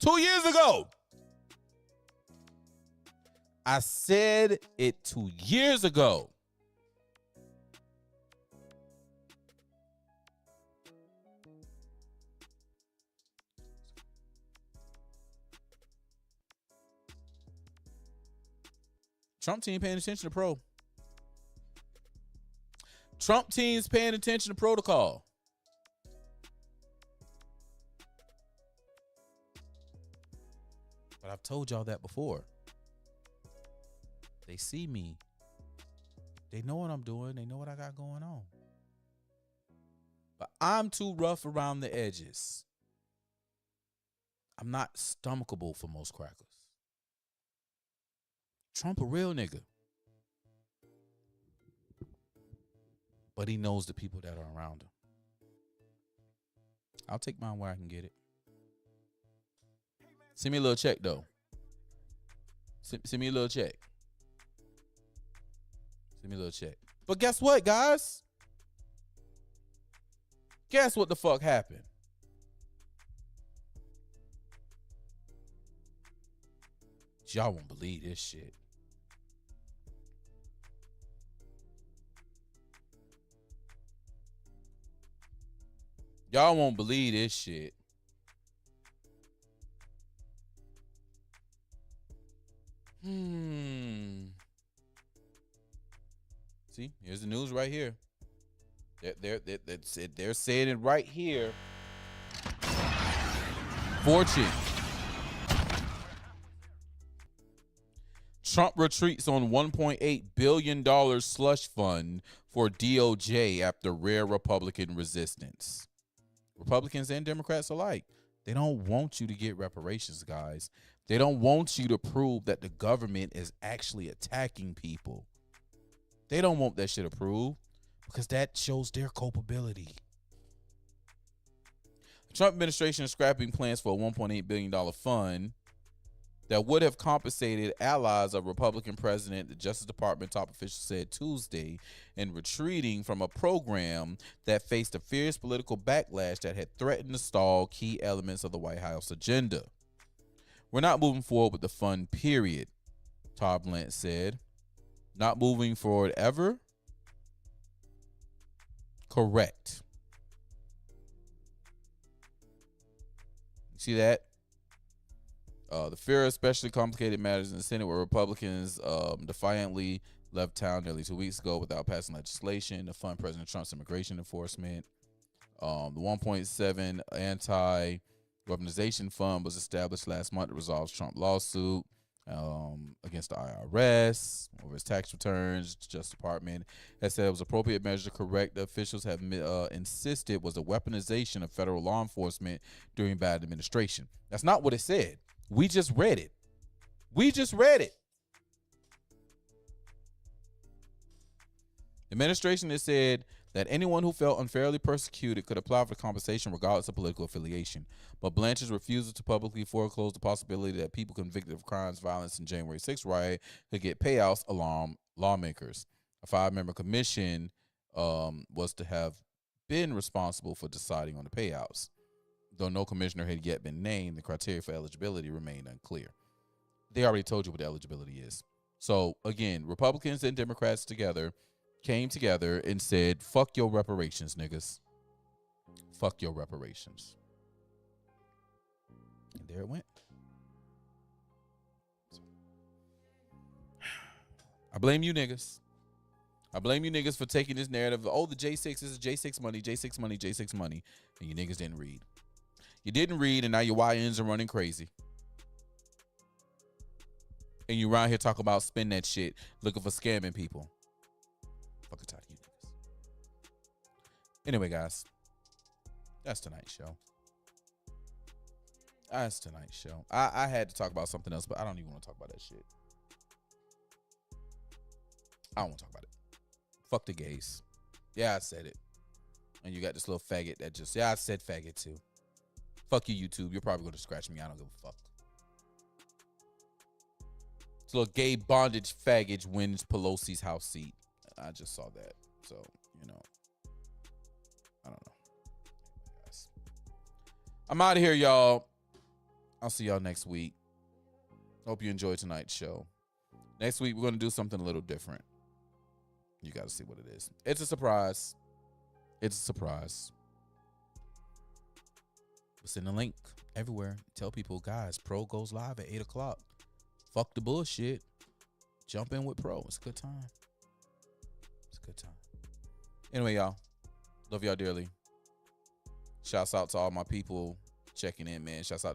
2 years ago, I said it 2 years ago. Trump team paying attention to Pro. Trump team's paying attention to Pro2kall. But I've told y'all that before. They see me. They know what I'm doing. They know what I got going on. But I'm too rough around the edges. I'm not stomachable for most crackers. Trump a real nigga. But he knows the people that are around him. I'll take mine where I can get it. Send me a little check, though. Send me a little check. Send me a little check. But guess what, guys? Guess what the fuck happened? Y'all won't believe this shit. Y'all won't believe this shit. See, here's the news right here. They're saying it right here. Fortune. Trump retreats on $1.8 billion slush fund for DOJ after rare Republican resistance. Republicans and Democrats alike. They don't want you to get reparations, guys. They don't want you to prove that the government is actually attacking people. They don't want that shit approved because that shows their culpability. The Trump administration is scrapping plans for a $1.8 billion fund that would have compensated allies of Republican president, the Justice Department top official said Tuesday, in retreating from a program that faced a fierce political backlash that had threatened to stall key elements of the White House agenda. We're not moving forward with the fund, period, Todd Blunt said. Not moving forward ever? Correct. You see that? The fear of especially complicated matters in the Senate where Republicans defiantly left town nearly 2 weeks ago without passing legislation to fund President Trump's immigration enforcement. The 1.7 anti-weaponization fund was established last month to resolve Trump lawsuit against the IRS over his tax returns. The Justice Department has said it was appropriate measure to correct the officials have insisted was the weaponization of federal law enforcement during Biden administration. That's not what it said. We just read it. We just read it. The administration has said that anyone who felt unfairly persecuted could apply for compensation regardless of political affiliation. But Blanche's refusal to publicly foreclose the possibility that people convicted of crimes, violence in January 6th riot could get payouts alarmed lawmakers. A 5-member commission was to have been responsible for deciding on the payouts. Though no commissioner had yet been named, the criteria for eligibility remained unclear. They already told you what eligibility is. So, again, Republicans and Democrats came together and said, fuck your reparations, niggas. Fuck your reparations. And there it went. I blame you niggas. I blame you niggas for taking this narrative of, oh, the J6 is J6 money, J6 money, J6 money. And you niggas didn't read. You didn't read, and now your YNs are running crazy. And you around here talking about spend that shit, looking for scamming people. Fucking tired of you niggas. Anyway, guys, that's tonight's show. That's tonight's show. I had to talk about something else, but I don't even want to talk about that shit. I don't want to talk about it. Fuck the gays. Yeah, I said it. And you got this little faggot that just, yeah, I said faggot too. Fuck you, YouTube. You're probably going to scratch me. I don't give a fuck. This little gay bondage faggot wins Pelosi's House seat. I just saw that. So, you know, I don't know. Guys, I'm out of here, y'all. I'll see y'all next week. Hope you enjoyed tonight's show. Next week, we're going to do something a little different. You got to see what it is. It's a surprise. It's a surprise. Send a link everywhere. Tell people, guys, Pro goes live at 8 o'clock. Fuck the bullshit. Jump in with Pro. It's a good time. It's a good time. Anyway, y'all. Love y'all dearly. Shouts out to all my people checking in, man. Shouts out to